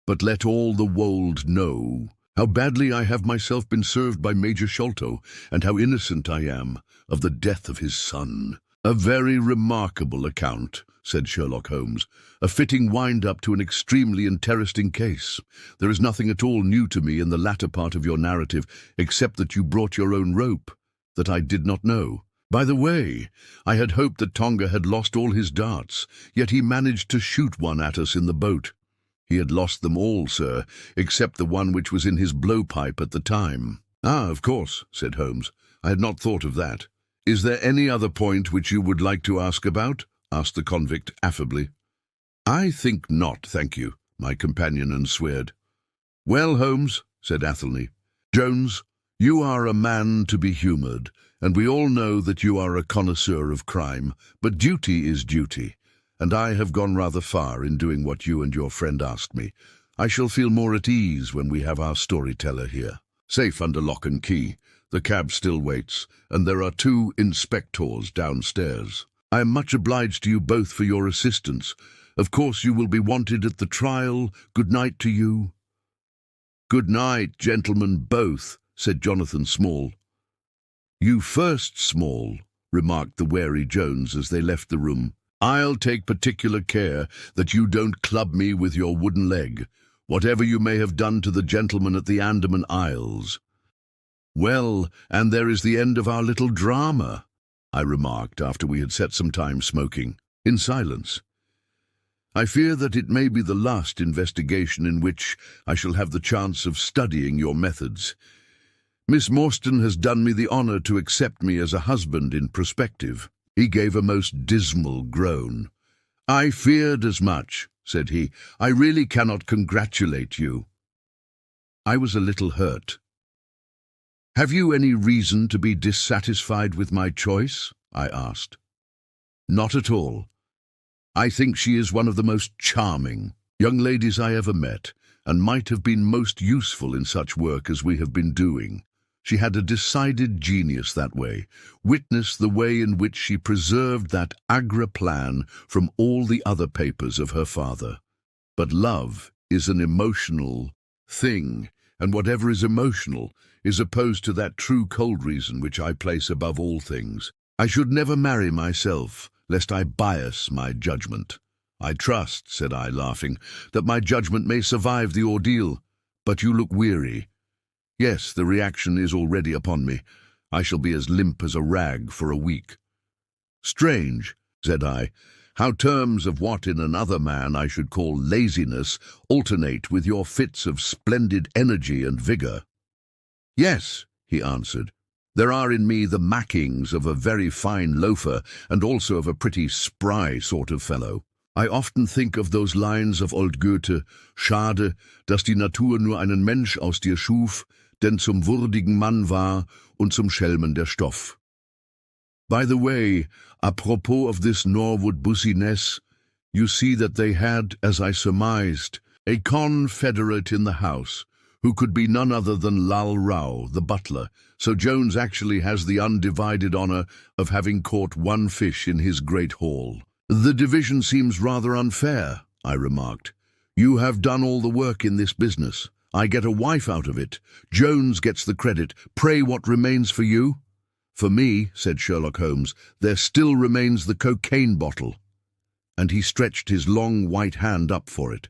but let all the wold know how badly I have myself been served by Major Sholto, and how innocent I am of the death of his son. A very remarkable account, said Sherlock Holmes, a fitting wind-up to an extremely interesting case. There is nothing at all new to me in the latter part of your narrative, except that you brought your own rope, that I did not know. By the way, I had hoped that Tonga had lost all his darts, yet he managed to shoot one at us in the boat. He had lost them all, sir, except the one which was in his blowpipe at the time. Ah, of course, said Holmes. I had not thought of that. Is there any other point which you would like to ask about? Asked the convict affably. I think not, thank you, my companion answered. Well, Holmes, said Athelney. Jones, you are a man to be humoured, and we all know that you are a connoisseur of crime, but duty is duty. And I have gone rather far in doing what you and your friend asked me. I shall feel more at ease when we have our storyteller here. Safe under lock and key. The cab still waits, and there are 2 inspectors downstairs. I am much obliged to you both for your assistance. Of course you will be wanted at the trial. Good night to you. Good night, gentlemen both, said Jonathan Small. "You first, Small," remarked the wary Jones as they left the room. "I'll take particular care that you don't club me with your wooden leg, whatever you may have done to the gentleman at the Andaman Isles." "Well, and there is the end of our little drama," I remarked after we had set some time smoking, in silence. "I fear that it may be the last investigation in which I shall have the chance of studying your methods. Miss Morstan has done me the honour to accept me as a husband in prospective." He gave a most dismal groan. "I feared as much," said he. "I really cannot congratulate you." I was a little hurt. "Have you any reason to be dissatisfied with my choice?" I asked. "Not at all. I think she is one of the most charming young ladies I ever met, and might have been most useful in such work as we have been doing. She had a decided genius that way. Witness the way in which she preserved that Agra plan from all the other papers of her father. But love is an emotional thing, and whatever is emotional is opposed to that true cold reason which I place above all things. I should never marry myself, lest I bias my judgment. I trust," said I, laughing, "that my judgment may survive the ordeal. But you look weary." "Yes, the reaction is already upon me. I shall be as limp as a rag for a week." "Strange," said I, "how terms of what in another man I should call laziness alternate with your fits of splendid energy and vigour." "Yes," he answered, "there are in me the makings of a very fine loafer and also of a pretty spry sort of fellow. I often think of those lines of old Goethe, Schade, dass die Natur nur einen Mensch aus dir schuf, denn zum würdigen Mann war und zum Schelmen der Stoff." By the way, apropos of this Norwood bussiness, you see that they had, as I surmised, a confederate in the house, who could be none other than Lal Rao, the butler, so Jones actually has the undivided honour of having caught one fish in his great haul. "The division seems rather unfair," I remarked. "You have done all the work in this business. I get a wife out of it. Jones gets the credit. Pray, what remains for you?" "For me," said Sherlock Holmes, "there still remains the cocaine bottle." And he stretched his long white hand up for it.